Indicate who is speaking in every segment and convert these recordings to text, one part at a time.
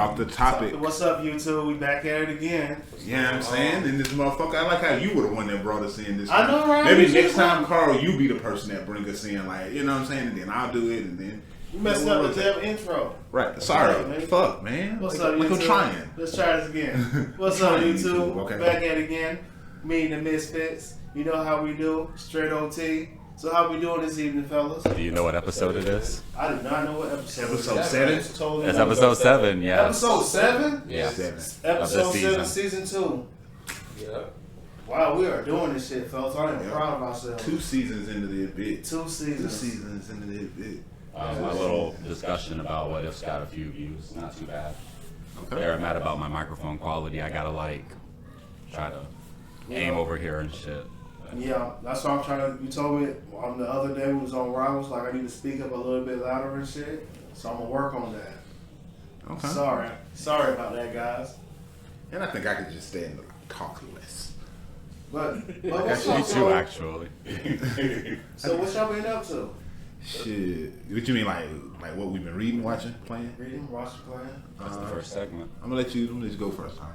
Speaker 1: off the topic.
Speaker 2: What's up, YouTube? We back at it again.
Speaker 1: You know what I'm saying? And this motherfucker, I like how you were the one that brought us in this time.
Speaker 2: I know, right?
Speaker 1: Maybe next time, Carl, you be the person that bring us in. Like, you know what I'm saying? And then I'll do it, and then...
Speaker 2: You messed up the damn intro.
Speaker 1: Right. Sorry.
Speaker 2: Man.
Speaker 1: Fuck, man.
Speaker 2: What's up, YouTube?
Speaker 1: I'm trying.
Speaker 2: Let's try this again. What's up, YouTube?
Speaker 1: Okay.
Speaker 2: Back at it again. Me and the Misfits. You know how we do. Straight OT. So how we doing this evening, fellas?
Speaker 3: Do you know what episode it is?
Speaker 2: I do not know what episode.
Speaker 1: Episode 7?
Speaker 3: It's episode 7, yeah.
Speaker 2: Episode 7?
Speaker 3: Yeah.
Speaker 1: 7.
Speaker 2: Episode
Speaker 3: season.
Speaker 2: 7, season 2.
Speaker 4: Yeah.
Speaker 2: Wow, we are doing this shit, fellas. I am proud of ourselves.
Speaker 1: 2 seasons into this bit.
Speaker 2: 2 seasons.
Speaker 1: 2 seasons into this bit.
Speaker 3: My little discussion about what if's got a few views. Not too bad.
Speaker 1: Okay.
Speaker 3: They're mad about my microphone quality. I gotta try to aim over here and shit.
Speaker 2: Yeah, that's what I'm trying to. You told me on the other day we was on Rivals, like I need to speak up a little bit louder and shit. So I'm gonna work on that.
Speaker 1: Okay.
Speaker 2: Sorry about that, guys.
Speaker 1: And I think I could just stand and talk less.
Speaker 2: But what's
Speaker 3: Me
Speaker 2: up,
Speaker 3: too,
Speaker 2: so,
Speaker 3: actually.
Speaker 2: so what y'all been up to?
Speaker 1: Shit. What you mean, like what we've been reading, watching, playing?
Speaker 2: Reading, watching, playing.
Speaker 3: That's the first segment.
Speaker 1: I'm gonna let you go first, huh?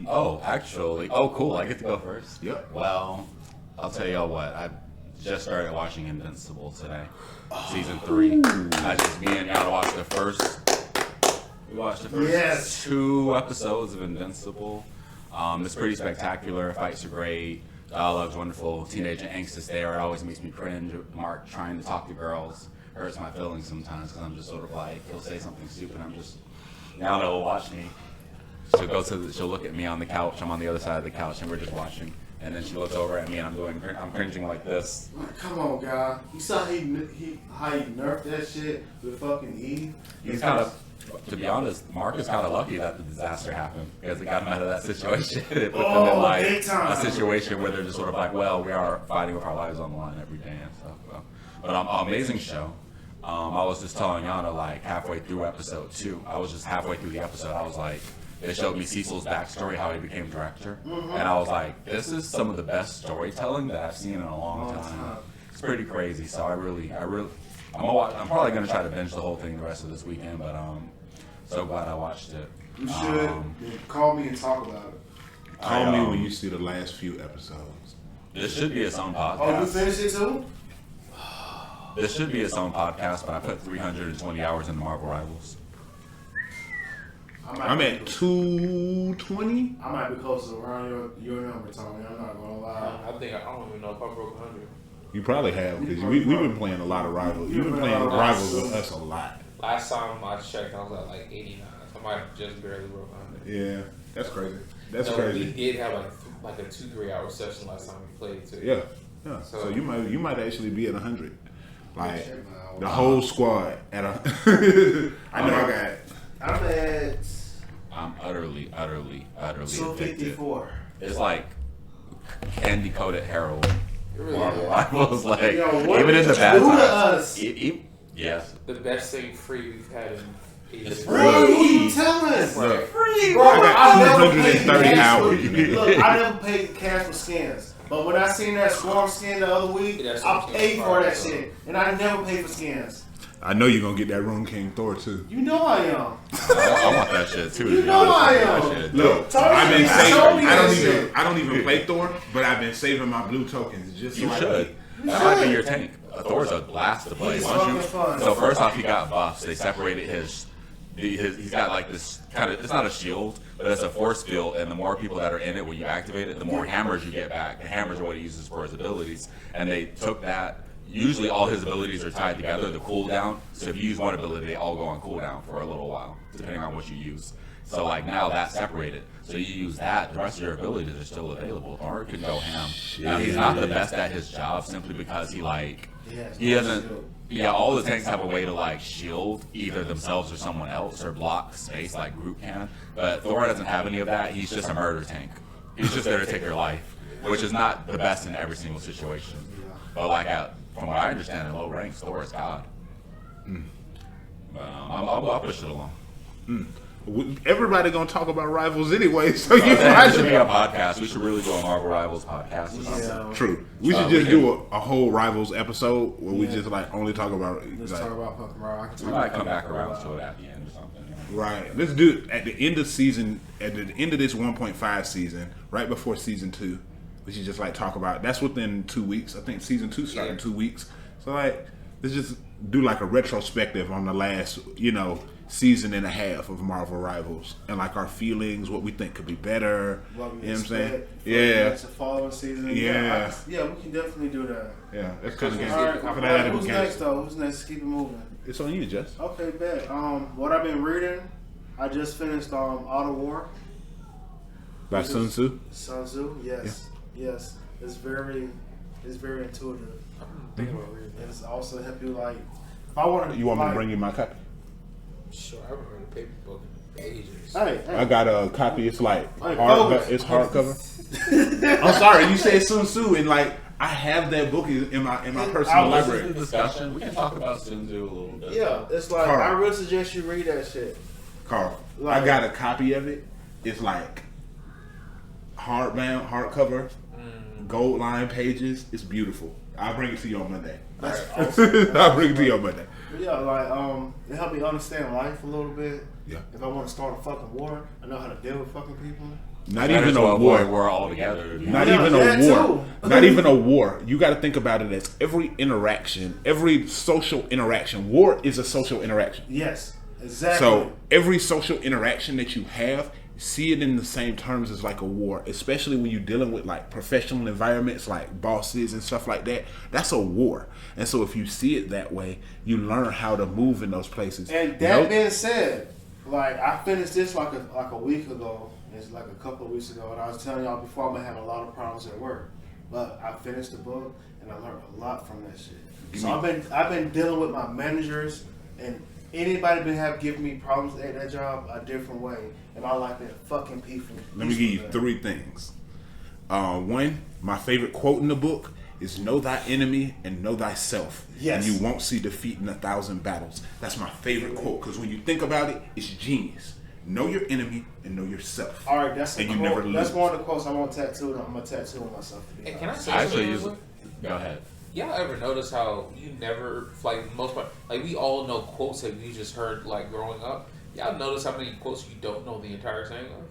Speaker 3: Oh, actually. Oh, cool. I get to go first.
Speaker 1: Yep.
Speaker 3: Well, I'll tell y'all what. I just started watching Invincible today, season 3. Me and y'all watched the first. We watched the first 2 episodes of Invincible. It's pretty spectacular. Fights are great. Dialogue's wonderful. Teenage angst is there. It always makes me cringe. Mark trying to talk to girls hurts my feelings sometimes because I'm just sort of like, he'll say something stupid. I'm just, now they'll watch me. She'll look at me on the couch. I'm on the other side of the couch and we're just watching. And then she looks over at me and I'm cringing like this.
Speaker 2: Come on, guy. You saw how he nerfed that shit with fucking Eve?
Speaker 3: He's kind of, to be honest, Mark is kind of lucky that the disaster happened because it got him out of that situation. It put them in like a situation where they're just sort of like, well, we are fighting with our lives on the line every day and stuff. But amazing show. I was just telling Yana like halfway through episode 2. I was just halfway through the episode. I was like, they showed me Cecil's backstory, how he became director, and I was like, this is some of the best storytelling that I've seen in a long time. It's pretty crazy. So I'm probably gonna try to binge the whole thing the rest of this weekend, but so glad I watched it.
Speaker 2: You should call me and talk about it.
Speaker 1: Call me when you see the last few episodes.
Speaker 3: This should be its own podcast.
Speaker 2: Oh, you finished it too?
Speaker 3: This should be its own podcast, but I put 320 hours into Marvel Rivals.
Speaker 1: I'm at 220.
Speaker 2: I might be close to around your number, Tony. I'm not gonna lie.
Speaker 4: I don't even know if I broke 100.
Speaker 1: You probably have because we've been playing a lot of Rivals. You've been playing Rivals with us a lot.
Speaker 4: Last time I checked, I was at like 89. So I might have just barely broke 100.
Speaker 1: Yeah, that's crazy. That's
Speaker 4: We
Speaker 1: crazy.
Speaker 4: did have like a 2-3 hour session last time we played too.
Speaker 1: Yeah. So you might actually be at 100. Like the whole squad at a. I know I got.
Speaker 2: I'm at.
Speaker 3: I'm utterly addicted.
Speaker 2: 254.
Speaker 3: It's like candy coated heroin.
Speaker 4: It really
Speaker 3: Marvel
Speaker 4: is.
Speaker 3: Rivals, like
Speaker 2: Yo, what
Speaker 3: even in the
Speaker 2: did
Speaker 3: bad
Speaker 2: you do to
Speaker 3: times.
Speaker 2: us?
Speaker 3: Yes.
Speaker 4: The best thing free we've had in
Speaker 3: It's
Speaker 4: ages.
Speaker 3: free.
Speaker 2: Bro, who you telling?
Speaker 1: Look,
Speaker 3: Free.
Speaker 2: Bro,
Speaker 1: I got
Speaker 2: never
Speaker 1: 230
Speaker 2: paid cash
Speaker 1: hours.
Speaker 2: Look, I never paid cash for skins. But when I seen that Swarm skin the other week,
Speaker 4: That's
Speaker 2: I
Speaker 4: what
Speaker 2: paid
Speaker 4: you
Speaker 2: for that
Speaker 4: bought.
Speaker 2: shit. And I never paid for skins.
Speaker 1: I know you're gonna get that Rune King Thor too.
Speaker 2: You know I am.
Speaker 3: I want that shit too. to
Speaker 2: You
Speaker 3: be
Speaker 2: know
Speaker 3: honest with
Speaker 2: I
Speaker 3: you.
Speaker 2: am.
Speaker 3: That shit
Speaker 1: Look,
Speaker 3: dope.
Speaker 2: Tony,
Speaker 1: I've been
Speaker 2: you
Speaker 1: saving.
Speaker 2: showed me
Speaker 1: I
Speaker 2: that shit.
Speaker 1: don't even play Thor, but I've been saving my blue tokens just so
Speaker 3: You
Speaker 1: I
Speaker 3: should.
Speaker 1: can-
Speaker 3: That might be your tank. Thor's a blast to play.
Speaker 2: He's
Speaker 3: Once you,
Speaker 2: fucking fun.
Speaker 3: so first off, he got buffs. They separated his. He's got like this kind of. It's not a shield, but it's a force field. And the more people that are in it when you activate it, the more hammers you get back. And hammers are what he uses for his abilities. And they took that. Usually, all his abilities are tied together. The cooldown. So if you use one ability, they all go on cooldown for a little while, depending on what you use. So like now that's separated. So you use that, the rest of your abilities are still available. Thor can go ham. Now he's not the best at his job simply because he doesn't. Yeah, all the tanks have a way to like shield either themselves or someone else or block space like Groot can. But Thor doesn't have any of that. He's just a murder tank. He's just there to take your life, which is not the best in every single situation. But like from what I understand in low ranks, Thor is God. But I'll push it along.
Speaker 1: Everybody gonna talk about Rivals anyway, so you
Speaker 3: There
Speaker 1: might
Speaker 3: should be a podcast. We should really do a Marvel Rivals podcast or something.
Speaker 2: Yeah.
Speaker 1: True. We should just do a whole Rivals episode where we just like only talk about.
Speaker 2: Let's
Speaker 1: like,
Speaker 2: talk about fucking Raw.
Speaker 3: We might come back around to it at the end or something.
Speaker 1: Right. Let's do at the end of season. At the end of this 1.5 season, right before season 2, we should just like talk about. That's within 2 weeks. I think season 2 starts in 2 weeks. So like, let's just do like a retrospective on the last, season and a half of Marvel Rivals and like our feelings, what we think could be better.
Speaker 2: What we
Speaker 1: you know what I'm saying?
Speaker 2: Yeah. The following season.
Speaker 1: Yeah.
Speaker 2: Yeah, we can definitely do that.
Speaker 1: Yeah, that's kind of game.
Speaker 2: All right, who's next though? Who's next? Keep it moving.
Speaker 1: It's on you, Jess.
Speaker 2: Okay, bet. What I've been reading, I just finished Art of War.
Speaker 1: By Sun Tzu?
Speaker 2: Sun Tzu, yes. Yeah. Yes. It's very intuitive.
Speaker 4: I'm thinking about reading that.
Speaker 2: It's also help you like if I want to
Speaker 1: You want me to bring you my copy?
Speaker 4: Sure, I haven't read a paper book in ages.
Speaker 2: Hey.
Speaker 1: I got a copy. It's like
Speaker 2: focus.
Speaker 1: hardcover. I'm sorry, you said Sun Tzu, and like I have that book in my personal library.
Speaker 3: Discussion. We can talk about Sun Tzu a little bit.
Speaker 2: Yeah, it's like
Speaker 1: Carl.
Speaker 2: I really suggest you read that shit.
Speaker 1: Carl,
Speaker 2: Like-
Speaker 1: I got a copy of it. It's like hardcover, gold line pages. It's beautiful. I'll bring it to you on Monday.
Speaker 2: That's awesome.
Speaker 1: I'll bring it to you on Monday.
Speaker 2: Yeah, like it helped me understand life a little bit.
Speaker 1: Yeah.
Speaker 2: If I want to start a fucking war, I know how to deal with fucking people.
Speaker 1: Not
Speaker 3: Better
Speaker 1: even
Speaker 3: to
Speaker 1: a
Speaker 3: avoid
Speaker 1: war.
Speaker 3: altogether.
Speaker 1: Not
Speaker 2: Yeah,
Speaker 1: even a
Speaker 2: that
Speaker 1: war.
Speaker 2: too.
Speaker 1: Not even a war. You got to think about it as every interaction, every social interaction. War is a social interaction.
Speaker 2: Yes, exactly.
Speaker 1: So every social interaction that you have, see it in the same terms as like a war, especially when you're dealing with like professional environments like bosses and stuff like that. That's a war. And so if you see it that way, you learn how to move in those places.
Speaker 2: And that being said, like I finished this like a week ago. It's like a couple of weeks ago, and I was telling y'all before I'm having a lot of problems at work. But I finished the book and I learned a lot from that shit. So I've been dealing with my managers and anybody been giving me problems at that job a different way, and my life been fucking peaceful.
Speaker 1: Let me give you 3 things. One, my favorite quote in the book is "Know thy enemy and know thyself,
Speaker 2: Yes.
Speaker 1: and you won't see defeat in 1,000 battles." That's my favorite quote because when you think about it, it's genius. Know your enemy and know yourself.
Speaker 2: All right, that's a
Speaker 1: and you
Speaker 2: quote.
Speaker 1: never lose.
Speaker 2: That's one of the quotes I want tattooed. I'm gonna tattoo on myself. To be
Speaker 4: Hey, can I
Speaker 2: honest.
Speaker 4: say
Speaker 3: I actually
Speaker 4: something?
Speaker 3: use
Speaker 4: real
Speaker 3: it.
Speaker 4: quick?
Speaker 3: Go ahead.
Speaker 4: Y'all ever notice how you never, like most part, like we all know quotes that we just heard like growing up. Y'all notice how many quotes you don't know the entire saying of?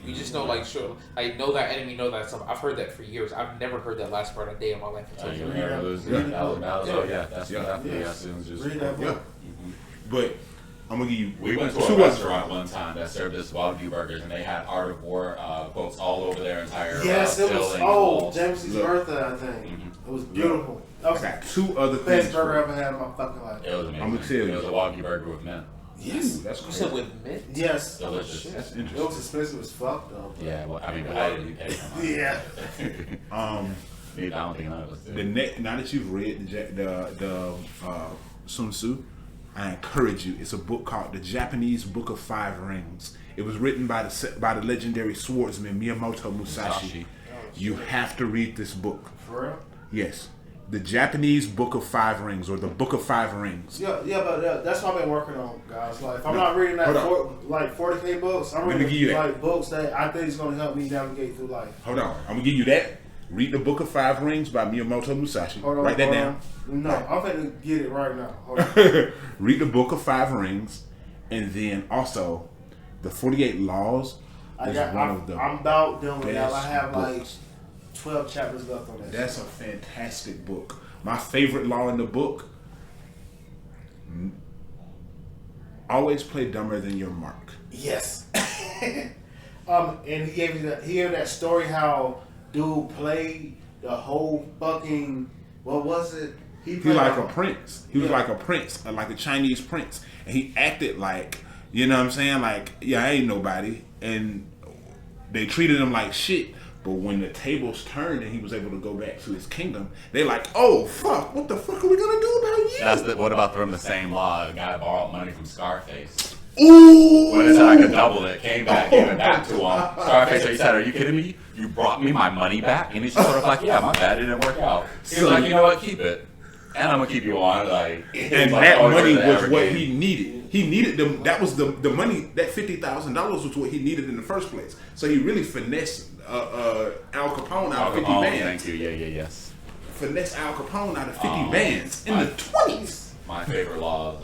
Speaker 4: You just know like sure, like know that enemy, know that stuff. I've heard that for years. I've never heard that last part a day of my life until
Speaker 3: You
Speaker 4: today.
Speaker 3: never lose
Speaker 2: Yeah.
Speaker 3: 1,000 battles. Oh yeah, that's
Speaker 1: Yeah.
Speaker 3: definitely
Speaker 2: Yes.
Speaker 3: Sun Tzu's
Speaker 2: Read that
Speaker 1: Yeah.
Speaker 2: book.
Speaker 1: But I'm gonna give you.
Speaker 3: We went to a restaurant one time that served us Wagyu burgers, and they had Art of War quotes all over their entire.
Speaker 2: Yes, it was.
Speaker 3: filling
Speaker 2: Oh,
Speaker 3: walls.
Speaker 2: James's
Speaker 1: Look.
Speaker 2: birthday, I think. It was beautiful. That
Speaker 1: I
Speaker 2: was
Speaker 1: got 2 other
Speaker 2: the best
Speaker 1: things.
Speaker 2: burger I
Speaker 1: For
Speaker 2: ever had in my fucking life.
Speaker 3: It was amazing.
Speaker 1: I'ma tell you.
Speaker 3: It was a Wagyu burger with mint.
Speaker 2: Yes.
Speaker 1: That's
Speaker 4: You
Speaker 1: crazy.
Speaker 4: said with mint?
Speaker 2: Yes.
Speaker 3: Delicious.
Speaker 1: That's
Speaker 2: It
Speaker 1: interesting.
Speaker 2: was expensive as fuck though.
Speaker 3: Yeah, well, I mean, I didn't pay for mine.
Speaker 2: Yeah.
Speaker 3: I don't think none of us did.
Speaker 1: Now that you've read the Sun Tzu, I encourage you. It's a book called The Japanese Book of 5 Rings. It was written by the legendary swordsman Miyamoto Musashi. You have to read this book.
Speaker 2: For real?
Speaker 1: Yes. The Japanese Book of 5 Rings, or the Book of 5 Rings.
Speaker 2: Yeah, but that's what I've been working on, guys. Like, if I'm not reading that
Speaker 1: Hold
Speaker 2: 40K books, I'm
Speaker 1: Let me
Speaker 2: reading
Speaker 1: give you that.
Speaker 2: like books that I think is gonna help me navigate through life.
Speaker 1: Hold on. I'm going to give you that. Read the Book of 5 Rings by Miyamoto Musashi.
Speaker 2: Hold on,
Speaker 1: Write that
Speaker 2: hold
Speaker 1: down.
Speaker 2: on. No, I'm finna get it right now. Hold on.
Speaker 1: Read the Book of 5 Rings, and then also the 48 Laws is one of the
Speaker 2: I'm about done with that. I
Speaker 1: best
Speaker 2: have like
Speaker 1: books.
Speaker 2: 12 chapters left on that.
Speaker 1: That's a fantastic book. My favorite law in the book: always play dumber than your mark.
Speaker 2: Yes. And he gave that story how dude played the whole fucking what was it?
Speaker 1: He
Speaker 2: played
Speaker 1: like a prince. He was
Speaker 2: Yeah.
Speaker 1: like a prince, like a Chinese prince, and he acted like, you know what I'm saying? Like, yeah, I ain't nobody, and they treated him like shit. But when the tables turned and he was able to go back to his kingdom, they like, oh fuck, what the fuck are we gonna do about you?
Speaker 3: What about from the same law? The guy borrowed money from Scarface.
Speaker 1: Ooh.
Speaker 3: When it said I could double it, came back, gave it back to him. Scarface, he said, "Are you kidding me? You brought me my money back?" And he's just sort of like, "Yeah, my bad, it didn't work out." He was like, "You know what? Keep it, and I'm gonna keep you on." Like,
Speaker 1: And
Speaker 3: like,
Speaker 1: that
Speaker 3: oh,
Speaker 1: money
Speaker 3: you're the
Speaker 1: was what
Speaker 3: evergreen.
Speaker 1: he needed. He needed them. That was the money. That $50,000 was what he needed in the first place. So he really finessed Al Capone out
Speaker 3: Al
Speaker 1: of 50
Speaker 3: Capone,
Speaker 1: bands.
Speaker 3: thank you. Yeah, yes.
Speaker 1: Finessed Al Capone out of 50 bands in the 20s.
Speaker 3: My favorite law is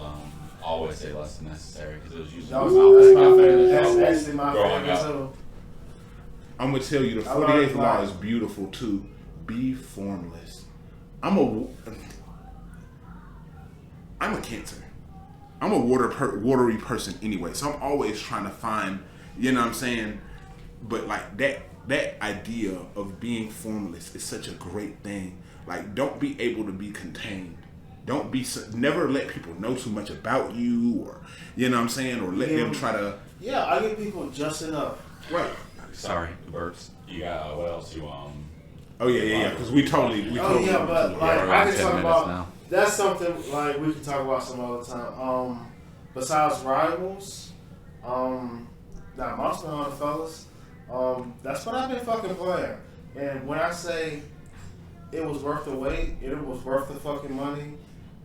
Speaker 3: always say less than necessary because it was usually
Speaker 2: That's my favorite. That's
Speaker 3: trouble
Speaker 2: actually my
Speaker 3: growing
Speaker 2: favorite
Speaker 3: up.
Speaker 2: too.
Speaker 1: I'm gonna tell you the
Speaker 2: I like
Speaker 1: 48th law
Speaker 2: mine.
Speaker 1: is beautiful too. Be formless. I'm a Cancer. I'm a watery person anyway, so I'm always trying to find, you know what I'm saying? But like that idea of being formless is such a great thing. Like, don't be able to be contained. Don't be never let people know too much about you, or you know what I'm saying, or let them try to.
Speaker 2: Yeah, I get people dressing up.
Speaker 1: Right.
Speaker 3: Sorry, the burps. You got what else you
Speaker 1: Oh yeah. Because we totally.
Speaker 2: Oh yeah, but like
Speaker 3: we're
Speaker 2: I
Speaker 3: around
Speaker 2: can
Speaker 3: 10
Speaker 2: talk
Speaker 3: minutes
Speaker 2: about
Speaker 3: now.
Speaker 2: that's something like we can talk about some other time. Besides rivals, that Monster Hunter fellas, that's what I've been fucking playing. And when I say it was worth the wait, it was worth the fucking money,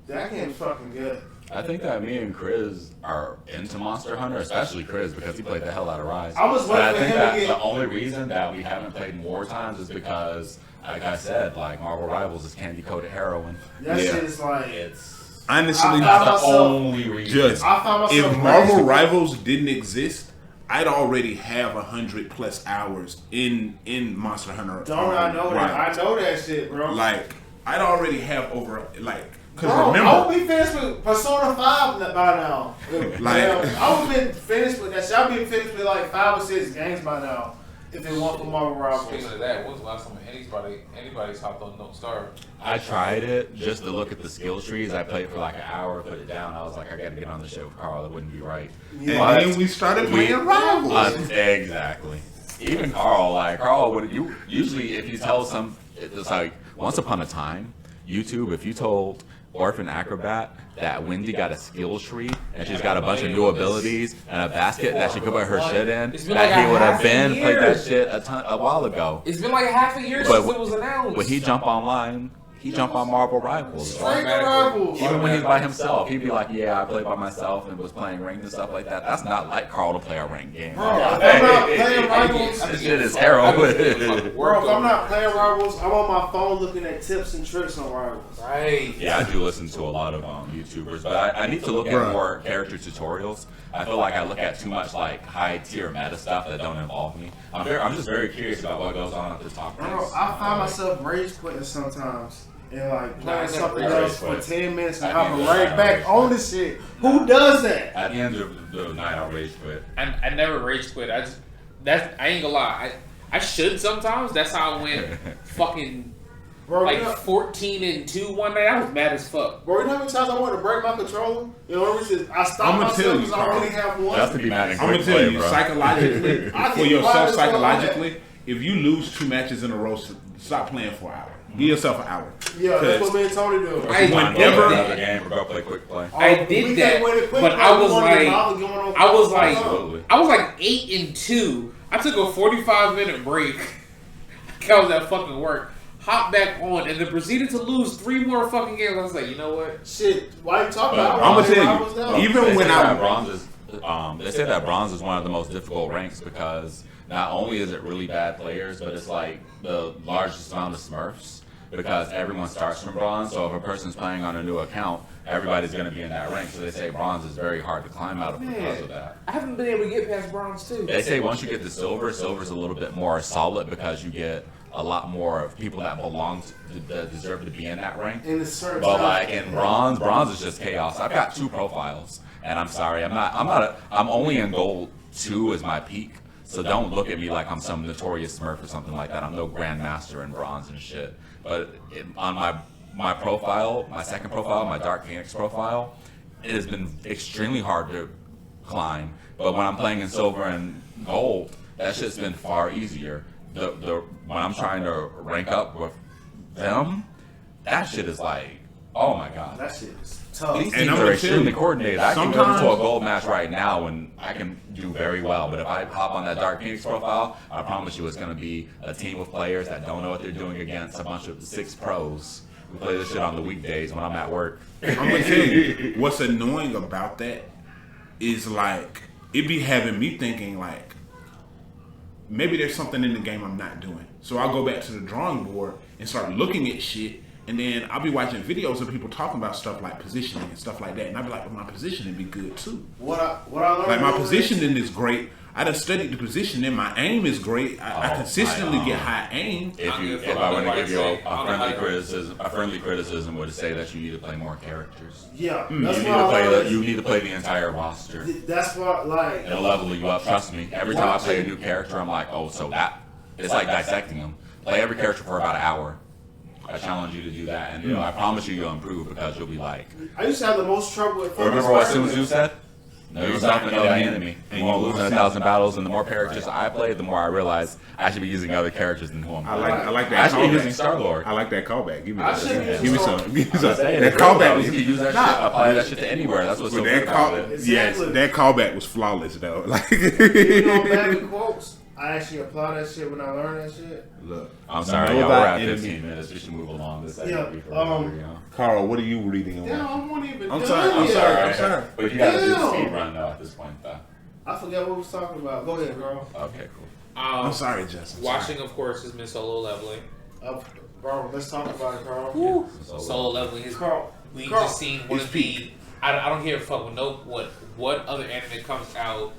Speaker 2: that game's fucking good.
Speaker 3: I think that me and Chris are into Monster Hunter, especially Chris because he played the hell out of Rise.
Speaker 2: I was
Speaker 3: But I
Speaker 2: waiting for
Speaker 3: think
Speaker 2: him
Speaker 3: that
Speaker 2: to get.
Speaker 3: the only reason that we haven't played more times is because, like I said, like Marvel Rivals is candy coated heroin.
Speaker 2: That
Speaker 1: Yeah.
Speaker 2: shit is like.
Speaker 3: It's
Speaker 1: Honestly,
Speaker 2: I
Speaker 3: that's
Speaker 2: found
Speaker 3: the
Speaker 2: myself-
Speaker 3: only reason.
Speaker 1: just
Speaker 2: I found myself
Speaker 1: if Marvel
Speaker 2: raging.
Speaker 1: Rivals didn't exist, I'd already have 100+ hours in Monster Hunter.
Speaker 2: Don't I know that?
Speaker 1: Rivals.
Speaker 2: I know that shit, bro.
Speaker 1: Like, I'd already have over because
Speaker 2: Bro,
Speaker 1: remember,
Speaker 2: I would be finished with Persona 5 by now. I would have been finished with that shit. I would be finished with like 5 or 6 games by now if it weren't for Marvel Rivals.
Speaker 4: Speaking of that, when's the last time anybody's hopped on Don't Starve?
Speaker 3: I tried it just to look at the skill trees. I played for like an hour, put it down. I was like, I got to get on the show with Carl. It wouldn't be right.
Speaker 2: Yeah.
Speaker 3: But
Speaker 1: and then we started playing Rivals.
Speaker 3: Exactly. Even Carl would usually if you tell it's like once upon a time, YouTube, if you told Orphan Acrobat that Wendy got a skill tree and she's got a bunch of new abilities and a basket that she could put her shit in,
Speaker 4: It's been
Speaker 3: that
Speaker 4: like
Speaker 3: he would have
Speaker 4: half a
Speaker 3: been played that
Speaker 4: year.
Speaker 3: shit a while ago.
Speaker 4: It's been like half a year
Speaker 3: But
Speaker 4: since it was announced.
Speaker 3: When he jump online, he jump on Marvel Rivals.
Speaker 2: Straight to Rivals.
Speaker 3: Even when he's by himself, he'd be like, "Yeah, I played by myself and was playing ranked and stuff like that." That's not like Carl to play a ranked game.
Speaker 2: Bro, if I'm not playing Rivals,
Speaker 3: This shit is heroin.
Speaker 2: bro, if I'm not playing Rivals, I'm on my phone looking at tips and tricks on Rivals.
Speaker 4: Right.
Speaker 3: Yeah, I do listen to a lot of YouTubers, but I need to look at more character tutorials. I feel like I look at too much like high tier meta stuff that don't involve me. I'm just very curious about what goes on at the top.
Speaker 2: Bro,
Speaker 3: ranks.
Speaker 2: I find myself rage quitting sometimes. And like playing
Speaker 4: I
Speaker 2: something
Speaker 3: never
Speaker 2: else
Speaker 3: rage
Speaker 2: for
Speaker 3: quit.
Speaker 2: 10 minutes and
Speaker 3: I
Speaker 2: hopping
Speaker 3: never
Speaker 2: right back
Speaker 3: rage
Speaker 2: on this shit. Who does that?
Speaker 3: At the end of the night, I'll rage quit.
Speaker 4: I never rage quit. I ain't gonna lie. I should sometimes. That's how I went fucking
Speaker 2: Bro,
Speaker 4: like
Speaker 2: you know,
Speaker 4: 14-2 one night. I was mad as fuck.
Speaker 2: bro, you know how many times I wanted to break my controller? You know, I stopped
Speaker 1: I'ma
Speaker 2: myself
Speaker 1: tell you,
Speaker 2: because I only have one.
Speaker 3: That's to be mad and
Speaker 1: I'm gonna
Speaker 3: quick
Speaker 1: tell
Speaker 3: play,
Speaker 1: you
Speaker 3: bro.
Speaker 1: psychologically
Speaker 2: I
Speaker 1: for
Speaker 2: get
Speaker 1: yourself
Speaker 2: quiet as well on
Speaker 1: psychologically, if you lose 2 matches in a row, stop playing for an hour. Give yourself an hour.
Speaker 2: Yeah, that's
Speaker 1: 'Cause
Speaker 2: what me and Tony do.
Speaker 4: I-
Speaker 1: whenever-
Speaker 3: Go to another game or go play quick play.
Speaker 4: I did
Speaker 2: We
Speaker 4: that,
Speaker 2: can't win it quick,
Speaker 4: but
Speaker 2: bro.
Speaker 4: I
Speaker 2: We
Speaker 4: was
Speaker 2: wanna get
Speaker 4: like-
Speaker 2: Molly going on
Speaker 4: I was like,
Speaker 3: Absolutely.
Speaker 4: I was like 8-2. I took a 45-minute break. I was at fucking work. Hopped back on and then proceeded to lose 3 more fucking games. I was like, you know what?
Speaker 2: shit. Why you talking
Speaker 3: But
Speaker 2: about?
Speaker 1: I'ma
Speaker 2: Rivals
Speaker 1: tell
Speaker 2: Rivals
Speaker 1: you,
Speaker 2: now?
Speaker 1: even
Speaker 3: They
Speaker 1: when
Speaker 3: say
Speaker 1: I-
Speaker 3: that bronze is, they say that bronze is one of the most difficult ranks because not only is it really bad players, but it's like the largest amount of Smurfs because everyone starts from bronze. So if a person's playing on a new account, everybody's going to be in that rank. So they say bronze is very hard to climb out of because of that.
Speaker 4: I haven't been able to get past bronze too.
Speaker 3: They say once you get to silver's a little bit more solid because you get a lot more of people that belong to that deserve to be in that rank.
Speaker 2: In a certain
Speaker 3: But
Speaker 2: time.
Speaker 3: like in bronze is just chaos. I've got 2 profiles, and I'm sorry, I'm only in gold 2 is my peak. So don't look at me like I'm some notorious Smurf or something like that. I'm no grandmaster in bronze and shit. But on my profile, my second profile, my Dark Phoenix profile, it has been extremely hard to climb. But when I'm playing in silver and gold, that shit's been far easier. When I'm trying to rank up with them, that shit is like, oh my god.
Speaker 2: That shit is tough.
Speaker 3: These
Speaker 1: And
Speaker 3: teams
Speaker 1: I'm
Speaker 3: are
Speaker 1: gonna
Speaker 3: extremely
Speaker 1: tell you,
Speaker 3: coordinated. I can go into a
Speaker 1: sometimes-
Speaker 3: gold match right now and I can do very well. But if I hop on that Dark Phoenix profile, I promise you it's going to be a team of players that don't know what they're doing against a bunch of 6 pros who play this shit on the weekdays when I'm at work.
Speaker 1: I'm gonna tell you what's annoying about that is like it be having me thinking like maybe there's something in the game I'm not doing. So I'll go back to the drawing board and start looking at shit And then I'll be watching videos of people talking about stuff like positioning and stuff like that, and I'll be like, well, my positioning be good too.
Speaker 2: What I learned,
Speaker 1: like my positioning is great. I done studied the positioning. My aim is great. I consistently get high aim.
Speaker 3: If I want to give you a friendly criticism would say that you need to play more characters.
Speaker 2: Yeah,
Speaker 3: you need to play the entire roster.
Speaker 2: That's what like.
Speaker 3: It'll level you up. Trust me. Every time I play a new character, I'm like, oh, so that it's like dissecting them. Play every character for about an hour. I challenge you to do that, and I promise you'll improve because you'll be like.
Speaker 2: I used to have the most trouble with.
Speaker 3: Remember what Sun Tzu said? No, yourself and know the enemy. And you won't lose in 1,000 battles. And the more characters I play, the more I realize I should be using other characters than who I'm playing.
Speaker 1: I like that.
Speaker 3: I should be using Star-Lord.
Speaker 1: I like that callback. Give me that.
Speaker 2: Give me some.
Speaker 1: That callback.
Speaker 3: You can use that shit. Apply that shit to anywhere. That's what's so good about it.
Speaker 1: Yes, that callback was flawless though. Like
Speaker 2: back in quotes. I actually apply that shit when I learn that shit.
Speaker 1: Look,
Speaker 3: I'm sorry, y'all. We're at 15 minutes. We should move along. This
Speaker 1: Carl, what are you reading?
Speaker 2: Damn, I won't even.
Speaker 1: I'm sorry.
Speaker 3: But you gotta do the speed run though at this point, though.
Speaker 2: I forgot what we was talking about. Go ahead, girl.
Speaker 3: Okay, cool.
Speaker 1: I'm sorry, Justin.
Speaker 4: Watching, of course, has been solo leveling.
Speaker 2: Bro, let's talk about it, Carl.
Speaker 4: Solo leveling is.
Speaker 2: Carl,
Speaker 4: we just seen one of the. I don't give a fuck with what other anime comes out.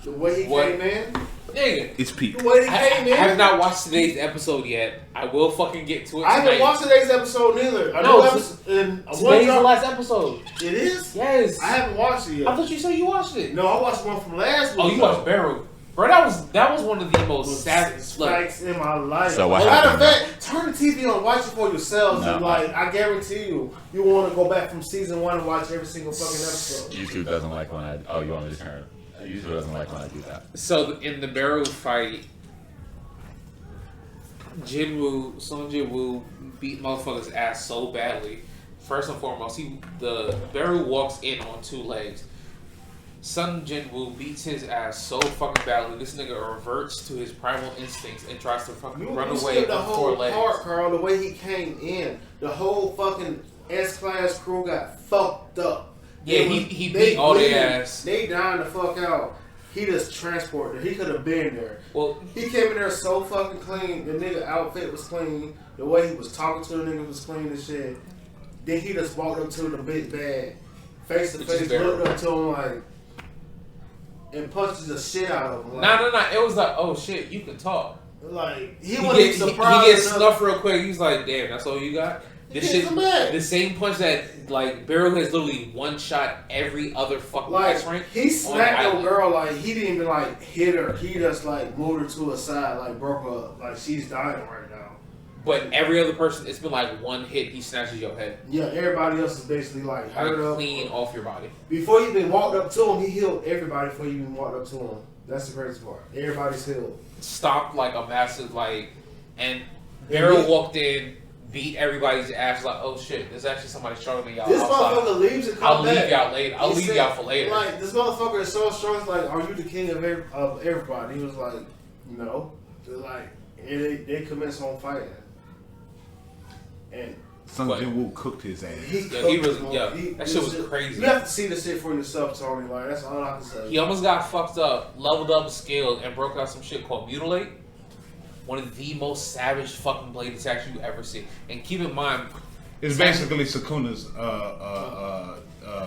Speaker 2: The way he came in?
Speaker 4: Nigga.
Speaker 1: It's peak.
Speaker 2: The way he came in?
Speaker 4: I have not watched today's episode yet. I will fucking get to it
Speaker 2: I haven't watched today's episode neither.
Speaker 4: Today's the last episode.
Speaker 2: It is?
Speaker 4: Yes.
Speaker 2: I haven't watched it yet.
Speaker 4: I thought you said you watched it.
Speaker 2: No, I watched one from last week.
Speaker 4: Oh, you watched Barrow. Bro, that was one of the most savage
Speaker 2: spikes in my life.
Speaker 3: So what
Speaker 2: matter
Speaker 3: happened?
Speaker 2: of fact, turn the TV on, watch it for yourselves, and I guarantee you want to go back from season 1 and watch every single fucking episode.
Speaker 3: YouTube doesn't like when you want me to turn it. YouTube doesn't like when I do that.
Speaker 4: So in the Barrow fight, Sung Jin-woo beat motherfuckers' ass so badly. First and foremost, the Barrow walks in on 2 legs. Sung Jin-woo beats his ass so fucking badly, this nigga reverts to his primal instincts and tries to fucking run away with 4 legs.
Speaker 2: Carl, the way he came in, the whole fucking S-Class crew got fucked up.
Speaker 4: Yeah, he beat all their ass.
Speaker 2: They dying the fuck out. He just transported. He could have been there.
Speaker 4: Well,
Speaker 2: he came in there so fucking clean. The nigga outfit was clean. The way he was talking to the nigga was clean and shit. Then he just walked up to the big bag, face to face, looked up to him like, and punched the shit out of him.
Speaker 4: Like, nah. It was like, oh shit, you can talk.
Speaker 2: Like he wasn't surprised.
Speaker 4: He gets snuffed real quick. He's like, damn, that's all you got. This shit, the same punch that like Barrow has literally one shot every other fucking ice rink.
Speaker 2: He smacked the girl like he didn't even like hit her. He just like moved her to a side, like broke her up. Like she's dying right now.
Speaker 4: But every other person, it's been like one hit. He snatches your head.
Speaker 2: Yeah, everybody else is basically like hurt up,
Speaker 4: clean off your body.
Speaker 2: Before you even walked up to him, he healed everybody before you even walked up to him. That's the crazy part. Everybody's healed.
Speaker 4: Stopped like a massive and Barrow walked in. Beat everybody's ass like, oh shit, there's actually somebody stronger than y'all.
Speaker 2: This motherfucker leaves and
Speaker 4: comes back. Leave y'all later. I'll leave y'all for later.
Speaker 2: Like, this motherfucker is so strong, it's like, are you the king of everybody? He was like, no. They're like, and they commenced on fighting. And
Speaker 1: Sung Jin-woo cooked his ass.
Speaker 4: That shit was crazy.
Speaker 2: You have to see the shit for yourself, Tony. Like, that's all I can say.
Speaker 4: He almost got fucked up, leveled up, scaled, and broke out some shit called Mutilate. One of the most savage fucking blade attacks you ever see. And keep in mind,
Speaker 1: it's basically Sukuna's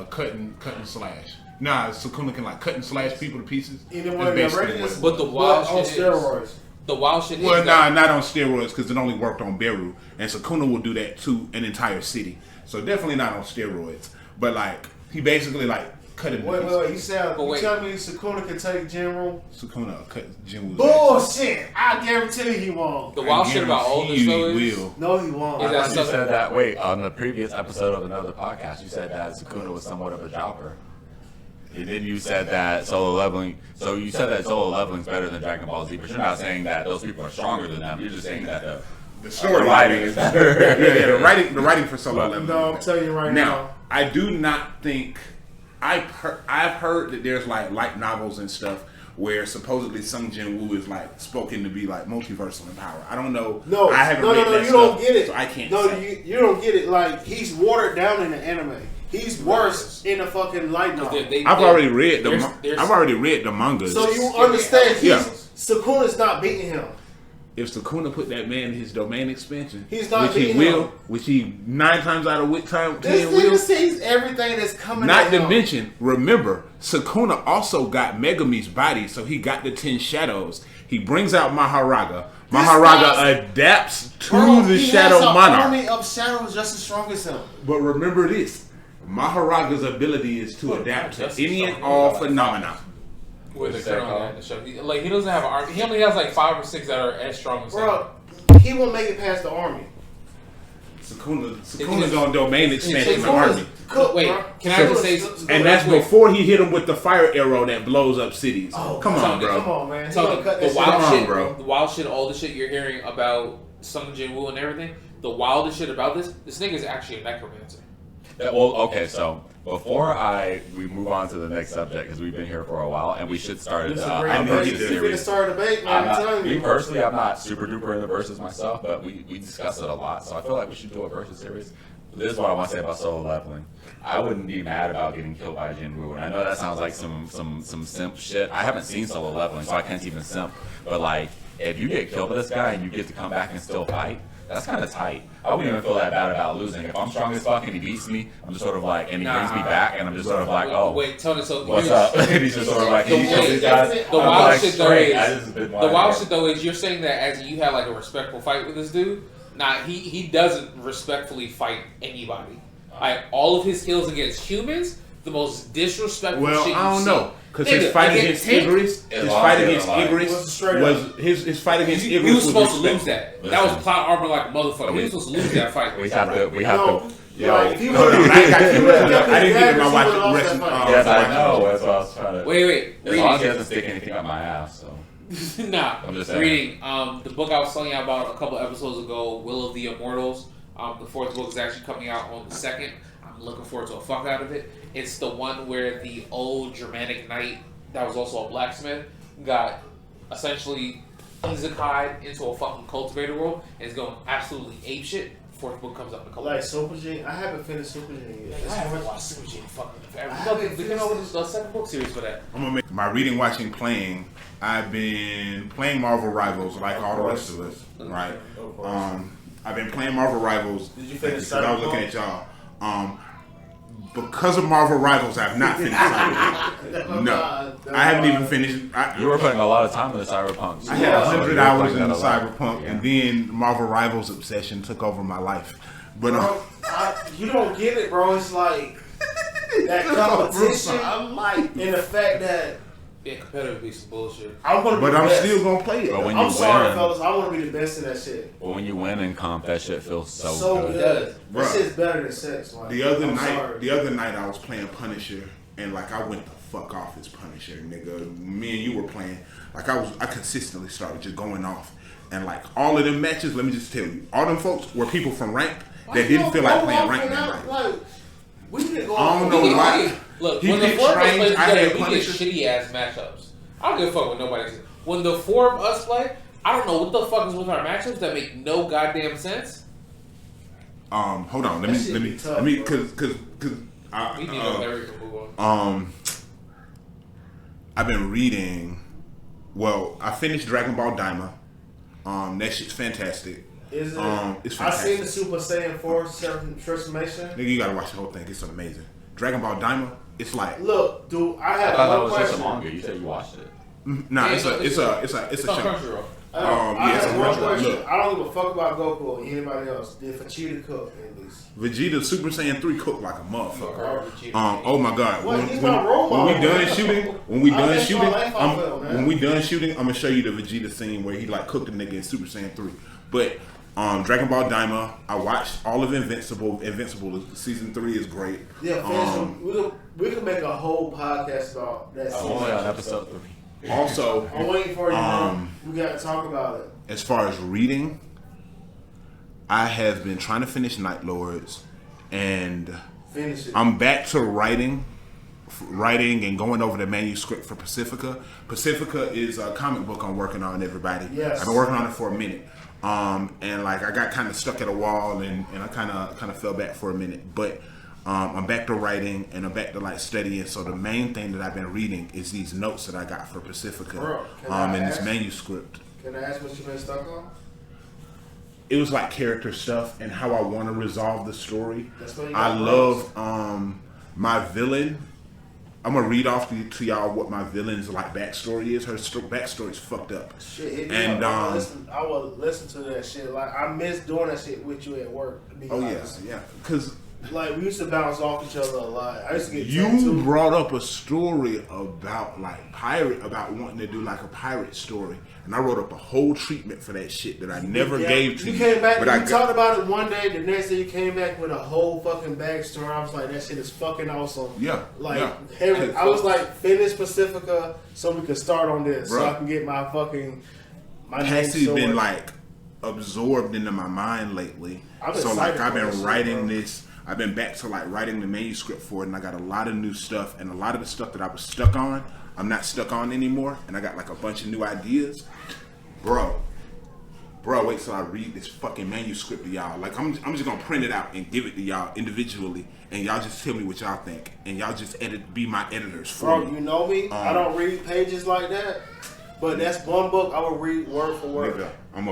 Speaker 1: cut and slash. Nah, Sukuna can like cut and slash people to pieces.
Speaker 4: But the wild shit on steroids. The wild shit.
Speaker 1: Well, not on steroids because it only worked on Beru, and Sukuna will do that to an entire city. So definitely not on steroids. But like he basically like cut him.
Speaker 2: Wait. You tell me Sukuna can take Jinwoo?
Speaker 1: Sukuna cut Jinwoo.
Speaker 2: Bullshit! I guarantee he won't.
Speaker 4: The wild shit about all this show is
Speaker 2: no, he won't.
Speaker 3: I thought you said that. Wait, on the previous episode of another podcast, you said that Sukuna was somewhat of a jobber. And then you said that solo leveling. So you said that solo leveling is better than Dragon Ball Z, but you're not saying that those people are stronger than them. You're just saying that
Speaker 1: the story
Speaker 3: writing is better.
Speaker 1: the writing for solo leveling.
Speaker 2: No, I'm telling you right now.
Speaker 1: I do not think. I've heard that there's like light novels and stuff where supposedly Sung Jin-woo is like spoken to be like multiversal in power. I don't know.
Speaker 2: No,
Speaker 1: I haven't read that
Speaker 2: you
Speaker 1: stuff,
Speaker 2: don't get it.
Speaker 1: So I can't.
Speaker 2: No, you don't get it. Like he's watered down in the anime. He's worse in the fucking light novel.
Speaker 1: I've already read the mangas.
Speaker 2: So you understand? Sukuna's not beating him.
Speaker 1: if Sukuna put that man in his domain expansion,
Speaker 2: He's not
Speaker 1: which he
Speaker 2: beating
Speaker 1: will,
Speaker 2: him.
Speaker 1: which he 9 times out of 10
Speaker 2: This
Speaker 1: will.
Speaker 2: nigga sees everything that's coming
Speaker 1: Not
Speaker 2: at
Speaker 1: to
Speaker 2: him.
Speaker 1: mention, remember, Sukuna also got Megumi's body, so he got the 10 shadows. He brings out Maharaga. Maharaga adapts to the Shadow Monarch.
Speaker 2: Army of shadows just as strong as him.
Speaker 1: But remember this, Maharaga's ability is to adapt to any and all phenomena.
Speaker 4: With the currently in the show, like he doesn't have an army. He only has like 5 or 6 that are as strong as him.
Speaker 2: Bro, he won't make it past the army.
Speaker 1: Sukuna's on domain expansion the army.
Speaker 4: Wait, can I just say?
Speaker 1: And that's before he hit him with the fire arrow that blows up cities.
Speaker 2: Oh,
Speaker 1: come on, bro.
Speaker 2: Come on, man.
Speaker 4: So the wild
Speaker 1: Come on,
Speaker 4: shit,
Speaker 1: bro.
Speaker 4: the wild shit, all the shit you're hearing about Sung Jin Woo and everything. The wildest shit about this nigga is actually a necromancer.
Speaker 3: Well, okay, so before we move on to the next subject, because we've been here for a while, and we should start
Speaker 2: This is
Speaker 3: a
Speaker 2: great.
Speaker 3: versus
Speaker 2: You finna
Speaker 3: series.
Speaker 2: start a debate, man. I'm telling
Speaker 3: Me
Speaker 2: you.
Speaker 3: personally, I'm not super duper into versus myself, but we discuss it a lot, so I feel like we should do a versus series. This is what I want to say about solo leveling. I wouldn't be mad about getting killed by Jinwoo, and I know that sounds like some simp shit. I haven't seen solo leveling, so I can't even simp. But like, if you get killed by this guy and you get to come back and still fight, that's kind of tight. I wouldn't even feel that bad about losing. If I'm strong as fuck and he beats me, I'm just sort of like, and he brings me back, and I'm just sort of like, oh,
Speaker 4: Wait, Tony. So
Speaker 3: what's up? And he's just sort of like,
Speaker 4: The
Speaker 3: can you kill these guys?
Speaker 4: The
Speaker 3: I'm
Speaker 4: wild
Speaker 3: like,
Speaker 4: shit though
Speaker 3: straight.
Speaker 4: is
Speaker 3: I just been
Speaker 4: the
Speaker 3: lying
Speaker 4: wild
Speaker 3: here.
Speaker 4: shit though is you're saying that as you had like a respectful fight with this dude. Nah, he doesn't respectfully fight anybody. Like all of his kills against humans, the most disrespectful
Speaker 1: Well,
Speaker 4: shit
Speaker 1: I don't
Speaker 4: you've
Speaker 1: know.
Speaker 4: seen.
Speaker 1: Because
Speaker 4: Nigga,
Speaker 1: his fight against
Speaker 4: Tank,
Speaker 1: Igris, his fight against Igris was his fight against Igris
Speaker 4: he was supposed to lose
Speaker 1: respectful.
Speaker 4: that. That was plot armor like a motherfucker. He was supposed to lose that fight.
Speaker 3: We have to. Yo,
Speaker 2: Like, if he
Speaker 1: No,
Speaker 2: would've-
Speaker 1: I didn't get my watch
Speaker 2: he would've
Speaker 1: wrestling.
Speaker 2: lost that fight.
Speaker 3: yes, I know. That's what I was trying to.
Speaker 4: Wait,
Speaker 3: As long as he doesn't stick anything up my ass, so.
Speaker 4: Nah,
Speaker 3: I'm just saying.
Speaker 4: reading the book I was telling you about a couple episodes ago, Will of the Immortals. The 4th book is actually coming out on the 2nd. I'm looking forward to a fuck out of it. It's the one where the old Germanic knight that was also a blacksmith got essentially isekai'd into a fucking cultivator world and is going absolutely apeshit. 4th book comes out in a couple
Speaker 2: Like
Speaker 4: weeks.
Speaker 2: Super Gene, I haven't finished Super Gene yet.
Speaker 4: I haven't watched Super Gene fucking forever.
Speaker 2: I haven't
Speaker 4: We can over the 2nd book series for that.
Speaker 1: I'm gonna make my reading, watching, playing. I've been playing Marvel Rivals like all the rest of us, right?
Speaker 2: Of course.
Speaker 1: I've been playing Marvel Rivals.
Speaker 2: Did you finish
Speaker 1: because I was
Speaker 2: Cyberpunk?
Speaker 1: looking at y'all. Because of Marvel Rivals, I have not finished Cyberpunk. No, I haven't even finished.
Speaker 3: You were putting a lot of time into Cyberpunk.
Speaker 1: I had 100
Speaker 3: You were
Speaker 1: hours
Speaker 3: playing
Speaker 1: in
Speaker 3: that a lot.
Speaker 1: Cyberpunk,
Speaker 3: Yeah.
Speaker 1: and then Marvel Rivals obsession took over my life. But
Speaker 2: Bro, you don't get it, bro. It's like that competition.
Speaker 1: I'm like,
Speaker 2: And the fact that
Speaker 4: Yeah, competitive be some bullshit.
Speaker 2: I want to be
Speaker 1: but
Speaker 2: the
Speaker 1: I'm
Speaker 2: best.
Speaker 1: still gonna play it.
Speaker 3: But when
Speaker 2: I'm
Speaker 3: you
Speaker 2: sorry,
Speaker 3: win,
Speaker 2: fellas. I want to be the best in that shit.
Speaker 3: but when you win in comp, that shit feels so,
Speaker 2: So
Speaker 3: good.
Speaker 2: good.
Speaker 1: Bruh.
Speaker 2: That shit's better than sex. Like,
Speaker 1: The other
Speaker 2: I'm
Speaker 1: night,
Speaker 2: sorry.
Speaker 1: the other night I was playing Punisher, and like I went the fuck off as Punisher, nigga. Me and you were playing. Like I consistently started just going off, and like all of them matches. Let me just tell you, all them folks were people from ranked that didn't feel like playing ranked that night.
Speaker 2: Like, we didn't go
Speaker 1: I don't know why.
Speaker 4: Look,
Speaker 1: He
Speaker 4: when the
Speaker 1: picked
Speaker 4: 4 of us
Speaker 1: Strange,
Speaker 4: play
Speaker 1: I
Speaker 4: together,
Speaker 1: had
Speaker 4: we get
Speaker 1: Punisher.
Speaker 4: shitty ass matchups. I don't give a fuck what nobody says. When the 4 of us play, I don't know what the fuck is with our matchups that make no goddamn sense.
Speaker 1: Hold on.
Speaker 2: That shit
Speaker 1: Let
Speaker 2: be
Speaker 1: me,
Speaker 2: tough,
Speaker 1: cause
Speaker 4: We need to know everything move on.
Speaker 1: I've been reading. Well, I finished Dragon Ball Daima. That shit's fantastic.
Speaker 2: Is it?
Speaker 1: It's
Speaker 2: I seen
Speaker 1: fantastic.
Speaker 2: the Super Saiyan 4 transformation.
Speaker 1: Nigga, you gotta watch the whole thing. It's amazing. Dragon Ball Daima. It's like
Speaker 2: Look, dude, I
Speaker 3: I
Speaker 2: have
Speaker 3: thought that
Speaker 2: one
Speaker 3: was just a
Speaker 2: question.
Speaker 3: manga. You said you watched it.
Speaker 1: nah.
Speaker 4: Yeah,
Speaker 1: It's a
Speaker 4: on
Speaker 1: show.
Speaker 4: Crunchyroll.
Speaker 2: I
Speaker 1: yeah, it's
Speaker 2: have
Speaker 1: a
Speaker 2: one
Speaker 1: Crunchyroll.
Speaker 2: question.
Speaker 1: Look.
Speaker 2: I don't give a fuck about Goku or anybody else. Did Vegeta cook at least?
Speaker 1: Vegeta Super Saiyan 3 cooked like a motherfucker.
Speaker 4: Garbage.
Speaker 1: Oh my god.
Speaker 2: Well, he's my role
Speaker 1: when we
Speaker 2: model,
Speaker 1: done
Speaker 2: man.
Speaker 1: shooting, when we
Speaker 2: I
Speaker 1: done
Speaker 2: based my
Speaker 1: shooting,
Speaker 2: life off of him, man.
Speaker 1: when we done shooting, I'm gonna show you the Vegeta scene where he like cooked a nigga in Super Saiyan 3. But Dragon Ball Daima, I watched all of Invincible. Invincible season 3 is great.
Speaker 2: Yeah, we could make a whole podcast about that.
Speaker 3: I'm only on episode 3.
Speaker 1: Also,
Speaker 2: I'm waiting for you, man. We got to talk about it.
Speaker 1: as far as reading, I have been trying to finish Night Lords, and
Speaker 2: Finish it.
Speaker 1: I'm back to writing and going over the manuscript for Pacifica. Pacifica is a comic book I'm working on, everybody.
Speaker 2: Yes.
Speaker 1: I've been working on it for a minute. And like I got kind of stuck at a wall and I kind of fell back for a minute. But I'm back to writing and I'm back to like studying. So the main thing that I've been reading is these notes that I got for Pacifica
Speaker 2: Bro, can I
Speaker 1: and this
Speaker 2: ask-
Speaker 1: manuscript.
Speaker 2: Can I ask what you've been stuck on?
Speaker 1: It was like character stuff and how I want to resolve the story.
Speaker 2: That's what you
Speaker 1: I
Speaker 2: got
Speaker 1: love my villain. I'm gonna read off to y'all what my villain's like backstory is. Her backstory is fucked up.
Speaker 2: Shit,
Speaker 1: and
Speaker 2: I will listen to that shit. Like I miss doing that shit with you at work. To be honest.
Speaker 1: Yeah, because
Speaker 2: like we used to bounce off each other a lot. I used to get
Speaker 1: you
Speaker 2: tattooed.
Speaker 1: brought up a story about about wanting to do like a pirate story, and I wrote up a whole treatment for that shit that I never gave to you.
Speaker 2: You came back.
Speaker 1: But
Speaker 2: you talked about it one day. The next day you came back with a whole fucking backstory. I was like, that shit is fucking awesome.
Speaker 1: Yeah,
Speaker 2: like
Speaker 1: yeah.
Speaker 2: I was like, finish Pacifica so we could start on this,
Speaker 1: Bro.
Speaker 2: so I can get my fucking
Speaker 1: Patsy's been like absorbed into my mind lately. So like I've been writing this. I've been back to like writing the manuscript for it, and I got a lot of new stuff, and a lot of the stuff that I was stuck on, I'm not stuck on anymore, and I got like a bunch of new ideas. Bro, wait till I read this fucking manuscript to y'all. Like I'm just gonna print it out and give it to y'all individually, and y'all just tell me what y'all think, and y'all just be my editors for me.
Speaker 2: Bro, you know me. I don't read pages like that. But that's one book I will read word for word.
Speaker 1: Nigga, I'm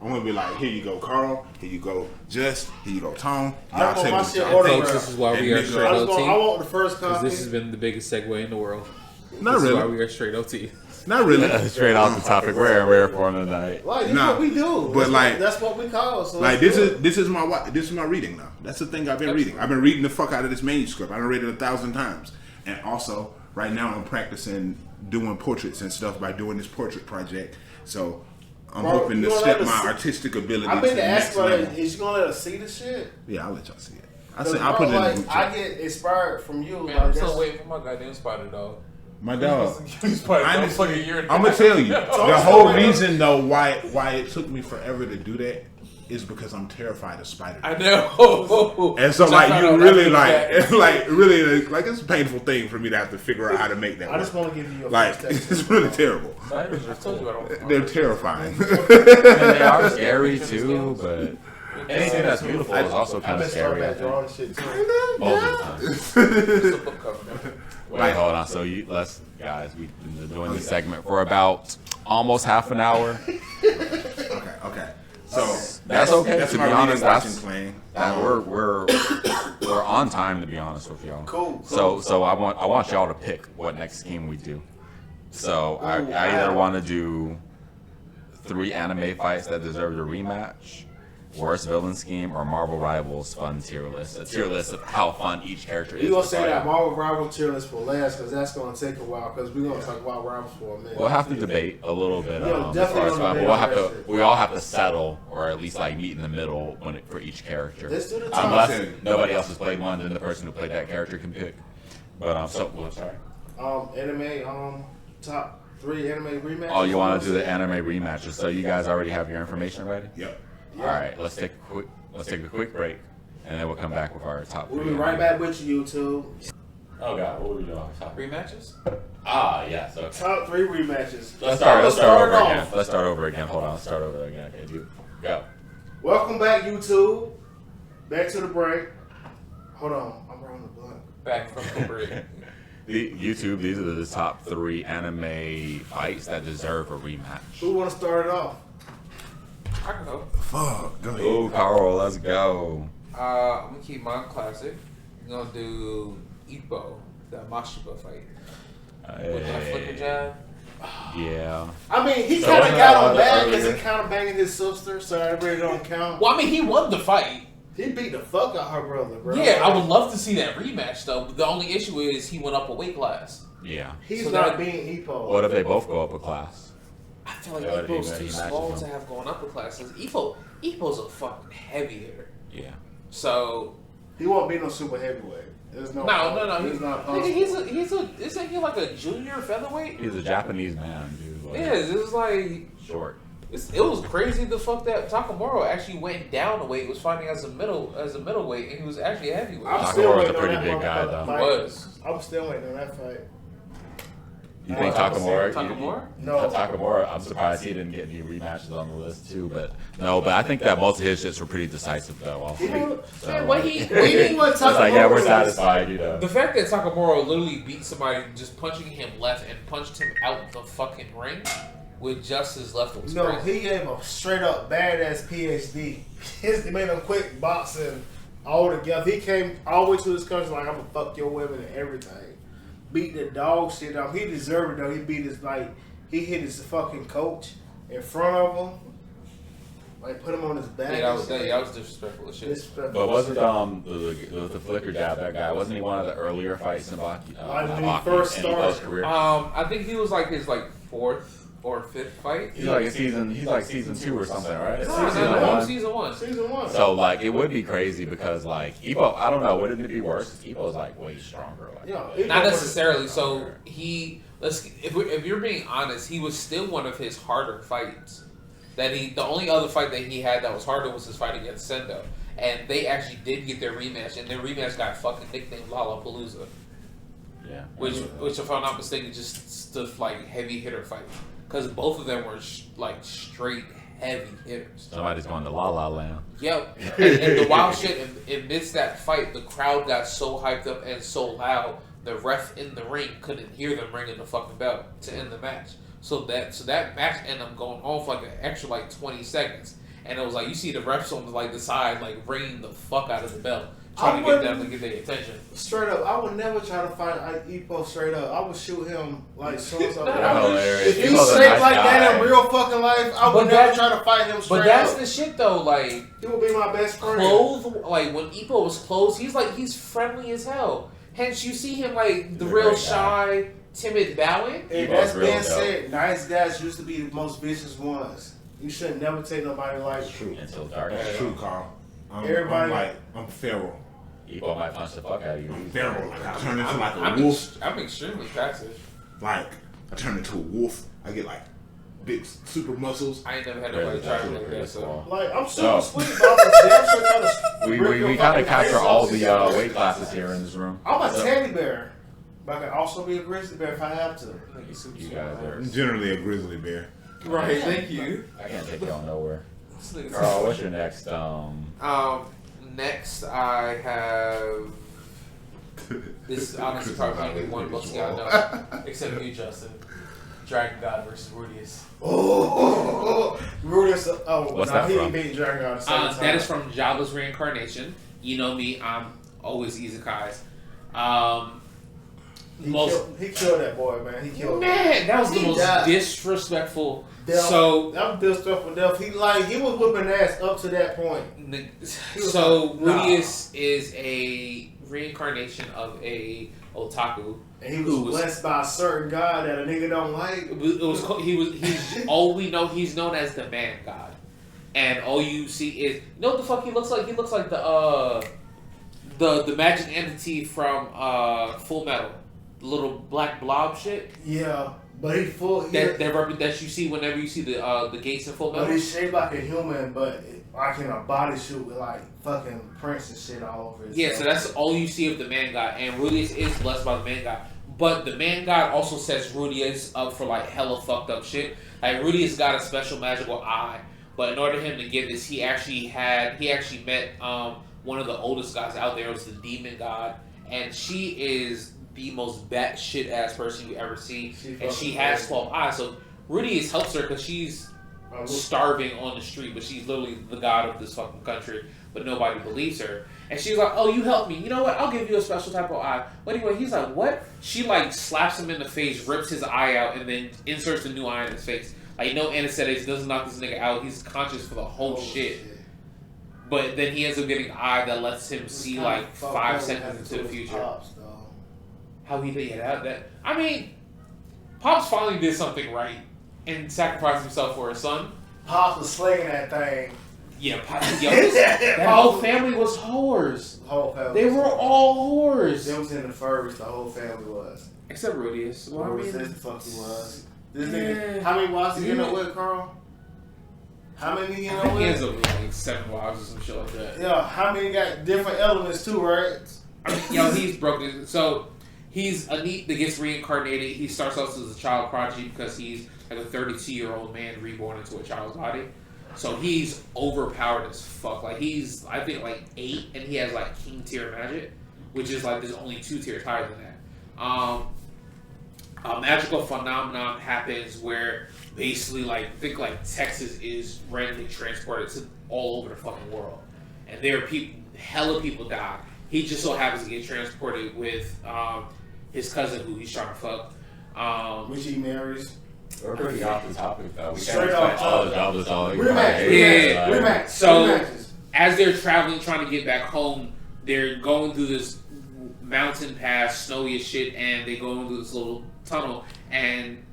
Speaker 1: gonna be like, here you go, Carl. Here you go, Just. Here you go, Tom.
Speaker 2: I
Speaker 1: Y'all
Speaker 2: don't
Speaker 1: tell
Speaker 2: want my
Speaker 1: me what
Speaker 2: shit
Speaker 1: y'all
Speaker 2: ordered.
Speaker 1: think.
Speaker 5: Folks, this is why we are straight
Speaker 2: I
Speaker 5: OT.
Speaker 2: want the first copy.
Speaker 5: This has been the biggest segue in the world.
Speaker 1: Not
Speaker 5: This is why
Speaker 1: really.
Speaker 5: we are straight OT.
Speaker 1: Not really.
Speaker 3: Straight off the topic, we're for tonight.
Speaker 2: Like this
Speaker 1: Nah,
Speaker 2: is what we do.
Speaker 1: but
Speaker 2: that's what we call. So
Speaker 1: Like this is my reading now. That's the thing I've been reading. I've been reading the fuck out of this manuscript. I've read it 1,000 times. And also, right now I'm practicing doing portraits and stuff by doing this portrait project. So I'm hoping to step my artistic ability
Speaker 2: I've
Speaker 1: to
Speaker 2: been
Speaker 1: the
Speaker 2: to
Speaker 1: next
Speaker 2: ask
Speaker 1: level.
Speaker 2: is you gonna let us see the shit?
Speaker 1: Yeah, I'll let y'all see it.
Speaker 2: I'll
Speaker 1: put it in the
Speaker 2: like,
Speaker 1: group
Speaker 2: I
Speaker 1: chat.
Speaker 2: get inspired from you.
Speaker 4: Man,
Speaker 2: like,
Speaker 4: I'm
Speaker 2: that's-
Speaker 4: still waiting for my goddamn spider dog.
Speaker 1: My dog.
Speaker 4: Honestly,
Speaker 1: I'm gonna tell you the whole reason though why it took me forever to do that is because I'm terrified of spiders.
Speaker 4: I know.
Speaker 1: And so
Speaker 4: Which I
Speaker 1: like
Speaker 4: found
Speaker 1: you
Speaker 4: out
Speaker 1: really
Speaker 4: after
Speaker 1: like really like it's a painful thing for me to have to figure out how to make that
Speaker 2: I just
Speaker 1: work.
Speaker 2: want to give you your
Speaker 1: Like
Speaker 2: first
Speaker 1: it's really terrible.
Speaker 4: Spiders, I told you I don't.
Speaker 1: They're terrifying.
Speaker 3: They are scary too, but anything that's beautiful is also kind of scary. I think.
Speaker 2: drawing shit too.
Speaker 3: Most of the time.
Speaker 4: It's a book cover.
Speaker 3: Wait, hold on. So guys, we've been doing this segment for about almost half an hour.
Speaker 1: Okay. So
Speaker 3: That's okay.
Speaker 1: That's
Speaker 3: To be
Speaker 1: my
Speaker 3: honest,
Speaker 1: reading watching
Speaker 3: that's
Speaker 1: plan.
Speaker 3: we're on time. To be honest with y'all.
Speaker 2: Cool.
Speaker 3: So I want y'all to pick what next game we do. So I either want to do 3 anime fights that deserve a rematch, worst villain scheme, or Marvel Rivals fun tier list. A tier list of how fun each character is.
Speaker 2: You gonna
Speaker 3: to
Speaker 2: say
Speaker 3: fight.
Speaker 2: that Marvel Rival tier list for last because that's gonna take a while because we're gonna talk about rivals for a minute.
Speaker 3: We'll have to debate a little bit
Speaker 2: Yeah,
Speaker 3: as
Speaker 2: definitely
Speaker 3: far as
Speaker 2: gonna
Speaker 3: fun, but
Speaker 2: debate
Speaker 3: we'll
Speaker 2: on
Speaker 3: have
Speaker 2: that
Speaker 3: to.
Speaker 2: shit.
Speaker 3: We all have to settle, or at least like meet in the middle for each character.
Speaker 2: Let's do the top
Speaker 3: Unless
Speaker 2: 10.
Speaker 3: nobody else has played one, then the person who played that character can pick. But sorry.
Speaker 2: Anime top 3 anime rematches.
Speaker 3: Oh, you want to do the anime rematches? So you guys already have your information ready?
Speaker 1: Yep.
Speaker 3: All right, let's take a quick break, and then we'll come back with our top 3.
Speaker 2: We'll be right back with you, YouTube.
Speaker 3: Oh God, what were we doing?
Speaker 4: Rematches?
Speaker 3: Yes. Okay.
Speaker 2: Top 3 rematches.
Speaker 3: Let's start over
Speaker 2: off.
Speaker 3: again. Let's start over again. Hold on. Let's start over again. Okay, go.
Speaker 2: Welcome back, YouTube. Back to the break. Hold on, I'm around the blunt.
Speaker 4: Back from the break.
Speaker 3: YouTube, these are the top 3 anime fights that deserve a rematch.
Speaker 2: Who want to start it off?
Speaker 4: I can go.
Speaker 1: Fuck. Go ahead.
Speaker 3: Oh, Carl, let's go.
Speaker 4: I'm gonna keep mine classic. I'm gonna do Ippo, that Mashiba fight. With that flicker jab.
Speaker 3: Yeah.
Speaker 2: I mean, he
Speaker 3: So
Speaker 2: kind
Speaker 3: wasn't
Speaker 2: of got
Speaker 3: that
Speaker 2: on bad
Speaker 3: earlier?
Speaker 2: because he kind of banging his sister, so that really don't count.
Speaker 4: Well, I mean, he won the fight.
Speaker 2: He beat the fuck out her brother, bro.
Speaker 4: Yeah, I would love to see that rematch though. But the only issue is he went up a weight class.
Speaker 3: Yeah.
Speaker 2: He's
Speaker 4: So
Speaker 2: not
Speaker 4: that-
Speaker 2: being Ippo.
Speaker 3: What if they both go up a class?
Speaker 4: I feel like
Speaker 3: Yeah,
Speaker 4: Ippo's
Speaker 3: he
Speaker 4: too
Speaker 3: matches
Speaker 4: small
Speaker 3: him.
Speaker 4: to have going up a class. Ippo's a fucking heavy hitter.
Speaker 3: Yeah.
Speaker 4: So
Speaker 2: He won't be no super heavyweight. There's no.
Speaker 4: no.
Speaker 2: It's not
Speaker 4: Nigga,
Speaker 2: possible.
Speaker 4: isn't he like a junior featherweight?
Speaker 3: He's a Japanese man, dude. Like,
Speaker 4: Yeah, it was like
Speaker 3: short.
Speaker 4: it was crazy the fuck that Takamura actually went down a weight, was fighting as a middleweight, and he was actually a heavyweight.
Speaker 2: I'm
Speaker 3: Nakamura
Speaker 2: still
Speaker 3: was a
Speaker 2: waiting on
Speaker 3: pretty
Speaker 2: that
Speaker 3: big guy,
Speaker 2: motherfucker
Speaker 3: though.
Speaker 2: fight.
Speaker 4: Was.
Speaker 2: I'm still waiting on that fight.
Speaker 3: You think Takamura?
Speaker 4: Takamura?
Speaker 2: No.
Speaker 3: Takamura, I'm surprised he didn't get any rematches on the list too, but I think that most of his shits were pretty decisive though. Also.
Speaker 4: Man, what he
Speaker 3: It's like, yeah, we're satisfied, you know.
Speaker 4: the fact that Takamura literally beat somebody just punching him left and punched him out the fucking ring. with just his left was
Speaker 2: No,
Speaker 4: crazy.
Speaker 2: he gave a straight up badass PhD. He made him quit boxing altogether. He came all the way to this country like, I'm gonna fuck your women and everything. Beat the dog shit off. He deserved it though. He beat his he hit his fucking coach in front of him. Like put him on his back.
Speaker 4: Yeah, that was disrespectful as shit.
Speaker 2: Disrespectful.
Speaker 3: But wasn't the flicker jab that guy? Wasn't he one of the earlier fights in Baki?
Speaker 2: When he first
Speaker 3: in
Speaker 2: started.
Speaker 3: Epo's career?
Speaker 4: I think he was like his fourth or fifth fight.
Speaker 3: He's like season 2 or something, right?
Speaker 4: Season one.
Speaker 2: Season 1.
Speaker 3: So like it would be crazy because like Epo, I don't know, wouldn't it be worse? Epo's like way stronger. Like,
Speaker 2: Yeah,
Speaker 4: Not necessarily. So if you're being honest, he was still one of his harder fights. The only other fight that he had that was harder was his fight against Sendo, and they actually did get their rematch, and their rematch got fucking nicknamed Lollapalooza.
Speaker 3: yeah.
Speaker 4: Which if I'm not mistaken, just stood for like heavy hitter fight, because both of them were like straight heavy hitters.
Speaker 3: Somebody's going to La La Land.
Speaker 4: Yep. And the wild shit, amidst that fight, the crowd got so hyped up and so loud, the ref in the ring couldn't hear them ringing the fucking bell to end the match. So that match ended up going on for like an extra 20 seconds. And it was like, you see the refs on the side, ringing the fuck out of the bell, trying to get them to get their attention.
Speaker 2: Straight up, I would never try to fight Epo straight up. I would shoot him so.
Speaker 3: Hilarious.
Speaker 2: If he's
Speaker 3: Epo's a
Speaker 2: shaped
Speaker 3: nice
Speaker 2: like that
Speaker 3: guy.
Speaker 2: in real fucking life, I would never try to fight him straight
Speaker 4: But that's
Speaker 2: up.
Speaker 4: the shit though,
Speaker 2: He would be my best friend.
Speaker 4: clothed, when Epo was clothed, he's friendly as hell. Hence, you see him the
Speaker 3: a
Speaker 4: real
Speaker 3: great
Speaker 4: shy, timid bowing.
Speaker 2: And
Speaker 3: Epo's
Speaker 2: that's
Speaker 3: real
Speaker 2: being
Speaker 3: dope.
Speaker 2: said, nice guys used to be the most vicious ones. You should never take nobody like
Speaker 1: True.
Speaker 3: Until dark.
Speaker 1: That's true, Carl.
Speaker 2: Everybody-
Speaker 1: I'm feral.
Speaker 3: Epo might punch the fuck out of you.
Speaker 1: Feral. Like, I turn into like a wolf.
Speaker 4: I'm extremely passive.
Speaker 1: Like, I turn into a wolf. I get like big super muscles.
Speaker 4: I ain't never had
Speaker 3: Crazy,
Speaker 4: nobody try me
Speaker 3: that's
Speaker 4: like
Speaker 3: really
Speaker 4: that. So
Speaker 3: cool.
Speaker 2: Like, I'm
Speaker 3: So-
Speaker 2: super sweet, but I'm a damn sure trying to
Speaker 3: We kind of capture all the weight classes here in this room.
Speaker 2: I'm a
Speaker 3: So,
Speaker 2: teddy bear, but I can also be a grizzly bear if I have to.
Speaker 3: You guys are.
Speaker 1: I'm generally a grizzly bear.
Speaker 4: Right, thank you.
Speaker 3: I can't take y'all nowhere.
Speaker 4: This nigga
Speaker 3: Carl, what's your next?
Speaker 4: Next I have. This is honestly probably the only one most y'all know, except you, Justin. Dragon God versus Rudius.
Speaker 2: Oh, Rudius. Oh,
Speaker 3: What's
Speaker 2: nah,
Speaker 3: that
Speaker 2: he
Speaker 3: from?
Speaker 2: beat Dragon God at the same time.
Speaker 4: That is from Jabba's reincarnation. You know me, I'm always isekais.
Speaker 2: He killed that boy, man. He killed him.
Speaker 4: Man, that was the
Speaker 2: He
Speaker 4: most
Speaker 2: died.
Speaker 4: disrespectful.
Speaker 2: Death.
Speaker 4: So,
Speaker 2: I'm disrespectful death. He was whipping ass up to that point.
Speaker 4: so
Speaker 2: like, nah.
Speaker 4: Rudius is a reincarnation of a otaku.
Speaker 2: And he was blessed by a certain god that a nigga don't like.
Speaker 4: He's known as the man god, and all you see is, you know what the fuck he looks like? He looks like the magic entity from Full Metal, the little black blob shit.
Speaker 2: Yeah, but he full.
Speaker 4: That you see whenever you see the gates in Full
Speaker 2: But
Speaker 4: Metal.
Speaker 2: he's shaped like a human, but like in a bodysuit with like fucking prints and shit all over his
Speaker 4: Yeah, so that's all you see of the man god, and Rudius is blessed by the man god. But the man god also sets Rudius up for hella fucked up shit. Like Rudius got a special magical eye, but in order for him to get this, he actually met one of the oldest gods out there. It was the demon god, and she is the most batshit ass person you ever see, and she has 12 eyes. So Rudius helps her because she's starving on the street, but she's literally the god of this fucking country, but nobody believes her. And she's like, oh, you helped me. You know what? I'll give you a special type of eye. But anyway, he's like, what? She slaps him in the face, rips his eye out, and then inserts a new eye in his face. No anesthetics, doesn't knock this nigga out. He's conscious for the whole shit. But then he ends up getting an eye that lets him see 5 seconds into the future. How he did that? I mean, Pops finally did something right and sacrificed himself for his son.
Speaker 2: Pops was slinging that thing.
Speaker 4: Yeah, that whole family was whores.
Speaker 2: The whole family.
Speaker 4: They were all whores.
Speaker 2: They was in the furries. The whole family was.
Speaker 4: Except Rudius. Well,
Speaker 2: Rudius says the fuck he was. This nigga. How many wives he end up with, Carl? How many he end up
Speaker 4: He ends
Speaker 2: with?
Speaker 4: up with 7 wives or some shit like that.
Speaker 2: Yeah, how many got different elements too, right?
Speaker 4: He's broken. So he's a neat that gets reincarnated. He starts off as a child prodigy because he's like a 32-year-old man reborn into a child's body. So he's overpowered as fuck. He's, I think, 8, and he has king tier magic, which is there's only 2 tiers higher than that. a magical phenomenon happens where basically, like, think like Texas is randomly transported to all over the fucking world, and there are people, hella people die. He just so happens to get transported with his cousin who he's trying to fuck.
Speaker 2: Which he marries.
Speaker 3: We're pretty off the topic though. We
Speaker 2: Straight
Speaker 3: can't
Speaker 2: off
Speaker 3: all the
Speaker 2: topic.
Speaker 3: job is all
Speaker 2: Rematch.
Speaker 4: So
Speaker 2: Rematches.
Speaker 4: as they're traveling, trying to get back home, they're going through this mountain pass, snowy as shit, and they go into this little tunnel. And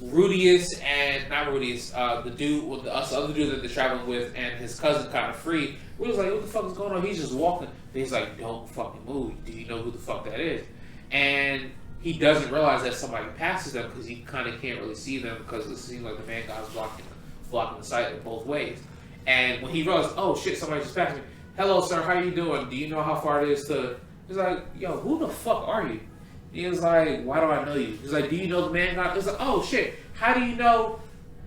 Speaker 4: Rudius and not Rudius, the dude with the other dude that they're traveling with, and his cousin kind of free. We was like, "What the fuck is going on?" He's just walking. And he's like, "Don't fucking move. Do you know who the fuck that is?" And he doesn't realize that somebody passes them because he kind of can't really see them because it seems like the man guy's blocking the sight in both ways. And when he realized, oh shit, somebody just passed me. Hello, sir. How you doing? Do you know how far it is to? He's like, yo, who the fuck are you? He was like, why do I know you? He's like, do you know the man guy? He's like, oh shit, how do you know?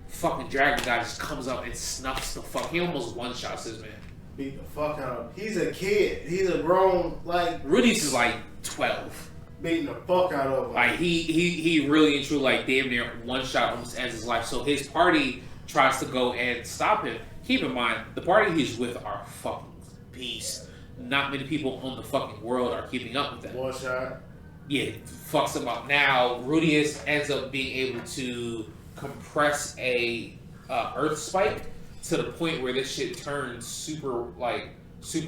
Speaker 4: Fucking dragon guy just comes up and snuffs the fuck. He almost one-shots his man.
Speaker 2: Beat the fuck out of him. He's a kid. He's a grown, like...
Speaker 4: Rudy's is like 12.
Speaker 2: Beating the fuck out of him.
Speaker 4: Like, he really and truly, like, damn near one-shot almost ends his life. So his party tries to go and stop him. Keep in mind, the party he's with are fucking beasts. Not many people on the fucking world are keeping up with them.
Speaker 2: One shot.
Speaker 4: Yeah, fucks him up. Now, Rudius ends up being able to compress a earth spike to the point where this shit turns super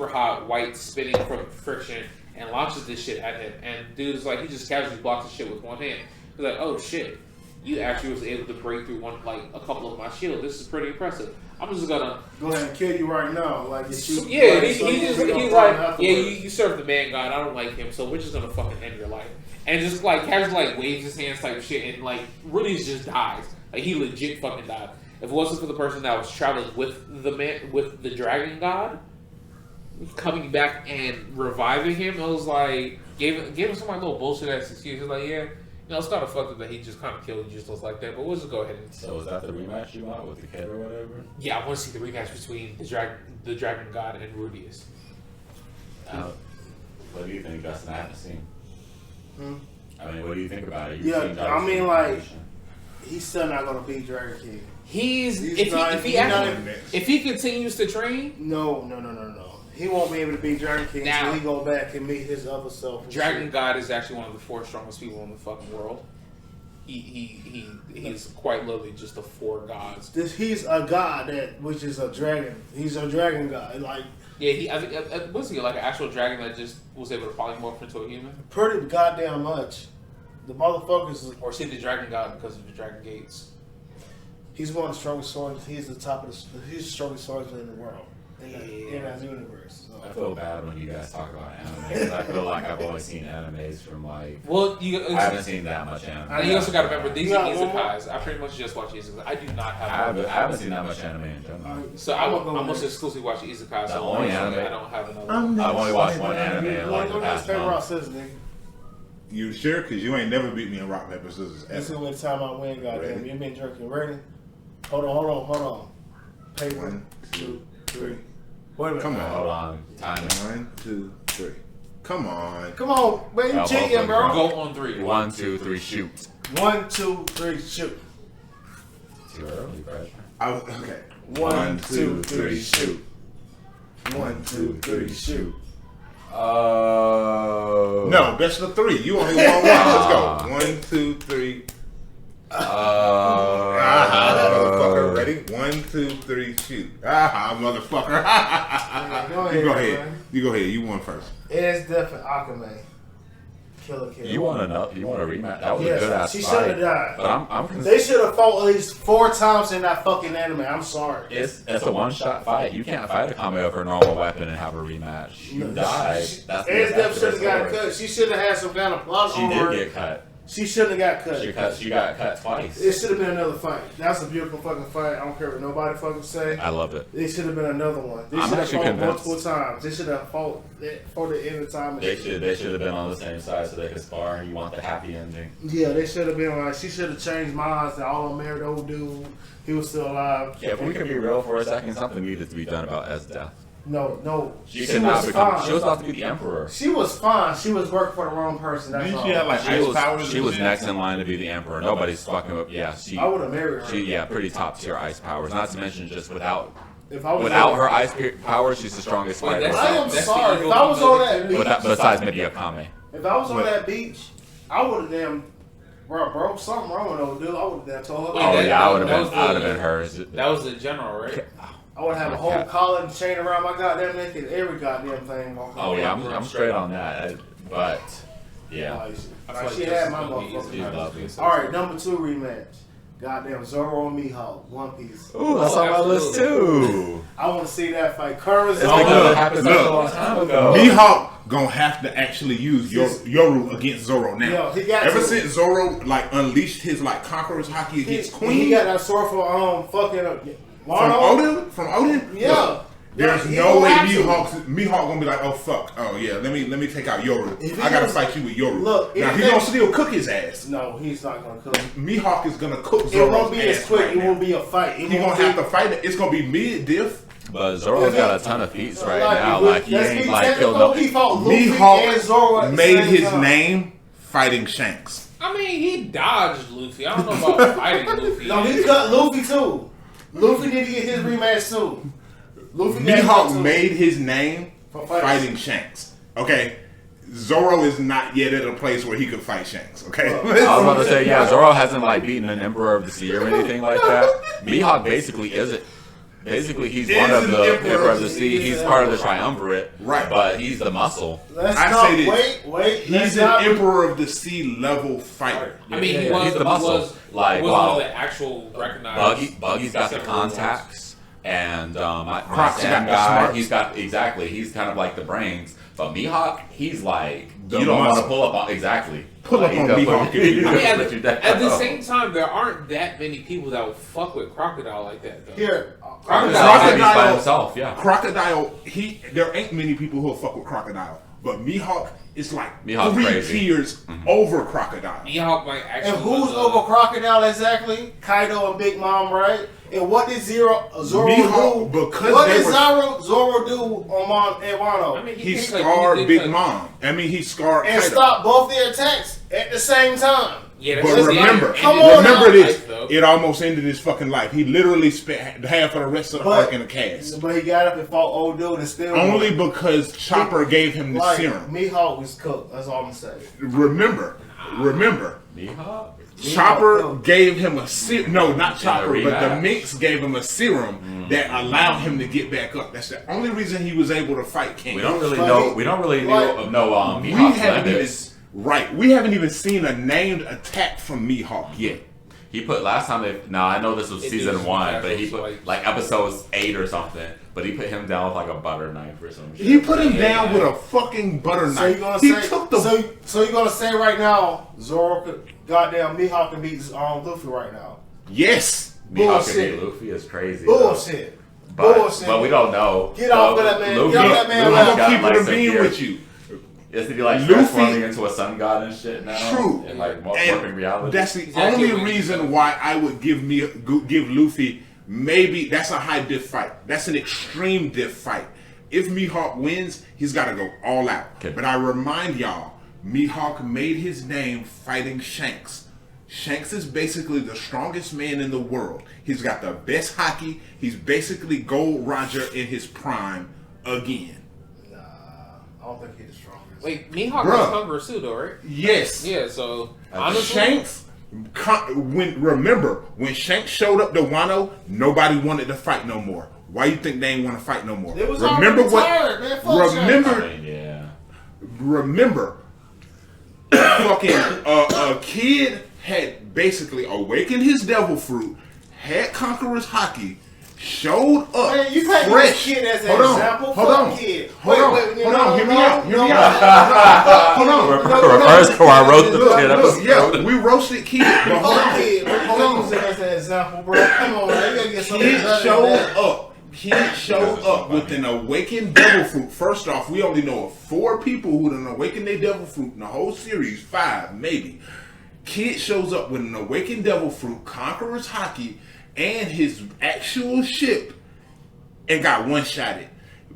Speaker 4: hot, white, spinning from friction, and launches this shit at him. And dude's like, he just casually blocks the shit with one hand. He's like, oh shit, you actually was able to break through a couple of my shield. This is pretty impressive. I'm just gonna
Speaker 2: go ahead and kill you right now. Like,
Speaker 4: he's like, yeah, you serve the man god. I don't like him, so we're just gonna fucking end your life. And just like casually like waves his hands type shit, and like Rudy's just dies. Like he legit fucking died. If it wasn't for the person that was traveling with the dragon god, coming back and reviving him, it was like gave him some like little bullshit ass excuse. He's like, yeah. You know, it's kind of fucked up that he just kind of killed you just like that, but we'll just go ahead and...
Speaker 3: So is that the rematch you want with the kid or whatever?
Speaker 4: Yeah, I want to see the rematch between the Dragon God and Rudius.
Speaker 3: What do you think, Justin? I haven't seen. I mean, what do you think about it?
Speaker 2: I mean, like, he's still not going to beat Dragon King.
Speaker 4: If he continues to train...
Speaker 2: No. He won't be able to beat Dragon King until he go back and meet his other self.
Speaker 4: Dragon God is actually one of the 4 strongest people in the fucking world. He's quite literally just the 4 gods.
Speaker 2: He's a god which is a dragon. He's a dragon god. Like,
Speaker 4: yeah, I think was he like an actual dragon that just was able to polymorph into a human?
Speaker 2: Pretty goddamn much. The motherfuckers.
Speaker 4: Or is he the Dragon God because of the Dragon Gates?
Speaker 2: He's one of the strongest swords. He's the strongest swordsman in the world. In that universe. So.
Speaker 3: I feel bad when you guys talk about anime because I feel like I've always seen animes from like.
Speaker 4: Well,
Speaker 3: I haven't seen that much anime.
Speaker 4: And you also got to remember these are izakais. I pretty much just watch izakais. I do not have.
Speaker 3: I haven't seen that much anime in general.
Speaker 4: So I almost exclusively watch izakais.
Speaker 3: The only anime
Speaker 4: I don't have another.
Speaker 3: I've only watched one anime in like the past month.
Speaker 1: You sure? Because you ain't never beat me in rock paper scissors.
Speaker 2: This is the time I win. Goddamn, you been jerking. Ready? Hold on. Paper. 1, 2, 3. Wait a minute.
Speaker 1: Come on.
Speaker 3: Hold on. Timing.
Speaker 1: 1, 2, 3. Come on,
Speaker 2: man, you cheating, bro.
Speaker 4: Go on 3.
Speaker 3: 1, 2, 3, shoot.
Speaker 2: 1, 2, 3, shoot.
Speaker 3: Too early, bro.
Speaker 1: Okay.
Speaker 2: 1, 2, 3, shoot. 1, 2, 3, shoot.
Speaker 1: No, best of 3. You only won 1. Let's go. 1, 2, 3. Motherfucker, ready? 1, 2, 3, shoot. Motherfucker. You go ahead. You won first.
Speaker 2: It's definitely Akame. Killer Kill.
Speaker 3: You want a rematch? That was a good ass
Speaker 2: she
Speaker 3: fight.
Speaker 2: She should have died.
Speaker 3: But
Speaker 2: they should have fought at least 4 times in that fucking anime. I'm sorry.
Speaker 3: It's a one-shot fight. You can't fight a Kame with her normal weapon and have a rematch. You died.
Speaker 2: That's should have got cut. She should have had some kind of plot on her.
Speaker 3: She did get cut.
Speaker 2: She shouldn't have got cut.
Speaker 3: She got cut twice.
Speaker 2: It should have been another fight. That's a beautiful fucking fight. I don't care what nobody fucking say.
Speaker 3: I loved it.
Speaker 2: It should have been another one. They should have fought multiple times. They should have fought for the end of time.
Speaker 3: They should have been on the same side so they could spar. You want the happy ending.
Speaker 2: Yeah, they should have been like, she should have changed minds. That all of them married old dude. He was still alive.
Speaker 3: Yeah, if we can be real for a second, something needed to be done about Ed's death.
Speaker 2: No.
Speaker 3: She
Speaker 2: She was fine.
Speaker 3: She was about to be the emperor.
Speaker 2: She was fine. She was working for the wrong person. That's
Speaker 1: Didn't
Speaker 2: all.
Speaker 1: she have like ice powers?
Speaker 3: She was next in line to be the emperor. Nobody's fucking up. Yeah,
Speaker 2: I would have married her.
Speaker 3: She pretty top tier ice powers. Not to mention just without
Speaker 2: If I was
Speaker 3: her ice powers, she's the strongest
Speaker 4: Wait,
Speaker 3: fighter.
Speaker 2: I am
Speaker 4: That's
Speaker 2: sorry.
Speaker 4: the
Speaker 2: If I was on that
Speaker 4: illegal
Speaker 2: beach,
Speaker 3: Besides maybe Akame.
Speaker 2: if I was on that beach, I would have damn, bro, something wrong with old dude. I would have damn told her.
Speaker 4: Wait,
Speaker 3: Oh
Speaker 4: that-
Speaker 3: yeah, I would
Speaker 4: that was
Speaker 3: have
Speaker 4: the-
Speaker 3: been hers.
Speaker 4: That was the general, right?
Speaker 2: I would have a whole collar and chain around my goddamn neck and every goddamn thing. Walking
Speaker 3: Oh yeah,
Speaker 2: around.
Speaker 3: I'm straight on that. But yeah,
Speaker 2: Like,
Speaker 4: I
Speaker 2: like,
Speaker 4: feel
Speaker 2: she
Speaker 4: like
Speaker 2: had
Speaker 4: this
Speaker 2: my
Speaker 4: is gonna be
Speaker 2: motherfucking.
Speaker 4: easy.
Speaker 3: lovely.
Speaker 2: All right, number 2 rematch. Goddamn Zoro and Mihawk, One Piece.
Speaker 3: ooh, that's on my list too.
Speaker 2: I want to see that fight. Curtis
Speaker 3: It's
Speaker 2: on
Speaker 3: because
Speaker 1: look,
Speaker 3: it happened
Speaker 1: look.
Speaker 3: such a long time ago.
Speaker 1: Mihawk gonna have to actually use Yoru against Zoro now.
Speaker 2: Yeah, he got
Speaker 1: Ever
Speaker 2: to.
Speaker 1: since Zoro like unleashed his like conqueror's hockey against
Speaker 2: He
Speaker 1: Queen
Speaker 2: got that sword for fucking
Speaker 1: from
Speaker 2: Wano.
Speaker 1: Odin,
Speaker 2: Yeah.
Speaker 1: Look, there's
Speaker 2: Yeah, he
Speaker 1: no
Speaker 2: gonna
Speaker 1: way
Speaker 2: have to.
Speaker 1: Mihawk gonna be like, oh fuck, oh yeah, let me take out Yoru.
Speaker 2: If he
Speaker 1: I gotta
Speaker 2: does-
Speaker 1: fight you with Yoru.
Speaker 2: Look,
Speaker 1: now
Speaker 2: if
Speaker 1: he
Speaker 2: they-
Speaker 1: gonna still cook his ass.
Speaker 2: No, he's not gonna cook.
Speaker 1: Mihawk is gonna cook
Speaker 2: It
Speaker 1: Zoro's
Speaker 2: won't be
Speaker 1: ass
Speaker 2: as quick.
Speaker 1: right
Speaker 2: It
Speaker 1: now.
Speaker 2: won't be a fight. It
Speaker 1: He
Speaker 2: won't
Speaker 1: gonna have to fight it. It's gonna be mid diff.
Speaker 3: But Zoro's got a ton of feats right now.
Speaker 2: Let's
Speaker 3: Like he
Speaker 2: be
Speaker 3: ain't like
Speaker 2: technical.
Speaker 3: killed no.
Speaker 2: He fought Luffy and
Speaker 1: Mihawk
Speaker 2: Zoro at the
Speaker 1: made
Speaker 2: same
Speaker 1: his
Speaker 2: time.
Speaker 1: name fighting Shanks.
Speaker 4: I mean, he dodged Luffy. I don't know about fighting Luffy.
Speaker 2: No, he cut Luffy too. Luffy need to get his rematch too. Luffy got
Speaker 1: Mihawk
Speaker 2: too.
Speaker 1: made his name
Speaker 2: For
Speaker 1: fighting Shanks. Okay, Zoro is not yet at a place where he could fight Shanks. Okay,
Speaker 3: I was about to say, yeah, Zoro hasn't like beaten an Emperor of the Sea or anything like that. Mihawk basically isn't. Basically, he's one of the Emperor of the Sea. He's part of the Triumvirate,
Speaker 1: Right.
Speaker 3: But he's the muscle.
Speaker 2: Let's
Speaker 1: I
Speaker 2: not
Speaker 1: say this.
Speaker 2: wait.
Speaker 1: he's
Speaker 2: let's
Speaker 1: an
Speaker 2: not-
Speaker 1: Emperor of the Sea level fighter.
Speaker 4: I mean,
Speaker 3: Yeah,
Speaker 4: he
Speaker 3: yeah,
Speaker 4: was,
Speaker 3: he's the muscle.
Speaker 4: was
Speaker 3: Like,
Speaker 4: was
Speaker 3: wow.
Speaker 4: one of the actual recognized.
Speaker 3: Buggy's got the
Speaker 4: several
Speaker 3: contacts, and my
Speaker 1: Croc's
Speaker 3: Sam
Speaker 1: got the
Speaker 3: guy,
Speaker 1: smarts.
Speaker 3: he's got exactly. He's kind of like the brains. But Mihawk, he's like
Speaker 1: The
Speaker 3: you don't want to
Speaker 1: muscle.
Speaker 3: pull up on exactly.
Speaker 1: Pull up
Speaker 3: Like,
Speaker 1: on
Speaker 3: he'll
Speaker 1: Mihawk
Speaker 3: put-
Speaker 1: if you-
Speaker 3: he'll
Speaker 4: I mean,
Speaker 3: put you down.
Speaker 4: at the same time, there aren't that many people that will fuck with Crocodile like that, though.
Speaker 2: Here,
Speaker 3: Crocodile
Speaker 1: Crocodile-
Speaker 3: by himself, yeah.
Speaker 1: Crocodile, there ain't many people who'll fuck with Crocodile, but Mihawk is like
Speaker 3: Mihawk's
Speaker 1: 3
Speaker 3: crazy.
Speaker 1: tiers over Crocodile.
Speaker 4: Mihawk might actually.
Speaker 2: And who's
Speaker 4: was,
Speaker 2: over Crocodile exactly? Kaido and Big Mom, right? And what did Zoro
Speaker 1: Mihawk,
Speaker 2: do?
Speaker 1: because
Speaker 2: What
Speaker 1: they
Speaker 2: did
Speaker 1: were-
Speaker 2: Zoro do on Wano?
Speaker 4: I mean,
Speaker 1: He
Speaker 4: did, like,
Speaker 1: scarred
Speaker 4: he did,
Speaker 1: Big
Speaker 4: like-
Speaker 1: Mom. I mean, he scarred
Speaker 2: And
Speaker 1: Kaido.
Speaker 2: stop both their attacks at the same time.
Speaker 4: Yeah,
Speaker 1: But
Speaker 4: that's
Speaker 1: remember,
Speaker 2: Come on
Speaker 1: remember
Speaker 2: now.
Speaker 1: this.
Speaker 4: Though.
Speaker 1: It almost ended his fucking life. He literally spent half of the rest of the
Speaker 2: But-
Speaker 1: arc in a cast.
Speaker 2: But he got up and fought old dude and still
Speaker 1: Only because Chopper gave him the
Speaker 2: like
Speaker 1: serum.
Speaker 2: Mihawk was cooked. That's all I'm saying.
Speaker 1: Remember.
Speaker 3: Mihawk?
Speaker 1: Chopper gave him a serum. No, not Chopper,
Speaker 3: the
Speaker 1: but the
Speaker 3: rematch.
Speaker 1: Minx gave him a serum that allowed him to get back up. That's the only reason he was able to fight King.
Speaker 3: We don't really
Speaker 2: But
Speaker 3: know.
Speaker 2: he-
Speaker 3: We don't really
Speaker 2: like-
Speaker 3: know.
Speaker 1: We
Speaker 3: Mihawk's
Speaker 1: haven't even
Speaker 3: limits.
Speaker 1: We haven't even seen a named attack from Mihawk yet.
Speaker 3: He put last time. I know this was
Speaker 4: It
Speaker 3: season
Speaker 4: is
Speaker 3: 1, but he
Speaker 4: actual
Speaker 3: put
Speaker 4: swipes.
Speaker 3: like episodes 8 or something. But he put him down with like a butter knife or some shit.
Speaker 1: He put him down with a fucking butter
Speaker 2: So you
Speaker 1: knife.
Speaker 2: gonna
Speaker 1: He
Speaker 2: say
Speaker 1: took the
Speaker 2: so you gonna say right now Zoro could goddamn Mihawk can beat Luffy right now?
Speaker 1: yes.
Speaker 3: Mihawk can
Speaker 2: Bullshit.
Speaker 3: beat Luffy is crazy. though.
Speaker 2: Bullshit.
Speaker 3: But,
Speaker 2: Bullshit.
Speaker 3: but we don't know.
Speaker 2: Get off of that man.
Speaker 3: Luffy,
Speaker 2: Get off that man.
Speaker 3: Luffy's
Speaker 2: I'm
Speaker 1: I'm
Speaker 3: got,
Speaker 1: gonna keep
Speaker 3: like,
Speaker 1: it a
Speaker 3: some
Speaker 1: beam
Speaker 3: gear.
Speaker 1: with you.
Speaker 3: Isn't he like
Speaker 1: Luffy-
Speaker 3: transforming into a sun god and shit now?
Speaker 1: True.
Speaker 3: And like
Speaker 1: And
Speaker 3: warping reality.
Speaker 1: that's the
Speaker 4: He's actually
Speaker 1: only
Speaker 4: winning,
Speaker 1: reason
Speaker 4: though.
Speaker 1: why I would give Luffy maybe that's a high diff fight. That's an extreme diff fight. If Mihawk wins, he's got to go all out.
Speaker 3: Okay.
Speaker 1: But I remind y'all, Mihawk made his name fighting Shanks. Shanks is basically the strongest man in the world. He's got the best hockey. He's basically Gold Roger in his prime again.
Speaker 2: Nah, I don't think he's the strongest.
Speaker 4: Wait, Mihawk
Speaker 1: Bruh.
Speaker 4: was Hunger too, though, right?
Speaker 1: Yes.
Speaker 4: Yeah, so honestly,
Speaker 1: Shanks, when Shanks showed up to Wano, nobody wanted to fight no more. Why you think they ain't want to fight no more?
Speaker 2: They was
Speaker 1: Remember
Speaker 2: already
Speaker 1: what?
Speaker 2: tired, man. Fuck
Speaker 1: Remember,
Speaker 3: I mean, yeah.
Speaker 1: remember, fucking a kid had basically awakened his devil fruit, had Conqueror's hockey, showed up
Speaker 2: Man, you can't
Speaker 1: fresh.
Speaker 2: use kid as an
Speaker 1: Hold on,
Speaker 2: example.
Speaker 1: hold
Speaker 2: Fuck
Speaker 1: on,
Speaker 2: kid.
Speaker 1: hold on,
Speaker 2: Wait,
Speaker 1: hold on. Hear me out. Hear me out. Hold on.
Speaker 3: Refers to our roast the
Speaker 1: Look,
Speaker 3: kid
Speaker 1: look,
Speaker 3: episode.
Speaker 1: yeah, we roasted kid, but hold
Speaker 2: Fuck
Speaker 1: on.
Speaker 2: kid.
Speaker 1: Hold
Speaker 2: Don't
Speaker 1: on.
Speaker 2: use it as an example, bro. Come on, man. You gotta get something
Speaker 1: Kid
Speaker 2: better
Speaker 1: showed
Speaker 2: than that.
Speaker 1: up. Kid showed up with an awakened devil fruit. First off, we only know of 4 people who done awakened their devil fruit in the whole series. 5, maybe. Kid shows up with an awakened devil fruit, Conqueror's hockey, and his actual ship, and got one-shotted.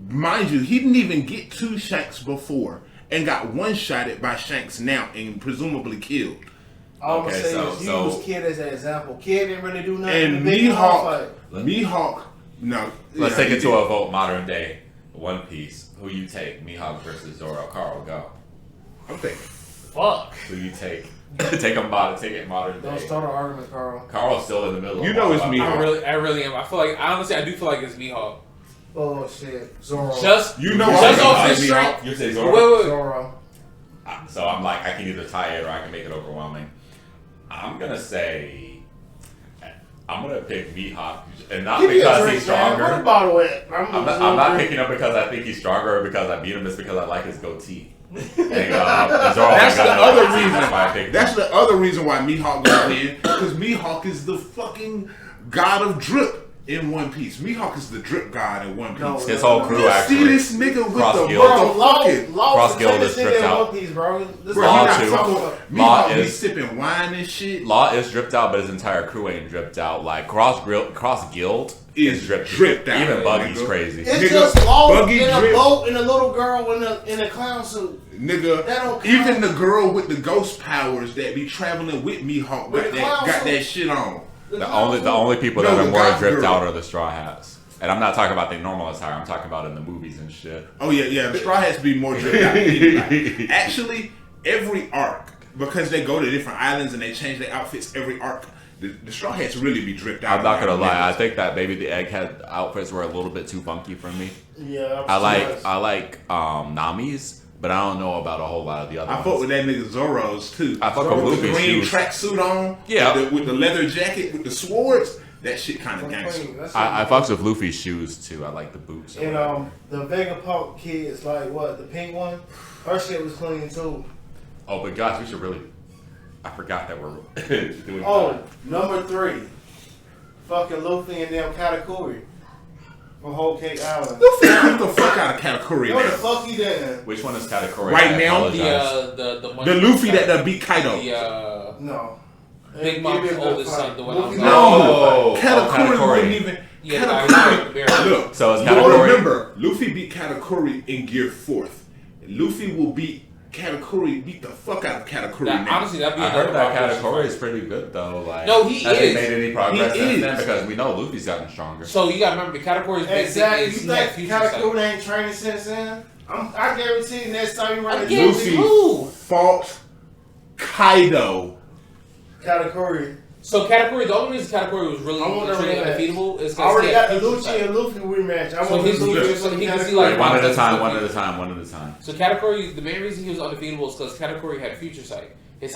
Speaker 1: mind you, he didn't even get to Shanks before and got one-shotted by Shanks now and presumably killed.
Speaker 2: All I'm
Speaker 3: Okay,
Speaker 2: saying is
Speaker 3: so-
Speaker 2: use Kid as an example. Kid didn't really do nothing.
Speaker 1: And
Speaker 2: in the big fight.
Speaker 1: Mihawk, no.
Speaker 3: Let's
Speaker 1: yeah,
Speaker 3: take
Speaker 1: he
Speaker 3: it to
Speaker 1: did.
Speaker 3: a vote. Modern day One Piece. Who you take? Mihawk versus Zoro. Carl, go.
Speaker 1: Okay.
Speaker 4: Fuck.
Speaker 3: Who you take? Take a modern. Take it modern
Speaker 2: Don't
Speaker 3: day.
Speaker 2: start an argument, Carl.
Speaker 3: Carl's still in the middle.
Speaker 1: You
Speaker 3: of
Speaker 1: know
Speaker 3: all
Speaker 1: it's
Speaker 3: of
Speaker 1: Mihawk.
Speaker 3: them.
Speaker 4: I really am. I feel like honestly, I do feel like it's Mihawk.
Speaker 2: Oh shit, Zoro.
Speaker 4: Just
Speaker 1: You know
Speaker 4: just
Speaker 1: I'm
Speaker 4: off
Speaker 1: gonna
Speaker 4: his
Speaker 1: say
Speaker 4: strength.
Speaker 1: Mihawk.
Speaker 3: You say
Speaker 4: Wait,
Speaker 3: Zoro.
Speaker 4: wait, wait.
Speaker 2: Zoro.
Speaker 3: So I'm like, I can either tie it or I can make it overwhelming. I'm gonna say, I'm gonna pick Mihawk, and not
Speaker 2: Give me a
Speaker 3: because
Speaker 2: drink,
Speaker 3: he's
Speaker 2: man. Where
Speaker 3: stronger.
Speaker 2: the bottle at?
Speaker 3: I'm not picking him because I think he's stronger or because I beat him. It's because I like his goatee. And, Zoro
Speaker 1: That's
Speaker 3: ain't
Speaker 1: the
Speaker 3: got no
Speaker 1: other
Speaker 3: goatee,
Speaker 1: reason.
Speaker 3: That's why I picked
Speaker 1: That's
Speaker 3: him.
Speaker 1: the other reason why Mihawk got in. Because Mihawk is the fucking god of drip in One Piece. Mihawk is the drip god in One Piece.
Speaker 2: No,
Speaker 3: His whole crew
Speaker 1: You
Speaker 3: actually.
Speaker 1: see this nigga with
Speaker 3: Cross
Speaker 1: the
Speaker 3: guild.
Speaker 1: motherfucking...
Speaker 2: Lost
Speaker 3: Cross-guild is stripped out.
Speaker 2: One Piece, bro. This
Speaker 1: Bro,
Speaker 3: Law
Speaker 1: he not
Speaker 3: too.
Speaker 1: talking
Speaker 3: Law
Speaker 1: Mihawk be
Speaker 3: is-
Speaker 1: sipping wine and shit.
Speaker 3: Law is dripped out, but his entire crew ain't dripped out. Like Cross Guild is
Speaker 1: dripped out,
Speaker 3: Even Buggy's
Speaker 1: nigga.
Speaker 3: crazy.
Speaker 2: It's
Speaker 1: Nigga,
Speaker 2: just Lost
Speaker 1: Buggy
Speaker 2: in a
Speaker 1: drip.
Speaker 2: boat and a little girl in a clown suit.
Speaker 1: Nigga,
Speaker 2: That don't count.
Speaker 1: even the girl with the ghost powers that be traveling with Mihawk
Speaker 2: With
Speaker 1: got
Speaker 2: the
Speaker 1: that,
Speaker 2: clown
Speaker 1: got
Speaker 2: suit.
Speaker 1: that shit on.
Speaker 3: The only people
Speaker 1: No,
Speaker 3: that are
Speaker 1: the
Speaker 3: more
Speaker 1: goth
Speaker 3: dripped
Speaker 1: girl.
Speaker 3: out are the Straw Hats. And I'm not talking about the normal attire. I'm talking about in the movies and shit.
Speaker 1: Oh yeah, the Straw Hats be more dripped out than anybody. Actually, every arc, because they go to different islands and they change their outfits every arc, the Straw Hats really be dripped out.
Speaker 3: I'm not gonna lie. I
Speaker 1: Niggas.
Speaker 3: think that maybe the Egghead outfits were a little bit too funky for me.
Speaker 2: Yeah,
Speaker 3: I like Nami's, but I don't know about a whole lot of the other
Speaker 1: I
Speaker 3: ones.
Speaker 1: fuck with that nigga Zoro's too.
Speaker 3: I fuck
Speaker 1: Zoro
Speaker 3: with
Speaker 1: the
Speaker 3: Luffy's
Speaker 1: green
Speaker 3: shoes.
Speaker 1: tracksuit on.
Speaker 3: Yeah.
Speaker 1: with the leather jacket with the swords. That shit kind of gangster.
Speaker 3: I fucks with Luffy's shoes too. I like the boots.
Speaker 2: And the Vegapunk kids, like what, the pink one? Her shit was clean too.
Speaker 3: Oh, but gosh, we should really. I forgot that we're doing.
Speaker 2: Oh, number 3. Fucking Luffy and them Katakuri from Whole Cake Island.
Speaker 1: Luffy beat the fuck out of Katakuri
Speaker 2: Yo, the
Speaker 1: now.
Speaker 2: fuck he did?
Speaker 3: Which one is Katakuri?
Speaker 1: Right
Speaker 3: I
Speaker 1: now?
Speaker 3: apologize.
Speaker 1: The Luffy that beat Kaido.
Speaker 4: The
Speaker 2: No.
Speaker 4: Big Mom's oldest son, the one I was
Speaker 1: No,
Speaker 3: Oh,
Speaker 1: Katakuri
Speaker 3: Katakuri.
Speaker 1: wouldn't even.
Speaker 4: Yeah, the
Speaker 1: Katakuri.
Speaker 4: guy with
Speaker 1: Look,
Speaker 3: So it's
Speaker 1: you gotta
Speaker 3: Katakuri.
Speaker 1: remember, Luffy beat Katakuri in Gear 4th. Luffy will beat Katakuri, beat the fuck out of Katakuri
Speaker 4: That,
Speaker 1: now.
Speaker 4: honestly, that'd be
Speaker 3: I heard
Speaker 4: another
Speaker 3: that
Speaker 4: Rock
Speaker 3: Katakuri
Speaker 4: fight.
Speaker 3: is pretty good though. Like,
Speaker 4: No, he
Speaker 3: has
Speaker 4: is.
Speaker 3: he made any progress
Speaker 1: He
Speaker 3: since
Speaker 1: is.
Speaker 3: then? Because we know Luffy's gotten stronger.
Speaker 4: So you gotta remember, Katakuri's big
Speaker 2: Exactly.
Speaker 4: thing
Speaker 2: You
Speaker 4: is he had
Speaker 2: think
Speaker 4: future sight.
Speaker 2: Katakuri ain't training since then? I guarantee you next time you run into
Speaker 4: Again,
Speaker 1: Luffy
Speaker 4: who?
Speaker 1: fought Kaido.
Speaker 2: Katakuri.
Speaker 4: So Katakuri, the only reason Katakuri was really
Speaker 2: I want a
Speaker 4: truly
Speaker 2: rematch.
Speaker 4: undefeated is
Speaker 2: I already got the
Speaker 4: future
Speaker 2: Lucci
Speaker 4: sight.
Speaker 2: and Luffy rematch. I
Speaker 4: So
Speaker 2: want
Speaker 4: his
Speaker 2: the
Speaker 4: future,
Speaker 2: Luffy
Speaker 4: so he
Speaker 2: and
Speaker 4: can see
Speaker 2: Katakuri.
Speaker 4: like
Speaker 3: Wait, one at a
Speaker 4: Luffy.
Speaker 3: time. One at a time. One at a time.
Speaker 4: So Katakuri, the main reason he was undefeatable is because Katakuri had future sight. His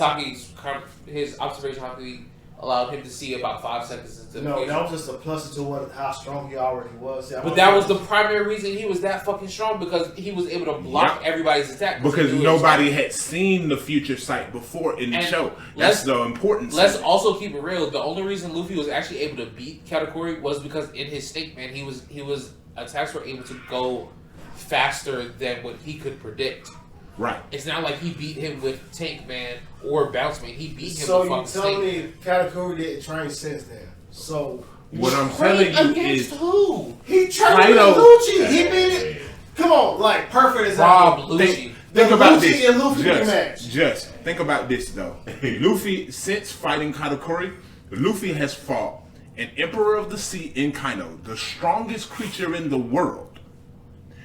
Speaker 4: observation hockey allowed him to see about 5 seconds into the
Speaker 2: No,
Speaker 4: future.
Speaker 2: that was just a plus to what how strong he already was. See, I
Speaker 4: But
Speaker 2: want
Speaker 4: that
Speaker 2: to-
Speaker 4: was the primary reason he was that fucking strong, because he was able to block
Speaker 1: Yep.
Speaker 4: everybody's attack.
Speaker 1: Because
Speaker 4: he knew it was
Speaker 1: nobody
Speaker 4: coming.
Speaker 1: had seen the future sight before in the
Speaker 4: And
Speaker 1: show.
Speaker 4: let's-
Speaker 1: That's the importance.
Speaker 4: Let's
Speaker 1: of it.
Speaker 4: also keep it real. The only reason Luffy was actually able to beat Katakuri was because in his Snake Man, he was attacks were able to go faster than what he could predict.
Speaker 1: Right.
Speaker 4: It's not like he beat him with Tank Man or Bounce Man. He beat him
Speaker 2: So
Speaker 4: with
Speaker 2: you
Speaker 4: fucking
Speaker 2: telling
Speaker 4: Snake Man.
Speaker 2: me Katakuri didn't train since then? So
Speaker 1: What I'm telling you
Speaker 4: Against
Speaker 1: is
Speaker 4: who?
Speaker 2: he trained
Speaker 1: Kaido-
Speaker 2: with Lucci. He beat it. Come on, like perfect example.
Speaker 4: Rob Lucci.
Speaker 1: Think about
Speaker 2: Lucci
Speaker 1: this.
Speaker 2: and Luffy rematch.
Speaker 1: Just think about this though. Luffy, since fighting Katakuri, Luffy has fought an Emperor of the Sea in Kaido, the strongest creature in the world.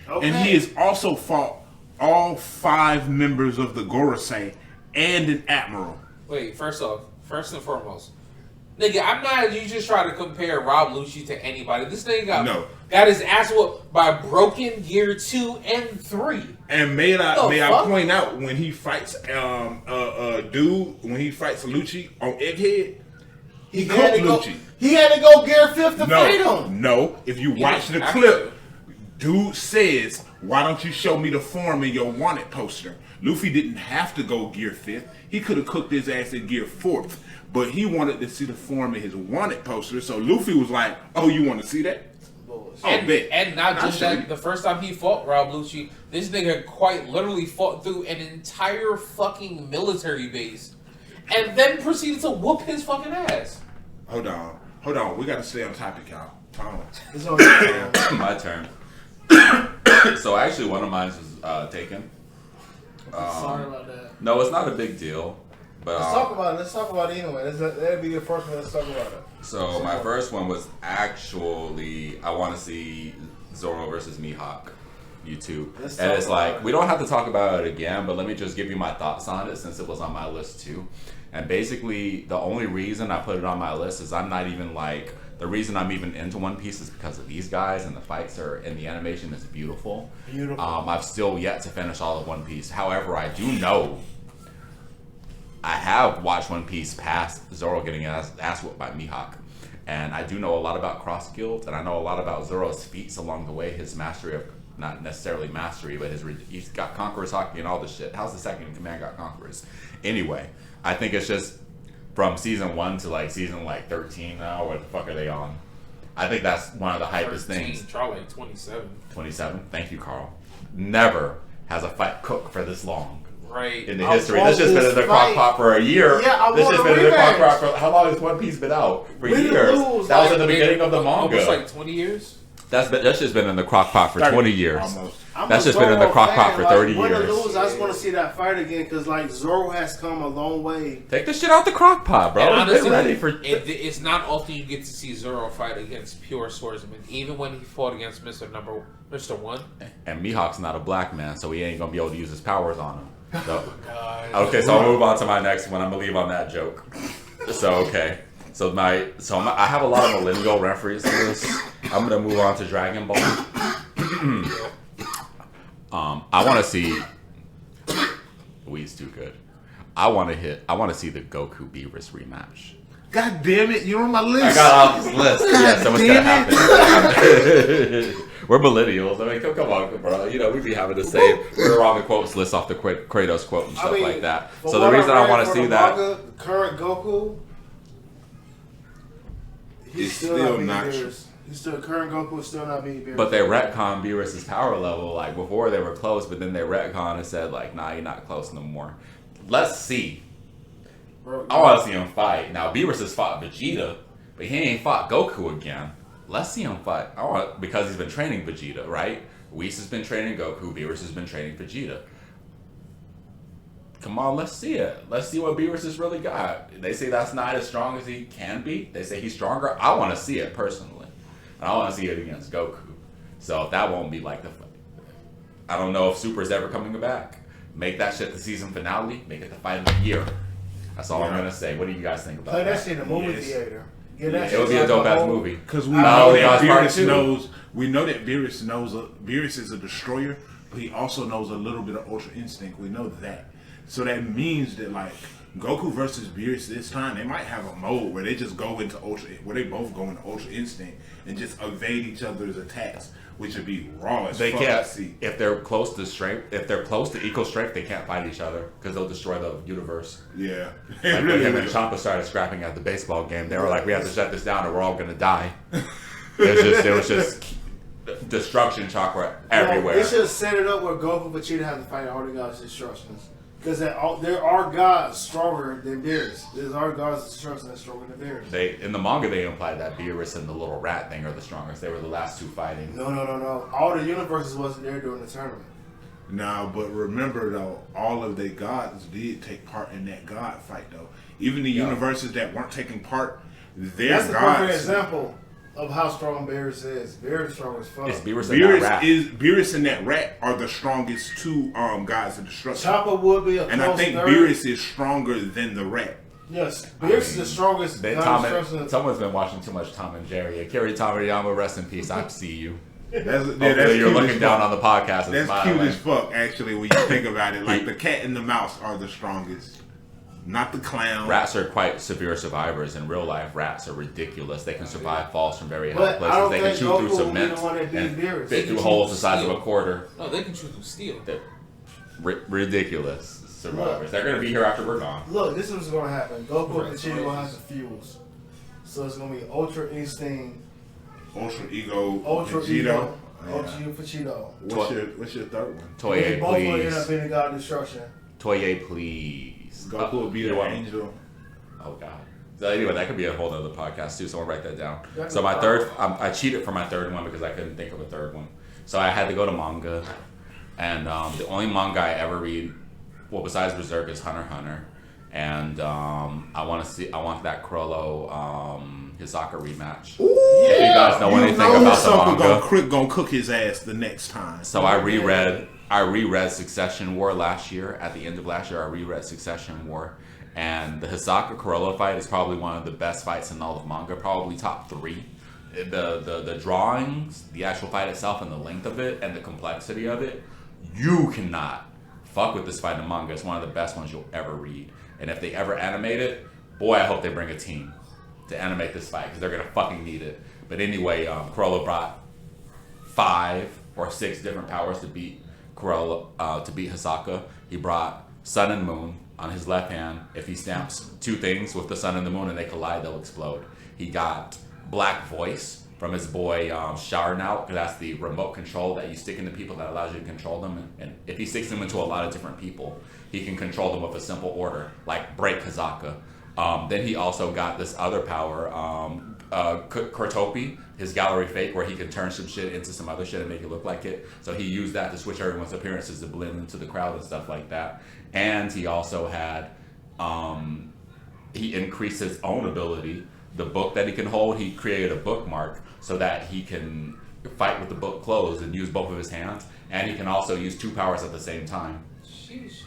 Speaker 2: Okay.
Speaker 1: And he has also fought all 5 members of the Gorosei and an admiral.
Speaker 4: Wait, first and foremost, nigga, I'm not. You just try to compare Rob Lucci to anybody. This nigga got his ass whooped by Broken Gear 2 and 3.
Speaker 1: And may I
Speaker 4: fuck?
Speaker 1: point out when he fights when he fights Lucci on Egghead, he
Speaker 2: had
Speaker 1: cooked
Speaker 2: to go-
Speaker 1: Lucci.
Speaker 2: He had to go Gear 5th to fight him.
Speaker 1: No. If you watch the
Speaker 4: didn't have
Speaker 1: clip, dude says, "Why don't you show me the form in your wanted poster?" Luffy didn't have to go Gear 5th. He could have cooked his ass in Gear 4th, but he wanted to see the form in his wanted poster. So Luffy was like, "Oh, you want to see that?" Oh, bet.
Speaker 4: And not
Speaker 1: I'll
Speaker 4: just
Speaker 1: show
Speaker 4: that,
Speaker 1: you.
Speaker 4: the first time he fought Rob Lucci, this nigga quite literally fought through an entire fucking military base, and then proceeded to whoop his fucking ass.
Speaker 1: Hold on. We got to stay on topic, y'all. Hold on.
Speaker 2: It's on your turn.
Speaker 3: My turn. So actually, one of mine was taken.
Speaker 2: Sorry about that.
Speaker 3: No, it's not a big deal. But
Speaker 2: Let's talk about it. Let's talk about it anyway. That'd be your first one. Let's talk about it.
Speaker 3: So my first one was actually I want to see Zoro versus Mihawk. YouTube. And it's like, we don't have to talk about it again, but let me just give you my thoughts on it since it was on my list too. And basically, the only reason I put it on my list is I'm not even like, the reason I'm even into One Piece is because of these guys, and the fights are, and the animation is beautiful. I've still yet to finish all of One Piece. However, I do know I have watched One Piece past Zoro getting ass whooped by Mihawk. And I do know a lot about cross guild, and I know a lot about Zoro's feats along the way, his mastery of, not necessarily mastery, but he's got Conqueror's Haki and all this shit. How's the second in command got Conquerors? Anyway, I think it's just from season 1 to like season like 13 now. What the fuck are they on? I think that's one of the hypest things.
Speaker 4: Try like 27.
Speaker 3: 27? Thank you, Carl. Never has a fight cooked for this long.
Speaker 4: Right.
Speaker 3: In the history. This just been in the crock pot for a year.
Speaker 2: Yeah,
Speaker 3: this just been in the crock pot for, how long has One Piece been out? For years. That was in the beginning of the manga.
Speaker 4: Almost like 20 years?
Speaker 3: That's just been in the crock pot for 20 years.
Speaker 1: Almost.
Speaker 3: That's just been in the crock pot for 30
Speaker 2: Win
Speaker 3: years.
Speaker 2: or lose, I just want to see that fight again because like Zoro has come a long way.
Speaker 3: Take the shit out the crock pot, bro.
Speaker 4: And honestly,
Speaker 3: Get ready for
Speaker 4: it's not often you get to see Zoro fight against pure swordsman. Even when he fought against Mr. 1.
Speaker 3: And Mihawk's not a black man, so he ain't gonna be able to use his powers on him. So,
Speaker 4: God.
Speaker 3: okay, so I'll move on to my next one. I'm gonna leave on that joke. So okay. So I have a lot of millennial references. I'm gonna move on to Dragon Ball. I want to see. Weed's too good. I want to see the Goku Beerus rematch.
Speaker 1: God damn it, you're on my list.
Speaker 3: I got off this list. Yeah, so what's gonna happen? We're millennials. I mean, come on, bro. You know, we be having the same. We're on the quotes list off the Kratos quote and stuff like that. So the reason I want to see that.
Speaker 2: The current Goku. He's still not. He's still current Goku is still not being Beerus.
Speaker 3: But they retcon Beerus' power level. Like before they were close, but then they retcon and said like, nah, you're not close no more. Let's see.
Speaker 2: Bro,
Speaker 3: I want to see him fight. Now Beerus has fought Vegeta, but he ain't fought Goku again. Let's see him fight. Because he's been training Vegeta, right? Whis has been training Goku. Beerus has been training Vegeta. Come on, let's see it. Let's see what Beerus has really got. They say that's not as strong as he can be. They say he's stronger. I want to see it personally. And I want to see it against Goku. So that won't be like the fight. I don't know if Super's ever coming back. Make that shit the season finale. Make it the fight of the year. That's all I'm going to say. What do you guys think about
Speaker 2: play
Speaker 3: that?
Speaker 2: that shit in the movie theater.
Speaker 3: It would be a dope ass movie.
Speaker 1: Because we
Speaker 3: Not
Speaker 1: know
Speaker 3: only
Speaker 1: that
Speaker 3: on part
Speaker 1: Beerus
Speaker 3: two.
Speaker 1: knows. We know that Beerus knows. Beerus is a destroyer, but he also knows a little bit of Ultra Instinct. We know that. So that means that like Goku versus Beerus this time, they might have a mode where they just go into where they both go into Ultra Instinct and just evade each other's attacks, which would be raw as
Speaker 3: They
Speaker 1: fuck
Speaker 3: can't
Speaker 1: to see.
Speaker 3: if they're close to strength. If they're close to equal strength, they can't fight each other because they'll destroy the universe.
Speaker 1: Yeah,
Speaker 3: Like when him and Champa started scrapping at the baseball game, they were like, "We have to shut this down, or we're all gonna die." It was just destruction chakra everywhere.
Speaker 2: They should have set it up where Goku and Vegeta have to fight all the gods' instructions. Because there are gods stronger than Beerus. There are gods' instructions that are stronger than Beerus.
Speaker 3: In the manga, they implied that Beerus and the little rat thing are the strongest. They were the last two fighting.
Speaker 2: No. All the universes wasn't there during the tournament.
Speaker 1: No, but remember though, all of the gods did take part in that god fight though. Even the universes that weren't taking part, their
Speaker 2: That's the
Speaker 1: gods.
Speaker 2: perfect example of how strong Beerus is. Beerus is strong as fuck.
Speaker 3: It's Beerus and that rat.
Speaker 1: Beerus and that rat are the strongest two gods of destruction.
Speaker 2: Chopper would be a
Speaker 1: And
Speaker 2: close
Speaker 1: I think
Speaker 2: third.
Speaker 1: Beerus is stronger than the rat.
Speaker 2: Yes, Beerus is the strongest.
Speaker 3: Someone's been watching too much Tom and Jerry. Akira Toriyama, rest in peace. I see you.
Speaker 1: That's
Speaker 3: Hopefully you're
Speaker 1: cute
Speaker 3: looking
Speaker 1: as
Speaker 3: down
Speaker 1: fuck.
Speaker 3: on the podcast and
Speaker 1: That's
Speaker 3: smiling.
Speaker 1: cute as fuck, actually, when you think about it. Like the cat and the mouse are the strongest, not the clown.
Speaker 3: Rats are quite severe survivors. In real life, rats are ridiculous. They can survive falls from very high
Speaker 2: But I
Speaker 3: places.
Speaker 2: don't
Speaker 3: They can
Speaker 2: think
Speaker 3: chew
Speaker 2: Goku
Speaker 3: through
Speaker 2: would be
Speaker 3: cement
Speaker 2: the one that beat
Speaker 3: and
Speaker 2: Beerus.
Speaker 3: fit
Speaker 4: They
Speaker 3: through
Speaker 4: can
Speaker 3: holes
Speaker 4: chew
Speaker 3: the size of
Speaker 4: steel.
Speaker 3: a quarter.
Speaker 4: No, they can chew through steel.
Speaker 3: They're ridiculous survivors. They're going to be here after we're gone.
Speaker 2: Look, this is what's going to happen. Goku and Vegeta will have to fuse. So it's going to be Ultra Instinct,
Speaker 1: Ultra Ego,
Speaker 2: Ultra
Speaker 1: Vegito.
Speaker 2: Ego,
Speaker 1: Yeah.
Speaker 2: Ultra Vegito.
Speaker 1: What's your third one?
Speaker 2: They
Speaker 3: Toye,
Speaker 2: both will end
Speaker 3: please.
Speaker 2: up in the God of Destruction.
Speaker 3: Toye, please.
Speaker 1: Goku will be
Speaker 3: you
Speaker 1: the
Speaker 3: want-
Speaker 1: angel.
Speaker 3: Oh God. So anyway, that could be a whole other podcast too. So I'll write that down.
Speaker 2: That's
Speaker 3: So my
Speaker 2: no
Speaker 3: third, I cheated for my third one because I couldn't think of a third one. So I had to go to manga, and the only manga I ever read, well, besides Berserk, is Hunter x Hunter, and I want that Chrollo Hisaka rematch.
Speaker 1: Ooh,
Speaker 3: if you guys know anything about the manga,
Speaker 1: gonna cook his ass the next time.
Speaker 3: So I reread Succession War last year. At the end of last year, I reread Succession War, and the Hisaka Corolla fight is probably one of the best fights in all of manga, probably top 3. The drawings, the actual fight itself, and the length of it, and the complexity of it, you cannot fuck with this fight in manga. It's one of the best ones you'll ever read. And if they ever animate it, boy, I hope they bring a team to animate this fight because they're gonna fucking need it. But anyway, Corolla brought 5 or 6 different powers to beat Corolla, to beat Hisaka. He brought Sun and Moon on his left hand. If he stamps 2 things with the Sun and the Moon and they collide, they'll explode. He got Black Voice from his boy Sharnout, because that's the remote control that you stick into people that allows you to control them. And if he sticks them into a lot of different people, he can control them with a simple order, like break Hisaka. Then he also got this other power, Kurtopi, his gallery fake, where he can turn some shit into some other shit and make it look like it. So he used that to switch everyone's appearances to blend into the crowd and stuff like that. And he also had, he increased his own ability. The book that he can hold, he created a bookmark so that he can fight with the book closed and use both of his hands. And he can also use 2 powers at the same time.
Speaker 4: Sheesh.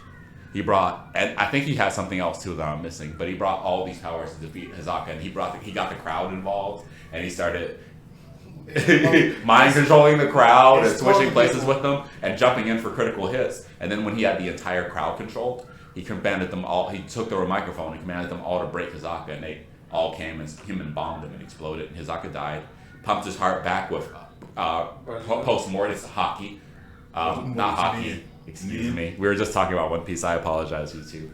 Speaker 3: He brought, and I think he had something else too that I'm missing, but he brought all these powers to defeat Hisaka, and he got the crowd involved, and he started mind controlling the crowd and switching places with them and jumping in for critical hits. And then when he had the entire crowd controlled, he commanded them all. He took the microphone and commanded them all to break Hisaka, and they all came and human bombed him and exploded. And Hisaka died. Pumped his heart back with post-mortis hockey, not hockey. Excuse me. We were just talking about One Piece. I apologize, YouTube.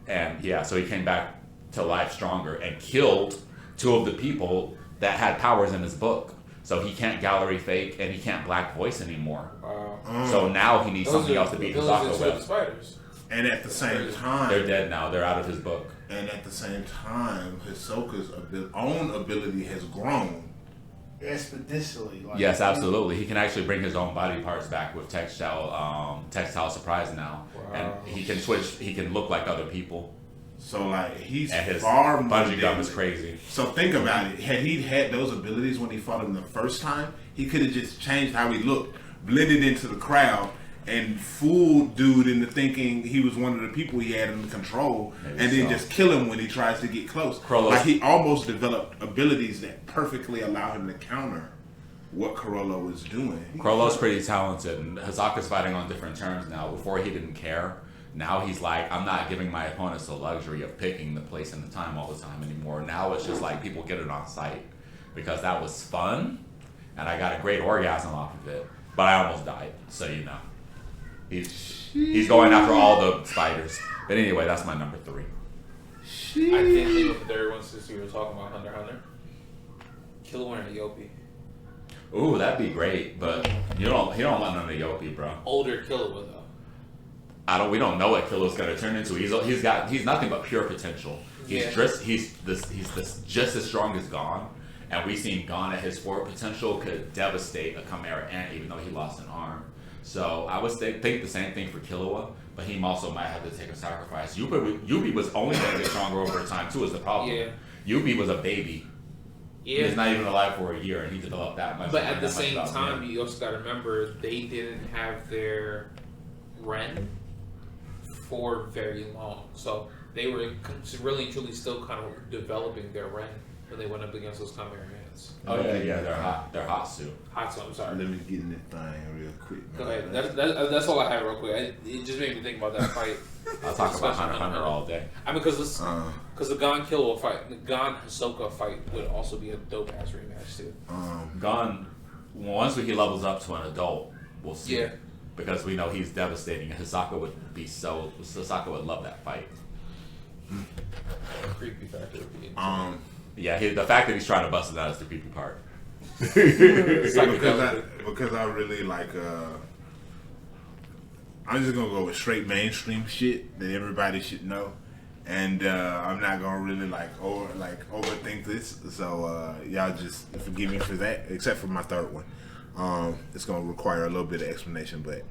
Speaker 3: And yeah, so he came back to life stronger and killed 2 of the people that had powers in his book. So he can't gallery fake and he can't Black Voice anymore.
Speaker 4: Wow.
Speaker 3: So now he needs something else to beat Hisaka with.
Speaker 4: Spiders.
Speaker 1: And at the same time,
Speaker 3: They're dead now. They're out of his book.
Speaker 1: And at the same time, Hisoka's own ability has grown
Speaker 2: exponentially. Like,
Speaker 3: Yes, absolutely. He can actually bring his own body parts back with textile surprise now,
Speaker 4: Wow.
Speaker 3: and he can switch. He can look like other people.
Speaker 1: So like he's
Speaker 3: And his
Speaker 1: far more
Speaker 3: bungee jump
Speaker 1: deadly.
Speaker 3: is crazy.
Speaker 1: So think about it. Had he had those abilities when he fought him the first time, he could have just changed how he looked, blended into the crowd, and fooled dude into thinking he was one of the people he had under control,
Speaker 3: Maybe
Speaker 1: and then
Speaker 3: so.
Speaker 1: just kill him when he tries to get close.
Speaker 3: Corolla's-
Speaker 1: Like he almost developed abilities that perfectly allow him to counter what Corolla was doing.
Speaker 3: Chrollo's pretty talented, and Hisaka's fighting on different terms now. Before he didn't care. Now he's like, I'm not giving my opponents the luxury of picking the place and the time all the time anymore. Now it's just like people get it on sight because that was fun, and I got a great orgasm off of it. But I almost died, so you know. He's going after all the spiders. But anyway, that's my number 3.
Speaker 4: I can't think of the third one since we were talking about Hunter x Hunter. Killua and Ayopi.
Speaker 3: Ooh, that'd be great, but he don't want none of Yopi, bro.
Speaker 4: Older Killua though.
Speaker 3: We don't know what Killua's gonna turn into. He's nothing but pure potential. He's just as strong as Gon, and we've seen Gon at his forward potential could devastate a Chimera Ant, even though he lost an arm. So I would think the same thing for Killua, but he also might have to take a sacrifice. Yubi was only gonna get stronger over time too. Is the problem?
Speaker 4: Yeah.
Speaker 3: Yubi was a baby.
Speaker 4: Yeah.
Speaker 3: He's not even alive for a year, and he developed that much.
Speaker 4: But at the
Speaker 3: that much
Speaker 4: same
Speaker 3: about
Speaker 4: time,
Speaker 3: him.
Speaker 4: you also got to remember they didn't have their Ren for very long, so they were really and truly still kind of developing their Ren when they went up against those Chimera Ants.
Speaker 3: Oh yeah, they're hot. They're hot soup.
Speaker 4: Hot sauce, I'm sorry.
Speaker 1: Let me get in that thing real quick.
Speaker 4: Go ahead. That's all I have real quick. It just made me think about that fight.
Speaker 3: I'll talk about Hunter x Hunter all day.
Speaker 4: I mean, because the Gon Killua fight, the Gon Hisoka fight would also be a dope ass rematch too.
Speaker 3: Gon, once he levels up to an adult, we'll see.
Speaker 4: Yeah.
Speaker 3: Because we know he's devastating. Hisaka would love that fight.
Speaker 4: Creepy factor would be.
Speaker 3: Yeah, the fact that he's trying to bust it out is the creepy part.
Speaker 1: because I really like I'm just gonna go with straight mainstream shit that everybody should know, and I'm not gonna really overthink this. So y'all just forgive me for that, except for my third one. It's gonna require a little bit of explanation, but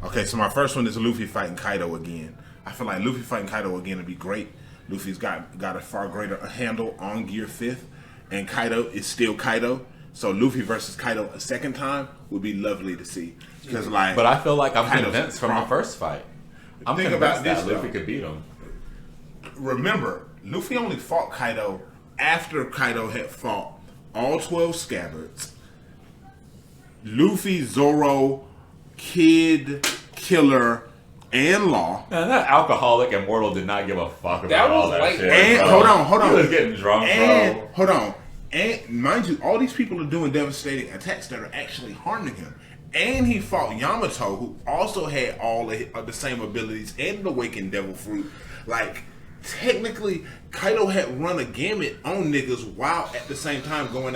Speaker 1: okay. So my first one is Luffy fighting Kaido again. I feel like Luffy fighting Kaido again would be great. Luffy's got a far greater handle on Gear 5th, and Kaido is still Kaido. So Luffy versus Kaido a second time would be lovely to see. Because
Speaker 3: But I feel like I'm
Speaker 1: Kaido's
Speaker 3: convinced from the first fight. I'm
Speaker 1: Think
Speaker 3: convinced
Speaker 1: about this,
Speaker 3: that Luffy
Speaker 1: though.
Speaker 3: could beat him.
Speaker 1: Remember, Luffy only fought Kaido after Kaido had fought all 12 scabbards. Luffy, Zoro, Kid, Killer, and Law.
Speaker 3: Man, that alcoholic Immortal did not give a fuck about
Speaker 4: That was
Speaker 3: all that
Speaker 4: like-
Speaker 3: shit.
Speaker 1: And
Speaker 3: bro.
Speaker 1: hold on.
Speaker 3: He was getting drunk,
Speaker 1: And
Speaker 3: bro.
Speaker 1: hold on. And mind you, all these people are doing devastating attacks that are actually harming him. And he fought Yamato, who also had all of the same abilities and the Awakened Devil Fruit. Like, technically, Kaido had run a gamut on niggas while at the same time going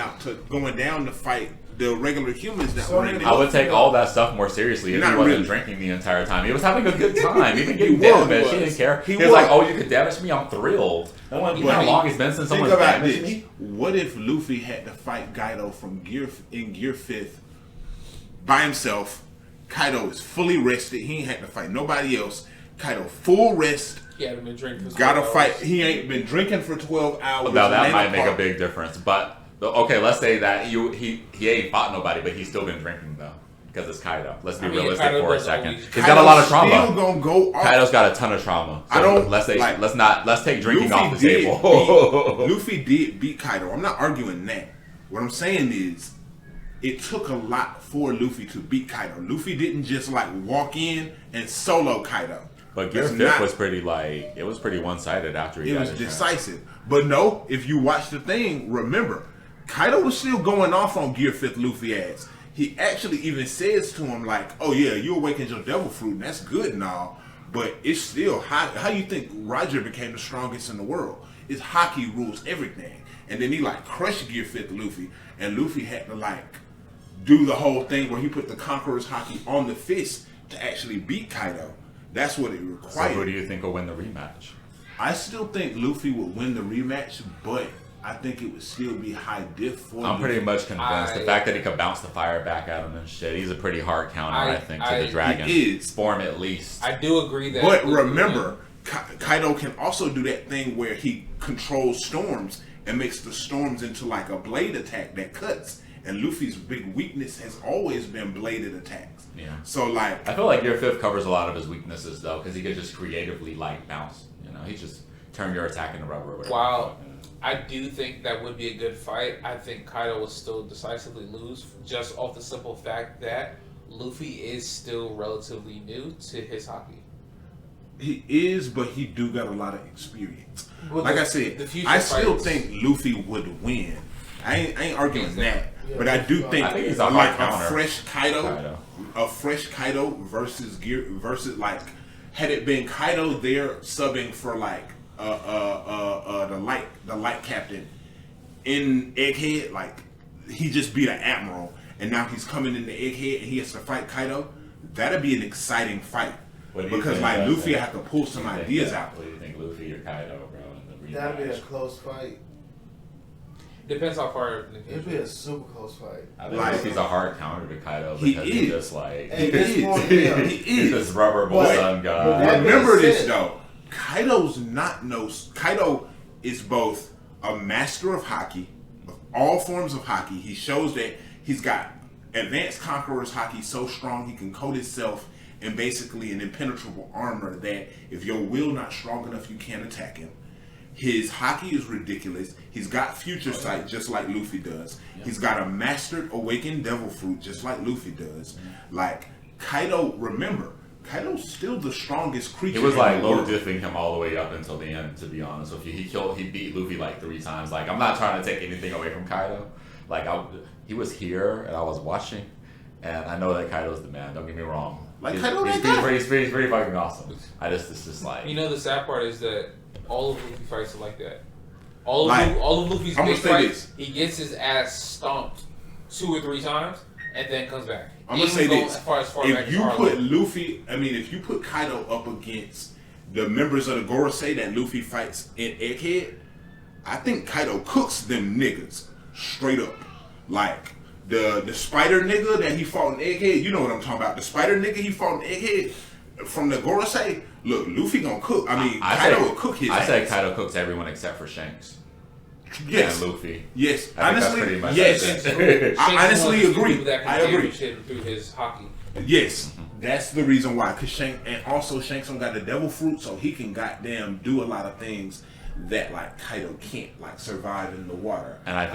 Speaker 1: down to fight the regular humans that
Speaker 2: So
Speaker 1: were in
Speaker 2: did
Speaker 1: there.
Speaker 3: I would take all that stuff more seriously if
Speaker 1: Not
Speaker 3: he wasn't
Speaker 1: really.
Speaker 3: drinking the entire time. He was having a good time, even getting
Speaker 1: He was.
Speaker 3: damaged. He didn't care.
Speaker 1: He
Speaker 3: He was
Speaker 1: was.
Speaker 3: like, "Oh, you could damage me? I'm thrilled." You know
Speaker 1: But
Speaker 3: how long it's been since
Speaker 1: think
Speaker 3: someone's
Speaker 1: about
Speaker 3: damaged
Speaker 1: this.
Speaker 3: me?
Speaker 1: What if Luffy had to fight Kaido from Gear 5th by himself? Kaido is fully rested. He ain't had to fight nobody else. Kaido full rest.
Speaker 4: He hadn't been drinking. for
Speaker 1: Gotta
Speaker 4: 12
Speaker 1: fight.
Speaker 4: hours.
Speaker 1: He ain't been drinking for 12 hours.
Speaker 3: Now that
Speaker 1: Atlanta
Speaker 3: might make a
Speaker 1: Park.
Speaker 3: big difference. But okay, let's say that he ain't fought nobody, but he's still been drinking though, because it's Kaido. Let's be
Speaker 4: I mean,
Speaker 3: realistic
Speaker 4: Kaido
Speaker 3: for a
Speaker 4: does
Speaker 3: second.
Speaker 4: always-
Speaker 3: He's got a lot of
Speaker 1: Kaido's
Speaker 3: trauma.
Speaker 1: Still gonna go off.
Speaker 3: Kaido's got a ton of trauma. So
Speaker 1: I don't
Speaker 3: let's say
Speaker 1: like-
Speaker 3: let's take drinking
Speaker 1: Luffy
Speaker 3: off the
Speaker 1: did
Speaker 3: table.
Speaker 1: Luffy did beat Kaido. I'm not arguing that. What I'm saying is, it took a lot for Luffy to beat Kaido. Luffy didn't just like walk in and solo Kaido.
Speaker 3: But Gear
Speaker 1: That's
Speaker 3: 5th
Speaker 1: not-
Speaker 3: was pretty pretty one sided after he
Speaker 1: It
Speaker 3: got
Speaker 1: was
Speaker 3: his chance.
Speaker 1: decisive. But no, if you watch the thing, remember, Kaido was still going off on Gear 5th Luffy ass. He actually even says to him like, "Oh yeah, you awakened your devil fruit, and that's good and all, but it's still how you think Roger became the strongest in the world? It's Haki rules everything." And then he like crushed Gear 5th Luffy, and Luffy had to like do the whole thing where he put the Conqueror's Haki on the fist to actually beat Kaido. That's what it
Speaker 3: So
Speaker 1: required.
Speaker 3: who do you think will win the rematch?
Speaker 1: I still think Luffy would win the rematch, but I think it would still be high diff for
Speaker 3: I'm pretty
Speaker 1: Luffy.
Speaker 3: much convinced. The
Speaker 4: I-
Speaker 3: fact that he could bounce the fire back at him and shit, he's a pretty hard counter, I think, to the dragon.
Speaker 1: He is.
Speaker 3: Form at least.
Speaker 4: I do agree that.
Speaker 1: But remember, Kaido can also do that thing where he controls storms and makes the storms into like a blade attack that cuts. And Luffy's big weakness has always been bladed attacks.
Speaker 3: Yeah.
Speaker 1: So like,
Speaker 3: I feel like Gear 5th covers a lot of his weaknesses though, because he could just creatively like bounce. You know, he just turn your attack into rubber. Or whatever.
Speaker 4: Wow. I do think that would be a good fight. I think Kaido will still decisively lose just off the simple fact that Luffy is still relatively new to his hockey.
Speaker 1: he is, but he do got a lot of experience.
Speaker 4: Well,
Speaker 1: Like
Speaker 4: the-
Speaker 1: I said,
Speaker 4: the future
Speaker 1: I still
Speaker 4: fights-
Speaker 1: think Luffy would win. I ain't arguing
Speaker 4: Yes,
Speaker 1: that,
Speaker 2: yeah,
Speaker 1: but I do think,
Speaker 3: I think he's a hard
Speaker 1: like
Speaker 3: counter.
Speaker 1: a fresh Kaido versus like had it been Kaido there subbing for like the light captain in Egghead, like he just beat an admiral and now he's coming into Egghead and he has to fight Kaido. That'd be an exciting fight
Speaker 3: What do you
Speaker 1: because
Speaker 3: think,
Speaker 1: like
Speaker 3: Justin?
Speaker 1: Luffy have to pull some
Speaker 3: What do you
Speaker 1: ideas
Speaker 3: think?
Speaker 1: out.
Speaker 3: What do you think, Luffy or Kaido, bro? In the
Speaker 2: That'd be a
Speaker 3: rematch?
Speaker 2: close fight.
Speaker 4: Depends how far.
Speaker 2: It'd be a super close fight.
Speaker 3: I think
Speaker 1: Like-
Speaker 3: Luffy's a hard counter to Kaido
Speaker 1: He
Speaker 3: because
Speaker 1: is.
Speaker 3: he's just like
Speaker 2: Hey,
Speaker 1: He
Speaker 2: this
Speaker 1: is.
Speaker 2: point, yeah.
Speaker 1: He
Speaker 3: he's
Speaker 1: is.
Speaker 3: this rubber
Speaker 2: But-
Speaker 3: sun
Speaker 2: but
Speaker 3: guy.
Speaker 2: that-
Speaker 1: Remember
Speaker 2: being
Speaker 1: this
Speaker 2: said-
Speaker 1: though. Kaido is both a master of Haki, of all forms of Haki. He shows that he's got advanced Conqueror's Haki so strong he can coat himself in basically an impenetrable armor that if your will not strong enough, you can't attack him. His Haki is ridiculous. He's got future sight just like Luffy does. He's got a mastered awakened devil fruit just like Luffy does. Like Kaido, remember, Kaido's still the strongest creature.
Speaker 3: He was
Speaker 1: in
Speaker 3: like
Speaker 1: the
Speaker 3: low
Speaker 1: world.
Speaker 3: diffing him all the way up until the end, to be honest with you. He beat Luffy like 3 times. Like, I'm not trying to take anything away from Kaido. Like, he was here and I was watching, and I know that Kaido's the man. Don't get me wrong.
Speaker 1: Like,
Speaker 3: he's,
Speaker 1: Kaido
Speaker 3: he's,
Speaker 1: that guy.
Speaker 3: he's pretty fucking awesome. It's just like
Speaker 4: You know, the sad part is that all of Luffy fights are like that. All of,
Speaker 1: Like,
Speaker 4: all of Luffy's
Speaker 1: I'm
Speaker 4: big
Speaker 1: gonna say
Speaker 4: fights, he gets his ass stomped 2 or 3 times and then comes back.
Speaker 1: I'm gonna
Speaker 4: Even
Speaker 1: say
Speaker 4: going
Speaker 1: this:
Speaker 4: as far back
Speaker 1: if
Speaker 4: as
Speaker 1: you
Speaker 4: Harlow.
Speaker 1: put if you put Kaido up against the members of the Gorosei that Luffy fights in Egghead, I think Kaido cooks them niggas straight up. Like the spider nigga that he fought in Egghead, you know what I'm talking about. The spider nigga he fought in Egghead from the Gorosei. Look, Luffy gonna cook. I mean, Kaido will cook his ass.
Speaker 3: I say Kaido cooks everyone except for Shanks.
Speaker 1: Yes.
Speaker 3: And Luffy.
Speaker 1: Yes.
Speaker 3: I think
Speaker 1: Honestly,
Speaker 3: that's pretty much
Speaker 1: yes.
Speaker 3: it.
Speaker 1: I honestly agree.
Speaker 4: That
Speaker 1: I
Speaker 4: can
Speaker 1: agree.
Speaker 4: damage him through his hockey.
Speaker 1: Yes. That's the reason why. Cause Shanks got the devil fruit, so he can goddamn do a lot of things that like Kaido can't, like survive in the water.
Speaker 3: And I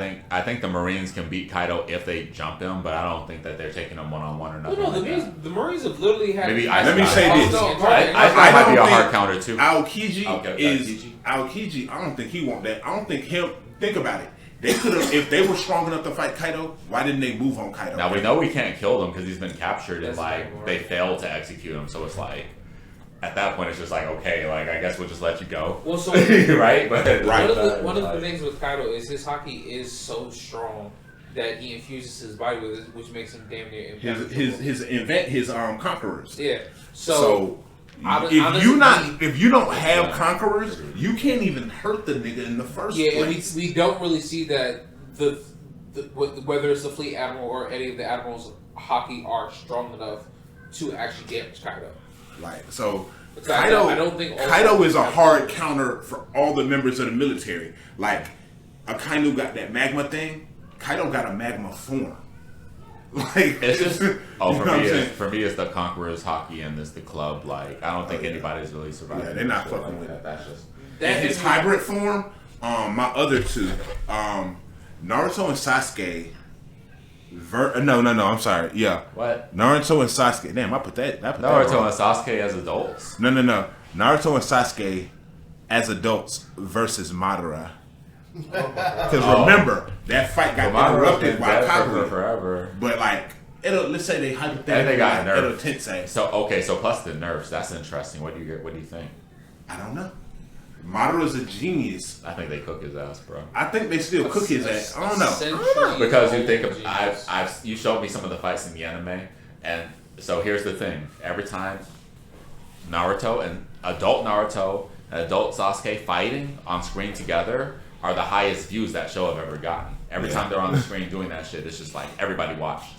Speaker 3: think the Marines can beat Kaido if they jump him, but I don't think that they're taking him 1-on-1 or nothing.
Speaker 4: No,
Speaker 3: like
Speaker 4: the Marines have literally had.
Speaker 3: Maybe
Speaker 1: let me say this.
Speaker 3: I might be a hard counter too.
Speaker 1: Aokiji is Aokiji. I don't think he want that. I don't think him. Think about it. They could have, if they were strong enough to fight Kaido. Why didn't they move on Kaido?
Speaker 3: Now we know we can't kill him because he's been captured and
Speaker 4: That's
Speaker 3: like
Speaker 4: right.
Speaker 3: they failed to execute him. So it's like at that point it's just like okay, like I guess we'll just let you go.
Speaker 4: Well, so
Speaker 3: right, but
Speaker 4: one of the things with Kaido is his hockey is so strong that he infuses his body with it, which makes him damn near impenetrable.
Speaker 1: his conquerors.
Speaker 4: Yeah.
Speaker 1: So if you don't have conquerors, you can't even hurt the nigga in the first place.
Speaker 4: And we don't really see that whether it's the Fleet Admiral or any of the admirals' hockey are strong enough to actually damage Kaido.
Speaker 1: Like so,
Speaker 4: I don't think
Speaker 1: Kaido is a hard counter for all the members of the military. Like Akainu got that magma thing. Kaido got a magma form. Like
Speaker 3: it's just for me it's the Conqueror's hockey and it's the club. Like I don't think anybody's really surviving.
Speaker 1: Yeah, they're not fucking
Speaker 3: like
Speaker 1: with
Speaker 3: that.
Speaker 1: it.
Speaker 3: That's just
Speaker 1: in his hybrid form. My other two, Naruto and Sasuke. No, I'm sorry. Yeah.
Speaker 3: What?
Speaker 1: Naruto and Sasuke. Damn, I put that.
Speaker 3: Naruto and Sasuke as adults.
Speaker 1: No. Naruto and Sasuke as adults versus Madara. Because remember, that fight got interrupted by Kaguya
Speaker 3: forever.
Speaker 1: But like, let's say they hypothetically
Speaker 3: and they got
Speaker 1: it'll
Speaker 3: nerfed.
Speaker 1: Tensei.
Speaker 3: So plus the nerfs. That's interesting. What do you think?
Speaker 1: I don't know. Madara's a genius.
Speaker 3: I think they cook his ass, bro.
Speaker 1: I think they still cook his ass. I don't know.
Speaker 3: Because you think of you showed me some of the fights in the anime, and so here's the thing: every time Naruto and adult Sasuke fighting on screen together are the highest views that show have ever gotten. Every time they're on the screen doing that shit, it's just like everybody watched.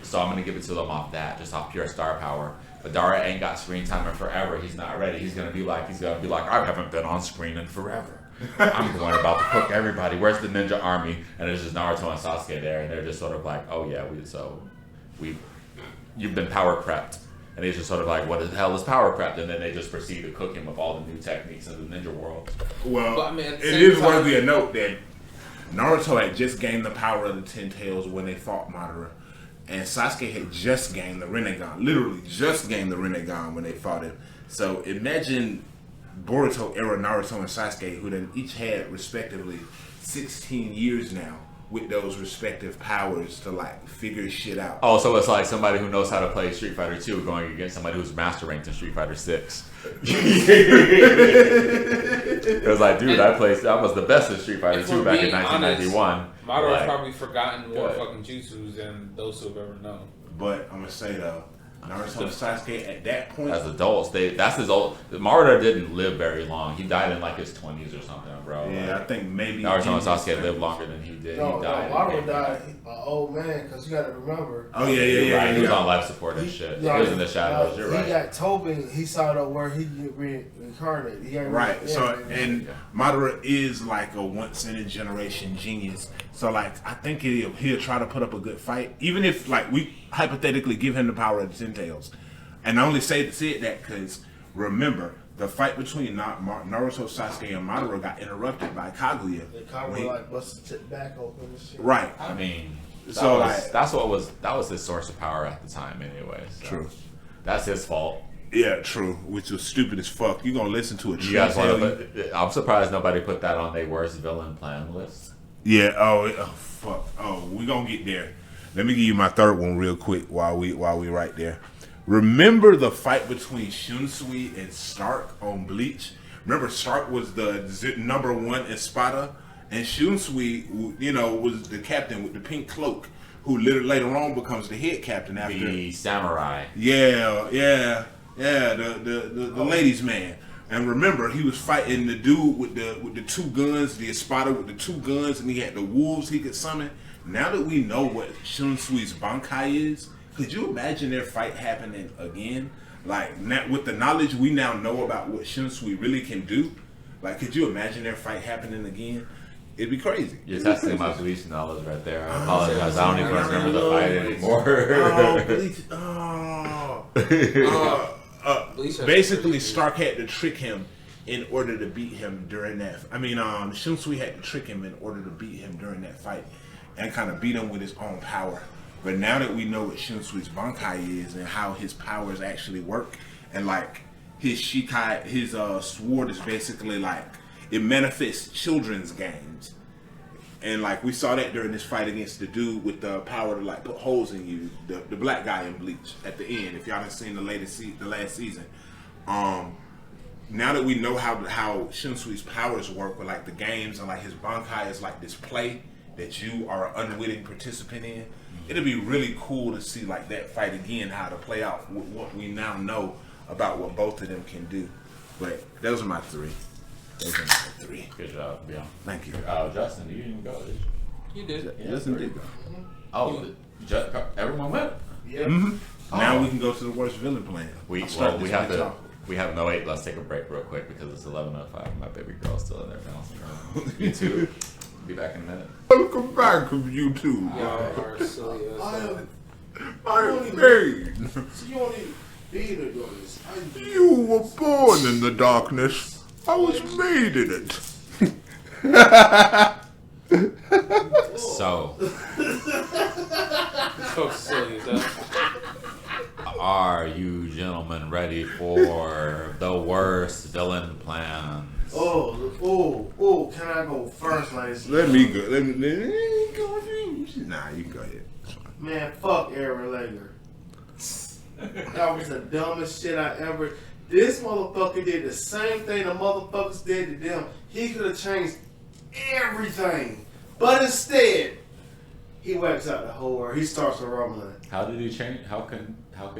Speaker 3: So I'm gonna give it to them off that, just off pure star power. But Dara ain't got screen time in forever. He's not ready. He's gonna be like, I haven't been on screen in forever. I'm going about to cook everybody. Where's the ninja army? And it's just Naruto and Sasuke there, and they're just sort of like, oh yeah, you've been power prepped. And he's just sort of like, what the hell is power prepped? And then they just proceed to cook him with all the new techniques in the ninja world.
Speaker 1: Well,
Speaker 4: but, I mean,
Speaker 1: it is worthy of note that Naruto had just gained the power of the Ten Tails when they fought Madara. And Sasuke had just gained the Rinnegan. Literally just gained the Rinnegan when they fought him. So imagine Boruto era Naruto and Sasuke, who then each had respectively 16 years now with those respective powers to like figure shit out.
Speaker 3: Oh, so it's like somebody who knows how to play Street Fighter 2 going against somebody who's master ranked in Street Fighter 6. It was like, dude, I was the best in Street Fighter 2 back in 1991.
Speaker 4: Madara's probably forgotten more fucking jutsus than those who have ever known.
Speaker 1: But I'm gonna say though, Naruto and Sasuke at that point,
Speaker 3: as adults, that's his old. Madara didn't live very long. He died in like his 20s or something, bro.
Speaker 1: Yeah, I think maybe
Speaker 3: Naruto and Sasuke lived longer than he did.
Speaker 2: No,
Speaker 3: he died.
Speaker 2: Madara died an old man because you got to remember.
Speaker 1: Oh yeah.
Speaker 3: Right. He was on life support and shit. He was in the shadows. You're right.
Speaker 2: He got Tobin. He saw though where he get reincarnated.
Speaker 1: Right. Madara is like a once in a generation genius. So like I think he'll try to put up a good fight, even if like we hypothetically give him the power of the Ten Tails. And I only say it that because remember the fight between Naruto, Sasuke, and Madara got interrupted by Kaguya.
Speaker 2: Kaguya like busted his back open and shit.
Speaker 1: Right.
Speaker 3: I mean, that was his source of power at the time, anyway. So
Speaker 1: true.
Speaker 3: That's his fault.
Speaker 1: Yeah, true. Which was stupid as fuck. You gonna listen to it?
Speaker 3: I'm surprised nobody put that on their worst villain plan list.
Speaker 1: Yeah. Oh, fuck. Oh, we gonna get there. Let me give you my third one real quick while we right there. Remember the fight between Shunsui and Stark on Bleach? Remember Stark was the number one Espada, and Shunsui, was the captain with the pink cloak, who later on becomes the head captain after
Speaker 3: the samurai.
Speaker 1: Yeah, the ladies' man. And remember, he was fighting the dude with the two guns, the Espada with the two guns, and he had the wolves he could summon. now that we know what Shunsui's Bankai is, could you imagine their fight happening again? Like, now, with the knowledge we now know about what Shunsui really can do, like, could you imagine their fight happening again? It'd be crazy.
Speaker 3: You're testing my bleach knowledge right there. I apologize. I don't even remember the fight anymore.
Speaker 1: Basically, Stark had to trick him in order to beat him during that. Shunsui had to trick him in order to beat him during that fight, and kind of beat him with his own power. But now that we know what Shinsui's Bankai is and how his powers actually work, and like his Shikai, his sword is basically like it manifests children's games, and like we saw that during this fight against the dude with the power to like put holes in you, the black guy in Bleach at the end. If y'all haven't seen the last season, now that we know how Shinsui's powers work with like the games and like his Bankai is like this play that you are an unwitting participant in. It'd be really cool to see like that fight again, how to play out with what we now know about what both of them can do. But those are my three.
Speaker 3: Good job, yeah.
Speaker 1: Thank you.
Speaker 3: Justin, you didn't even go, did you?
Speaker 4: You did.
Speaker 3: Yeah,
Speaker 1: Justin did go.
Speaker 3: Oh, everyone went.
Speaker 2: Yeah.
Speaker 1: Now we can go to the worst villain plan.
Speaker 3: We have no wait. Let's take a break real quick because it's 11:05. My baby girl's still in there bouncing. You too. Be back in a minute.
Speaker 1: Welcome back from YouTube.
Speaker 4: Y'all are silly as
Speaker 1: I am paid.
Speaker 2: You don't even be to do this.
Speaker 1: You were born in the darkness. I was made in it.
Speaker 3: So,
Speaker 4: so silly as that.
Speaker 3: are you gentlemen ready for the worst villain plans?
Speaker 2: Oh, can I go first, ladies?
Speaker 1: Let me go. Let me go. Nah, you can go ahead.
Speaker 2: Man, fuck Aaron Langer. That was the dumbest shit I ever. This motherfucker did the same thing the motherfuckers did to them. He could have changed everything, but instead, he whacks out the whole world. He starts rumbling.
Speaker 3: How did he change? How could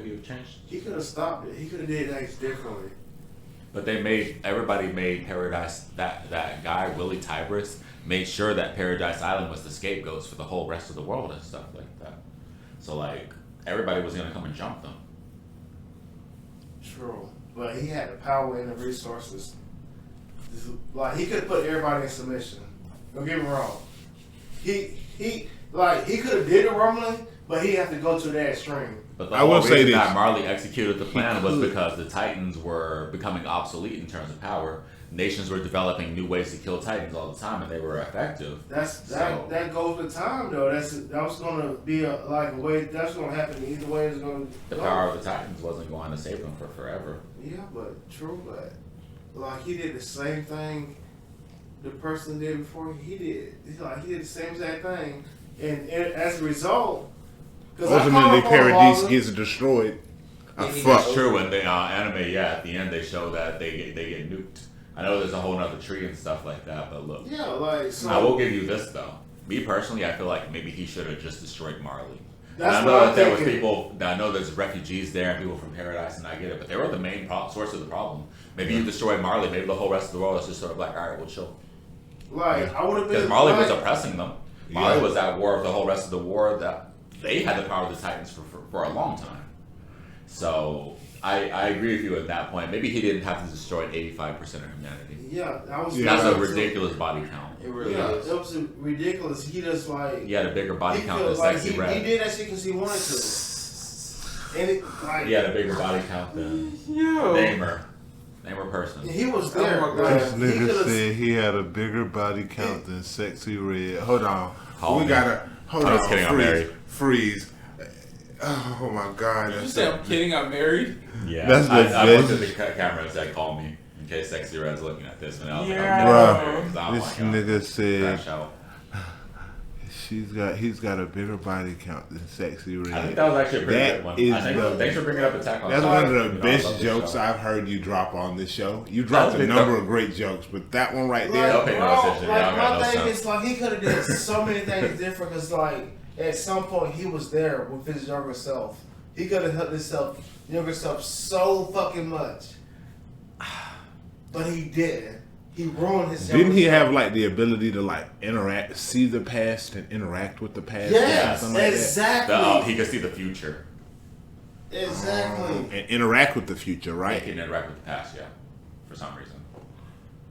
Speaker 3: he have changed?
Speaker 2: He could have stopped it. He could have did things differently.
Speaker 3: But everybody made Paradise, that guy, Willie Tybris, made sure that Paradise Island was the scapegoats for the whole rest of the world and stuff like that. So, like, everybody was going to come and jump them.
Speaker 2: True. But he had the power and the resources. Like, he could have put everybody in submission. Don't get me wrong. He could have did the rumbling, but he had to go to that extreme.
Speaker 3: But the
Speaker 1: I
Speaker 3: whole
Speaker 1: will say
Speaker 3: reason
Speaker 1: this.
Speaker 3: that Marley executed the plan was because the Titans were becoming obsolete in terms of power. Nations were developing new ways to kill Titans all the time, and they were effective.
Speaker 2: That goes with time though. That was gonna be a way. That's gonna happen either way. It's gonna.
Speaker 3: The power of the Titans wasn't going to save them for forever.
Speaker 2: Yeah, but true. But like he did the same thing the person did before he did. He did the same exact thing, and as a result.
Speaker 1: Ultimately, Paradise gets destroyed.
Speaker 3: It's true. In the anime, at the end they show that they get nuked. I know there's a whole other tree and stuff like that, but look.
Speaker 2: Yeah, like so.
Speaker 3: I will give you this though. Me personally, I feel like maybe he should have just destroyed Marley.
Speaker 2: That's
Speaker 3: I know
Speaker 2: what
Speaker 3: that
Speaker 2: I'm
Speaker 3: there was
Speaker 2: thinking.
Speaker 3: people. I know there's refugees there and people from Paradise, and I get it. But they were the main source of the problem. Maybe you destroyed Marley. Maybe the whole rest of the world is just sort of like, all right, we'll chill.
Speaker 2: Like I would have been.
Speaker 3: Because Marley was
Speaker 2: like,
Speaker 3: oppressing them. Marley was at war with the whole rest of the war. That they had the power of the Titans for a long time. So I agree with you at that point. Maybe he didn't have to destroy 85% of humanity.
Speaker 2: Yeah, that was.
Speaker 3: That's a ridiculous body count.
Speaker 4: It really
Speaker 2: Yeah,
Speaker 4: is.
Speaker 2: it was ridiculous. He just like.
Speaker 3: He had a bigger body
Speaker 2: He
Speaker 3: count
Speaker 2: could,
Speaker 3: than
Speaker 2: like,
Speaker 3: Sexy
Speaker 2: he
Speaker 3: Red.
Speaker 2: did that shit because he wanted to. And it, like,
Speaker 3: He had a bigger body count than Namer person.
Speaker 2: he was there.
Speaker 4: Oh my
Speaker 2: like,
Speaker 4: God.
Speaker 2: he could've-
Speaker 6: said he had a bigger body count than Sexy Red.
Speaker 1: Hold on.
Speaker 3: Call
Speaker 1: we
Speaker 3: me.
Speaker 1: gotta hold
Speaker 3: I'm
Speaker 1: on.
Speaker 3: just kidding, I'm
Speaker 1: Freeze.
Speaker 3: married.
Speaker 1: Freeze. Oh my God.
Speaker 4: You say I'm kidding, I'm married?
Speaker 3: Yeah,
Speaker 6: That's the
Speaker 3: I looked at
Speaker 6: best.
Speaker 3: the camera and said, "Call me," in case Sexy Red's looking at this. And I was
Speaker 4: Yeah.
Speaker 3: like,
Speaker 6: Bruh,
Speaker 3: "I'm
Speaker 6: this nigga said
Speaker 3: crash out."
Speaker 6: he's got a bigger body count than Sexy Red.
Speaker 3: I think that was actually a pretty
Speaker 6: That
Speaker 3: good one.
Speaker 6: is
Speaker 3: I think,
Speaker 6: the-
Speaker 3: thanks for bringing up Attack on
Speaker 1: That's
Speaker 3: Titan.
Speaker 1: one of
Speaker 3: You
Speaker 1: the
Speaker 3: know, I love
Speaker 1: best
Speaker 3: this
Speaker 1: jokes
Speaker 3: show.
Speaker 1: I've heard you drop on this show. You dropped a
Speaker 3: big
Speaker 1: number
Speaker 3: though.
Speaker 1: of great jokes, but that one right
Speaker 2: Like,
Speaker 1: there.
Speaker 3: Don't pay no
Speaker 2: bro,
Speaker 3: attention.
Speaker 2: like
Speaker 3: Y'all got
Speaker 2: my
Speaker 3: no
Speaker 2: thing
Speaker 3: sense.
Speaker 2: is like he could have did so many things different because like at some point he was there with his younger self. He could have helped his younger self so fucking much, but he didn't. He ruined his.
Speaker 1: Didn't he have like the ability to like interact, see the past, and interact with the past?
Speaker 2: Yes,
Speaker 1: something like
Speaker 2: exactly.
Speaker 3: He could see the future.
Speaker 2: Exactly.
Speaker 1: and interact with the future,
Speaker 3: He
Speaker 1: right?
Speaker 3: can interact with the past, yeah, for some reason.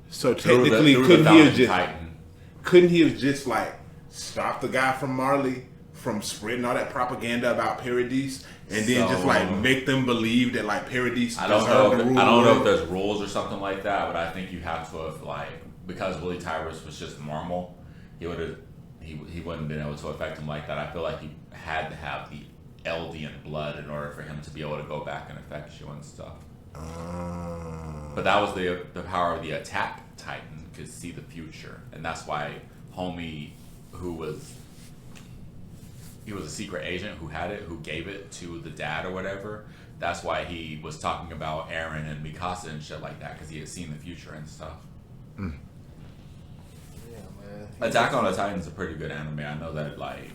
Speaker 1: So
Speaker 3: Through
Speaker 1: technically,
Speaker 3: the
Speaker 1: couldn't he
Speaker 3: founding
Speaker 1: have just
Speaker 3: Titan.
Speaker 1: couldn't he have just like stopped the guy from Marley from spreading all that propaganda about Paradise, and then just like make them believe that like Paradise?
Speaker 3: I don't know if there's rules or something like that, but I think you have to have like, because Willie Tyrus was just normal, he wouldn't have been able to affect him like that. I feel like he had to have the Eldian blood in order for him to be able to go back and affect you and stuff. But that was the power of the attack Titan, could see the future, and that's why homie, he was a secret agent who had it, who gave it to the dad or whatever. That's why he was talking about Eren and Mikasa and shit like that, because he had seen the future and stuff.
Speaker 2: Yeah, man.
Speaker 3: Attack on the Titan's a pretty good anime. I know that like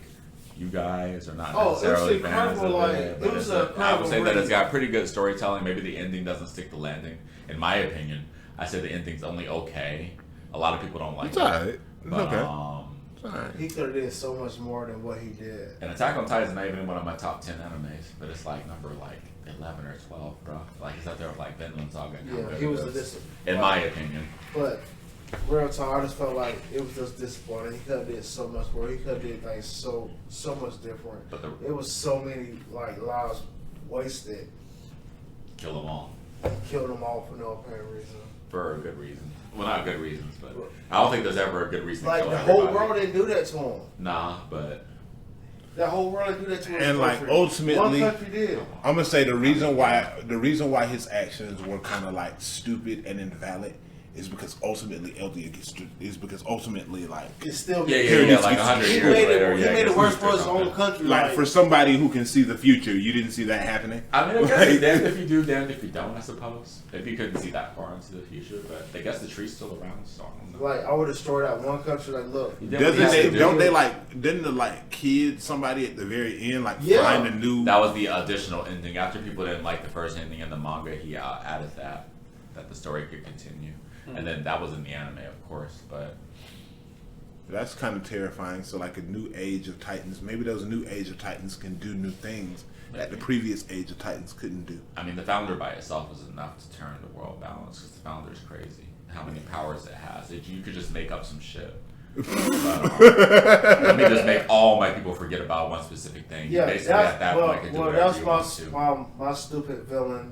Speaker 3: you guys are not
Speaker 2: Oh, it's
Speaker 3: necessarily fans of
Speaker 2: incredible,
Speaker 3: it,
Speaker 2: like,
Speaker 3: but
Speaker 2: it was
Speaker 3: I would say that
Speaker 2: incredible
Speaker 3: it's got pretty good storytelling. Maybe the ending doesn't stick the landing, in my opinion. I say the ending's only okay. A lot of people don't like
Speaker 1: It's
Speaker 3: it.
Speaker 1: alright. It's
Speaker 3: But,
Speaker 1: okay. It's alright.
Speaker 2: He could have did so much more than what he did.
Speaker 3: And Attack on Titan is not even one of my top 10 animes, but it's like number like 11 or 12, bro. Like it's up there with like Vinland Saga. And
Speaker 2: Yeah,
Speaker 3: Cowboy
Speaker 2: he was a
Speaker 3: Bebop,
Speaker 2: disappointment.
Speaker 3: in my opinion.
Speaker 2: But real talk, I just felt like it was just disappointing. He could have did so much more. He could have did things so much different.
Speaker 3: But
Speaker 2: It was so many like lives wasted.
Speaker 3: kill them all
Speaker 2: Killed them all for no apparent reason.
Speaker 3: for a good reason. Well, not good reasons, but I don't think there's ever a good reason to
Speaker 2: Like
Speaker 3: kill
Speaker 2: the whole
Speaker 3: everybody.
Speaker 2: world didn't do that to him.
Speaker 3: Nah, but
Speaker 2: The whole world didn't do that to him.
Speaker 1: And, like, ultimately-
Speaker 2: one country did.
Speaker 1: I'm gonna say the reason why his actions were kind of like stupid and invalid is because ultimately like
Speaker 2: It's still
Speaker 3: yeah, like 100
Speaker 2: He
Speaker 3: years
Speaker 2: made
Speaker 3: later,
Speaker 2: it. He
Speaker 3: yeah,
Speaker 2: made it
Speaker 3: gets
Speaker 2: worse
Speaker 3: used
Speaker 2: for
Speaker 3: or
Speaker 2: his own
Speaker 3: something.
Speaker 2: country.
Speaker 1: like for somebody who can see the future, you didn't see that happening.
Speaker 3: I mean, I guess it's damned if you do, damned if you don't, I suppose. If you couldn't see that far into the future, but I guess the tree's still around, so I don't know.
Speaker 2: Like I would destroy that one country. Like look,
Speaker 3: He did what he
Speaker 1: Doesn't
Speaker 3: had
Speaker 1: they?
Speaker 3: to do.
Speaker 1: Don't they like? Didn't the like kid somebody at the very end like
Speaker 2: Yeah.
Speaker 1: find a new?
Speaker 3: That was the additional ending. After people didn't like the first ending in the manga, he added that the story could continue. And then that was in the anime, of course, but
Speaker 1: That's kind of terrifying. So like a new age of Titans. Maybe those new age of Titans can do new things that the previous age of Titans couldn't do.
Speaker 3: I mean, the founder by itself is enough to turn the world balance, because the founder is crazy. How many powers it has. You could just make up some shit. But, let me just make all my people forget about one specific thing.
Speaker 2: yeah,
Speaker 3: Basically, at that
Speaker 2: well,
Speaker 3: point, can do
Speaker 2: well,
Speaker 3: whatever
Speaker 2: that's
Speaker 3: you
Speaker 2: my
Speaker 3: want to.
Speaker 2: my stupid villain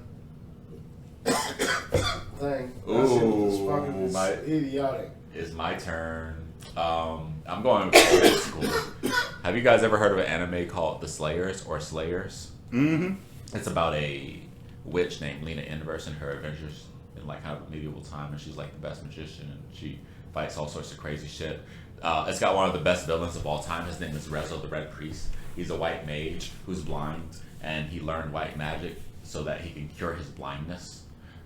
Speaker 2: thing.
Speaker 3: Ooh,
Speaker 2: That's
Speaker 3: my-
Speaker 2: idiotic.
Speaker 3: It's my turn. I'm going old school. Have you guys ever heard of an anime called The Slayers or Slayers?
Speaker 1: Mm-hmm.
Speaker 3: It's about a witch named Lena Inverse and her adventures in like kind of medieval time, and she's like the best magician, and she fights all sorts of crazy shit. It's got one of the best villains of all time. His name is Rezo the Red Priest. He's a white mage who's blind, and he learned white magic so that he can cure his blindness.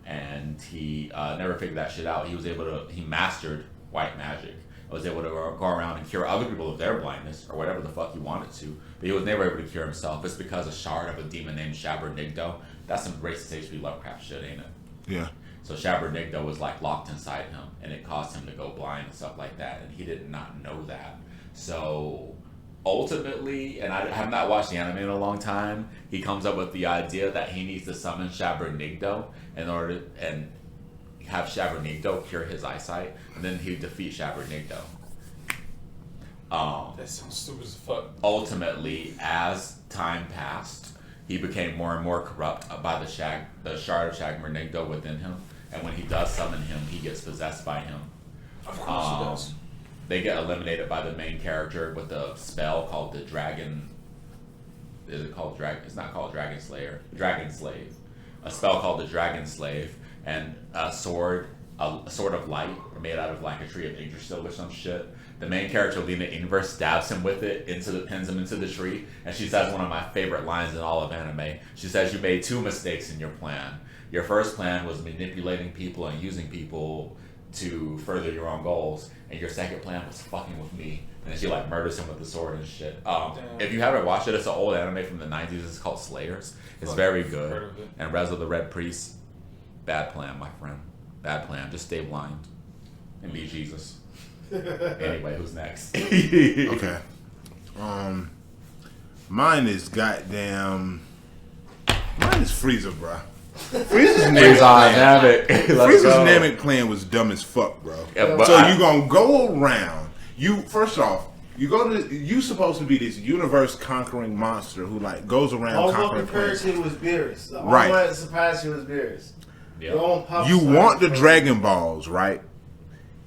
Speaker 3: And he never figured that shit out. He mastered white magic. Was able to go around and cure other people of their blindness or whatever the fuck he wanted to, but he was never able to cure himself. It's because a shard of a demon named Shabernigdo. That's some racist H.P. Lovecraft shit, ain't it?
Speaker 1: Yeah.
Speaker 3: So Shabernigdo was like locked inside him, and it caused him to go blind and stuff like that, and he did not know that. So ultimately, and I have not watched the anime in a long time, he comes up with the idea that he needs to summon Shabernigdo in order and have Shabernigdo cure his eyesight, and then he defeat Shabernigdo.
Speaker 4: That sounds stupid as fuck.
Speaker 3: Ultimately, as time passed, he became more and more corrupt by the shard of Shabernigdo within him, and when he does summon him, he gets possessed by him.
Speaker 4: Of course he does.
Speaker 3: They get eliminated by the main character with a spell called the Dragon. Is it called Dragon? It's not called Dragon Slayer. Dragon Slave. A spell called the Dragon Slave, and a sword of light made out of like a tree of Yggdrasil or some shit. The main character, Lena Inverse, stabs him with it, pins him into the tree, and she says one of my favorite lines in all of anime. She says, "You made two mistakes in your plan. Your first plan was manipulating people and using people to further your own goals, and your second plan was fucking with me." And then she like murders him with the sword and shit. If you haven't watched it, it's an old anime from the 90s. It's called Slayers. It's very
Speaker 4: Heard
Speaker 3: good.
Speaker 4: of it.
Speaker 3: And Rezo the Red Priest, bad plan, my friend. Bad plan. Just stay blind. and be Jesus. Anyway, who's next?
Speaker 1: Okay. Mine is goddamn. Mine is Frieza, bro. Frieza's
Speaker 3: Namek.
Speaker 1: Frieza's Namek plan was dumb as fuck, bro.
Speaker 3: Yeah,
Speaker 1: so you gonna go around. You first off, you supposed to be this universe conquering monster who like goes around
Speaker 2: All
Speaker 1: conquering
Speaker 2: compared
Speaker 1: planets.
Speaker 2: to was Beerus. The
Speaker 1: Right.
Speaker 2: only one that surpassed you was Beerus.
Speaker 3: Yeah.
Speaker 1: You want the Dragon Balls, right?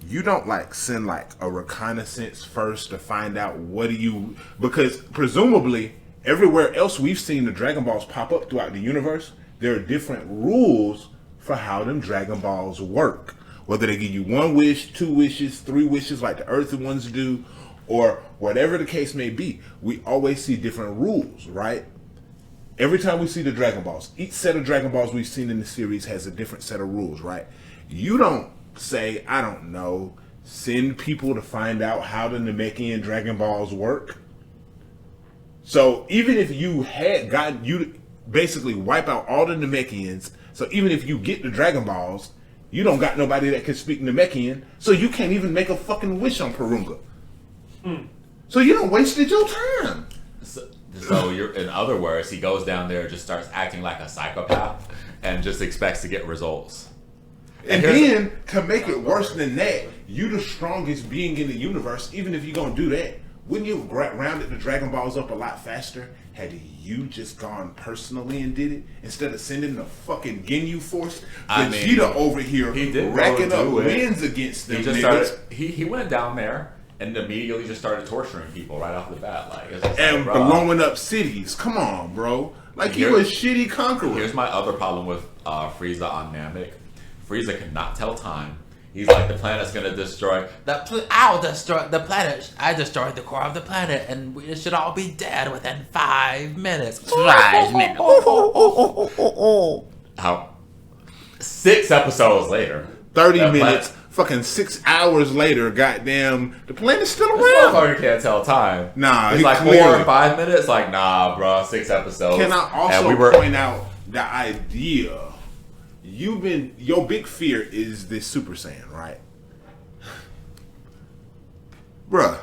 Speaker 1: You don't like send like a reconnaissance first to find out what do you, because presumably everywhere else we've seen the Dragon Balls pop up throughout the universe, there are different rules for how them Dragon Balls work. Whether they give you 1 wish, 2 wishes, 3 wishes like the Earth ones do, or whatever the case may be, we always see different rules, right? Every time we see the Dragon Balls, each set of Dragon Balls we've seen in the series has a different set of rules, right? You don't say, I don't know, send people to find out how the Namekian Dragon Balls work. So even if you had gotten, you basically wipe out all the Namekians, so even if you get the Dragon Balls, you don't got nobody that can speak Namekian, so you can't even make a fucking wish on Purunga. So you don't wasted your time.
Speaker 3: So you're, in other words, he goes down there and just starts acting like a psychopath and just expects to get results.
Speaker 1: And then, to make it worse than that, you the strongest being in the universe, even if you're going to do that, wouldn't you have rounded the Dragon Balls up a lot faster had you just gone personally and did it? Instead of sending the fucking Ginyu Force? Vegeta over here racking up wins against them
Speaker 3: He just
Speaker 1: niggas.
Speaker 3: started, he went down there and immediately just started torturing people right off the bat. Like, it's just
Speaker 1: and
Speaker 3: like, bro,
Speaker 1: blowing up cities. Come on, bro. Like, he was a shitty conqueror.
Speaker 3: Here's my other problem with Frieza on Namek. Frieza cannot tell time. He's like, the planet's gonna destroy.
Speaker 7: I'll destroy the planet. I destroyed the core of the planet, and we should all be dead within 5 minutes. 5 minutes.
Speaker 3: How? 6 episodes later.
Speaker 1: 30 minutes. Fucking 6 hours later, goddamn, the planet's still
Speaker 3: This
Speaker 1: around.
Speaker 3: motherfucker can't tell time.
Speaker 1: Nah,
Speaker 3: it's
Speaker 1: he
Speaker 3: like
Speaker 1: clearly-
Speaker 3: 4 or 5 minutes. Like, nah, bro, 6 episodes.
Speaker 1: Can I also
Speaker 3: And we
Speaker 1: point out the idea? Your big fear is this Super Saiyan, right? Bruh,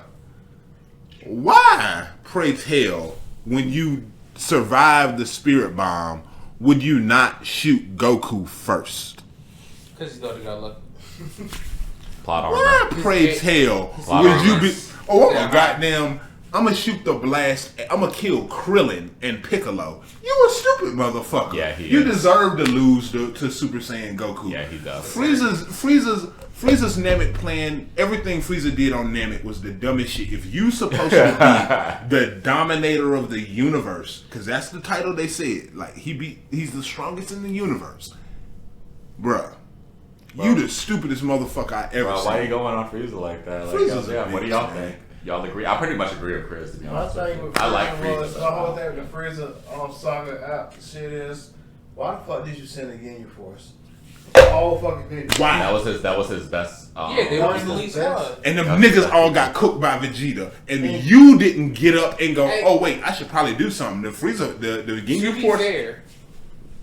Speaker 1: why, pray tell, when you survived the Spirit Bomb, would you not shoot Goku first?
Speaker 4: Because he thought he got lucky.
Speaker 3: plot armor.
Speaker 1: Why, pray tell,
Speaker 3: Plot
Speaker 1: would you
Speaker 3: armor.
Speaker 1: be... Oh, I'm a goddamn... I'm gonna shoot the blast. I'm gonna kill Krillin and Piccolo. You a stupid motherfucker.
Speaker 3: Yeah, he
Speaker 1: You
Speaker 3: is.
Speaker 1: deserve to lose to Super Saiyan Goku.
Speaker 3: Yeah, he does.
Speaker 1: Frieza's Namek plan. Everything Frieza did on Namek was the dumbest shit. If you supposed to be the dominator of the universe, because that's the title they said. Like he's the strongest in the universe, bruh. You the stupidest motherfucker I ever
Speaker 3: Bro,
Speaker 1: seen.
Speaker 3: why are you going on Frieza like that? Like,
Speaker 1: Frieza's
Speaker 3: yeah,
Speaker 1: a
Speaker 3: what do
Speaker 1: bitch,
Speaker 3: y'all
Speaker 1: man.
Speaker 3: think? Y'all agree? I pretty much agree with Chris, to be
Speaker 2: My
Speaker 3: honest.
Speaker 2: thing with
Speaker 3: I like
Speaker 2: Frieza was
Speaker 3: Frieza.
Speaker 2: the whole thing with the Frieza saga app shit is, why the fuck did you send a Ginyu Force? All fucking people.
Speaker 1: Why?
Speaker 3: That was his best.
Speaker 4: Yeah, they
Speaker 2: that
Speaker 4: were
Speaker 2: was
Speaker 4: in the
Speaker 2: his
Speaker 4: least
Speaker 2: best.
Speaker 4: one.
Speaker 1: And them
Speaker 3: That's
Speaker 1: niggas
Speaker 3: exactly
Speaker 1: all got cooked by Vegeta, and you didn't get up and go, "Oh wait, I should probably do something." The Frieza, the
Speaker 4: To
Speaker 1: Ginyu
Speaker 4: be
Speaker 1: Force,
Speaker 4: fair,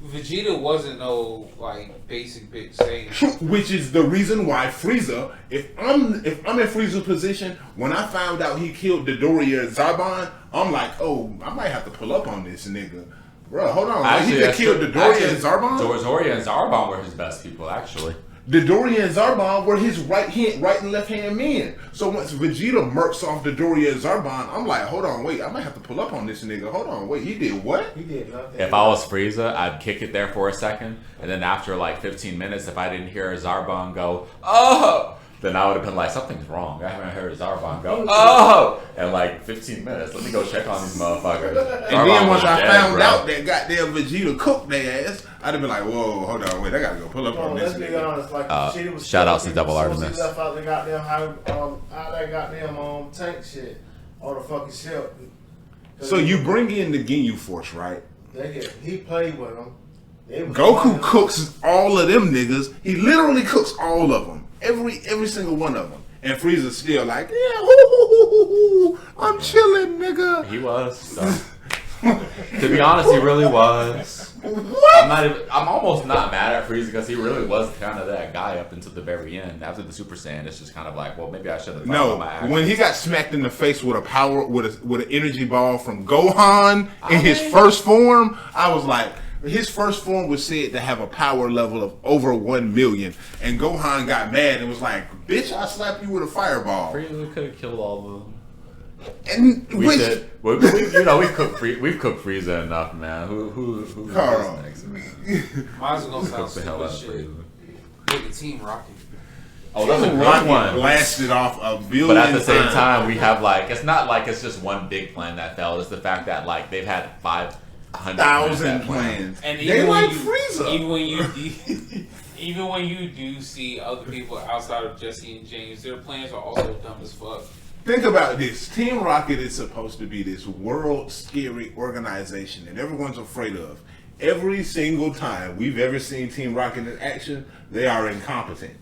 Speaker 4: Vegeta wasn't no like basic bitch saying.
Speaker 1: which is the reason why Frieza. If I'm in Frieza's position, when I found out he killed Dodoria Zarbon, I'm like, "Oh, I might have to pull up on this nigga." Bro, hold on. Like, he just
Speaker 3: that's
Speaker 1: killed
Speaker 3: true.
Speaker 1: Dodoria and Zarbon?
Speaker 3: Dodoria and Zarbon were his best people, actually.
Speaker 1: Dodoria and Zarbon were his right and left hand men. So once Vegeta murks off Dodoria and Zarbon, I'm like, hold on, wait, I might have to pull up on this nigga. Hold on, wait, he did what?
Speaker 2: He did nothing.
Speaker 3: If I was Frieza, I'd kick it there for a second, and then after like 15 minutes, if I didn't hear Zarbon go, "Oh," then I would have been like, something's wrong. I haven't heard Zarbon go, "Oh," in like 15 minutes. Let me go check on these motherfuckers.
Speaker 1: And then once I found
Speaker 3: bro.
Speaker 1: out that goddamn Vegeta cooked their ass, I'd have been like, whoa, hold on, wait, I gotta go pull up
Speaker 2: Bro,
Speaker 1: on this
Speaker 2: let's be
Speaker 1: nigga.
Speaker 2: honest. Like, Vegeta was
Speaker 3: shout outs to
Speaker 2: killing
Speaker 3: Double
Speaker 2: people, so
Speaker 3: Artemis.
Speaker 2: He left out the goddamn out that goddamn tank shit on the fucking ship.
Speaker 1: So you bring in the Ginyu Force, right?
Speaker 2: He played with them.
Speaker 1: Goku cooks all of them niggas. He literally cooks all of them. Every single one of them. And Frieza's still like, yeah, I'm chilling, nigga.
Speaker 3: He was. So. To be honest, he really was.
Speaker 1: What?
Speaker 3: I'm almost not mad at Frieza because he really was kind of that guy up until the very end. After the Super Saiyan, it's just kind of like, well, maybe I should have thought
Speaker 1: No,
Speaker 3: about my actions.
Speaker 1: when he got smacked in the face with an energy ball from Gohan in his first form, I was like, his first form was said to have a power level of over 1 million, and Gohan got mad and was like, "Bitch, I slap you with a fireball."
Speaker 3: Frieza could have killed all of them.
Speaker 1: And
Speaker 3: We
Speaker 1: which,
Speaker 3: did. We've cooked Frieza enough, man. Who
Speaker 1: Carl.
Speaker 3: next?
Speaker 4: Mine's gonna sound
Speaker 3: Cook the hell out of
Speaker 4: stupid shit.
Speaker 3: Frieza.
Speaker 4: Look at Team Rocket.
Speaker 3: Oh, that's a good
Speaker 1: Rocket
Speaker 3: one.
Speaker 1: blasted off a billion
Speaker 3: But at the same
Speaker 1: times.
Speaker 3: time, we have like it's not like it's just one big plan that fell. It's the fact that like they've had 500,000
Speaker 1: plans.
Speaker 4: And
Speaker 1: They
Speaker 4: even
Speaker 1: like
Speaker 4: when you,
Speaker 1: Frieza.
Speaker 4: even when you do see other people outside of Jesse and James, their plans are also dumb as fuck.
Speaker 1: Think about this. Team Rocket is supposed to be this world scary organization that everyone's afraid of. Every single time we've ever seen Team Rocket in action, they are incompetent.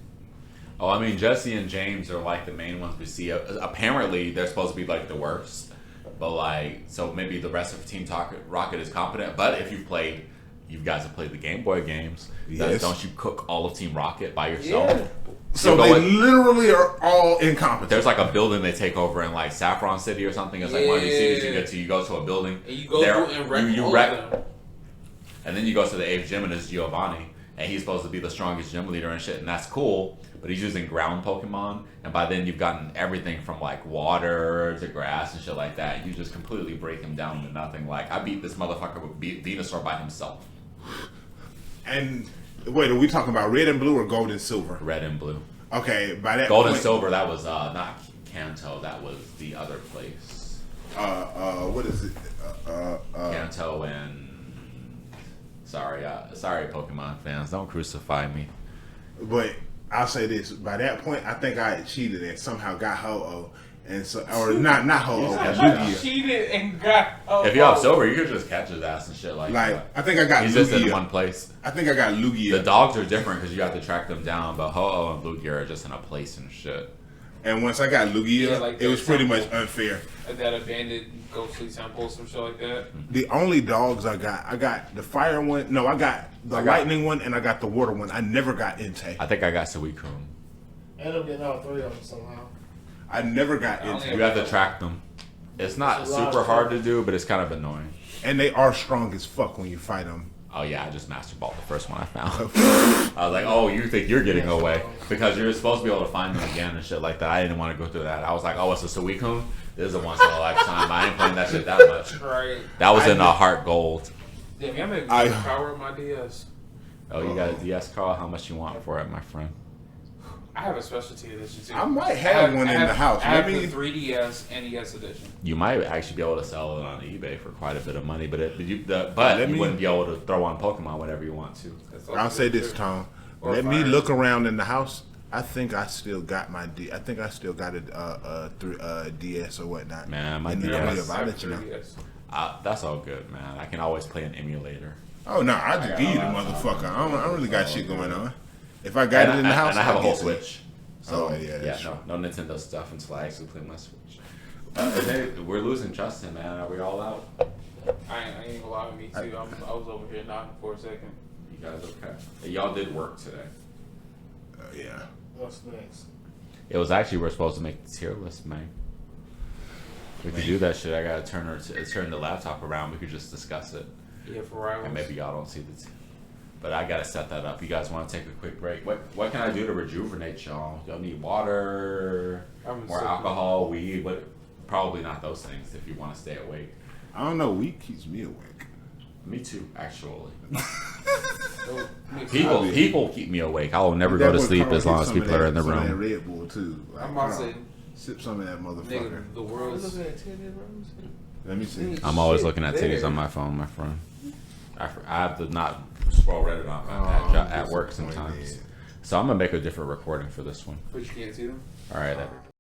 Speaker 3: Oh, I mean, Jesse and James are like the main ones we see. Apparently, they're supposed to be like the worst. But like, so maybe the rest of Team Rocket is competent. But if you guys have played the Game Boy games.
Speaker 1: Yes.
Speaker 3: Don't you cook all of Team Rocket by yourself?
Speaker 4: Yeah.
Speaker 1: So they literally are all incompetent.
Speaker 3: There's like a building they take over in like Saffron City or something. It's like one of these cities you get to. You go to a building.
Speaker 4: And you go through and wreck
Speaker 3: you
Speaker 4: all
Speaker 3: wreck,
Speaker 4: of them.
Speaker 3: and then you go to the 8th gym and it's Giovanni. And he's supposed to be the strongest gym leader and shit. And that's cool. But he's using ground Pokemon. And by then you've gotten everything from like water to grass and shit like that. You just completely break him down to nothing. Like, I beat this motherfucker with Venusaur by himself.
Speaker 1: And wait, are we talking about red and blue or gold and silver?
Speaker 3: Red and blue.
Speaker 1: Okay, by that
Speaker 3: Gold and
Speaker 1: point,
Speaker 3: silver, that was not Kanto. That was the other place.
Speaker 1: what is it?
Speaker 3: Kanto and... Sorry, Pokemon fans. Don't crucify me.
Speaker 1: But I'll say this: by that point, I think I had cheated and somehow got Ho-Oh, and so or not Ho-Oh, but Lugia.
Speaker 4: Cheated and got.
Speaker 3: If you have silver, you could just catch his ass and shit like that.
Speaker 1: I think I got
Speaker 3: He's just in
Speaker 1: Lugia.
Speaker 3: one place.
Speaker 1: I think I got
Speaker 3: The
Speaker 1: Lugia,
Speaker 3: dogs are different because you have to track them down, but Ho-Oh and Lugia are just in a place and shit.
Speaker 1: and once I got Lugia,
Speaker 4: Yeah, like
Speaker 1: it was
Speaker 4: that
Speaker 1: pretty
Speaker 4: temple.
Speaker 1: much unfair.
Speaker 4: That abandoned ghostly temple, some shit like that.
Speaker 1: The only dogs I got the fire one. No, I got the lightning one, and I got the water one. I never got Entei.
Speaker 3: I think I got Suicune.
Speaker 2: I ended up getting all three of them somehow.
Speaker 1: I never got
Speaker 4: I only
Speaker 1: Entei.
Speaker 3: You have to track them. It's not
Speaker 2: It's a lot
Speaker 3: super
Speaker 2: of
Speaker 3: hard
Speaker 2: fun.
Speaker 3: to do, but it's kind of annoying.
Speaker 1: And they are strong as fuck when you fight them.
Speaker 3: Oh yeah, I just master balled the first one I found. I was like, oh, you think you're getting away because you're supposed to be able to find them again and shit like that. I didn't want to go through that. I was like, oh, it's a Suicune. This is a once in a lifetime. I ain't playing that shit that much.
Speaker 4: Right.
Speaker 3: That was in a Heart Gold.
Speaker 4: Damn, y'all made me
Speaker 1: I-
Speaker 4: power up my DS.
Speaker 3: Oh, you got a DS, Carl? How much you want for it, my friend?
Speaker 4: I have a specialty edition too.
Speaker 1: I might have one in the house.
Speaker 4: I have
Speaker 1: Maybe-
Speaker 4: the 3DS NES edition.
Speaker 3: You might actually be able to sell it on eBay for quite a bit of money, but you wouldn't be able to throw on Pokemon whenever you want to.
Speaker 4: That's also
Speaker 1: I'll say
Speaker 4: true.
Speaker 1: this, Tom.
Speaker 4: Or
Speaker 1: Let me
Speaker 4: fire.
Speaker 1: look around in the house. I think I still got my I think I still got a DS or whatnot.
Speaker 3: Man, my
Speaker 1: In the
Speaker 3: DS.
Speaker 1: crib. I'll let you know.
Speaker 4: 3DS.
Speaker 3: That's all good, man. I can always play an emulator.
Speaker 1: Oh no, I just give you the motherfucker. I don't really got shit going on. If I got it in the house,
Speaker 3: and I have a
Speaker 1: I'll
Speaker 3: whole
Speaker 1: get it.
Speaker 3: Switch. So
Speaker 1: Oh, yeah, that's true.
Speaker 3: no Nintendo stuff until I actually play my Switch. We're losing Justin, man. Are we all out?
Speaker 4: I ain't gonna lie to me too. I was over here nodding for a second.
Speaker 3: You guys okay? Y'all did work today.
Speaker 1: Yeah.
Speaker 2: What's next?
Speaker 3: It was actually we're supposed to make the tier list, man. We could do that shit. I gotta turn the laptop around. We could just discuss it,
Speaker 4: Yeah, for rivals.
Speaker 3: and maybe y'all don't see the. But I gotta set that up. You guys want to take a quick break? What can I do to rejuvenate y'all? Y'all need water,
Speaker 4: I'm
Speaker 3: more
Speaker 4: sick.
Speaker 3: alcohol, weed. What? Probably not those things if you want to stay awake.
Speaker 1: I don't know. Weed keeps me awake.
Speaker 3: Me too, actually.
Speaker 4: Oh, me too.
Speaker 3: People keep me awake. I will never
Speaker 1: That
Speaker 3: go to
Speaker 1: boy
Speaker 3: sleep
Speaker 1: Carl
Speaker 3: as long
Speaker 1: get
Speaker 3: as
Speaker 1: some of
Speaker 3: people are in the
Speaker 1: some of that
Speaker 3: room.
Speaker 1: Red Bull too. Like,
Speaker 4: I'm about to
Speaker 1: Carl,
Speaker 4: say,
Speaker 1: sip some of that motherfucker.
Speaker 4: nigga, the world's.
Speaker 1: Let me see.
Speaker 3: I'm always looking at titties on my phone, my friend. I have to not scroll Reddit on my at work sometimes. So I'm gonna make a different recording for this one.
Speaker 4: But you can't see them.
Speaker 3: All right.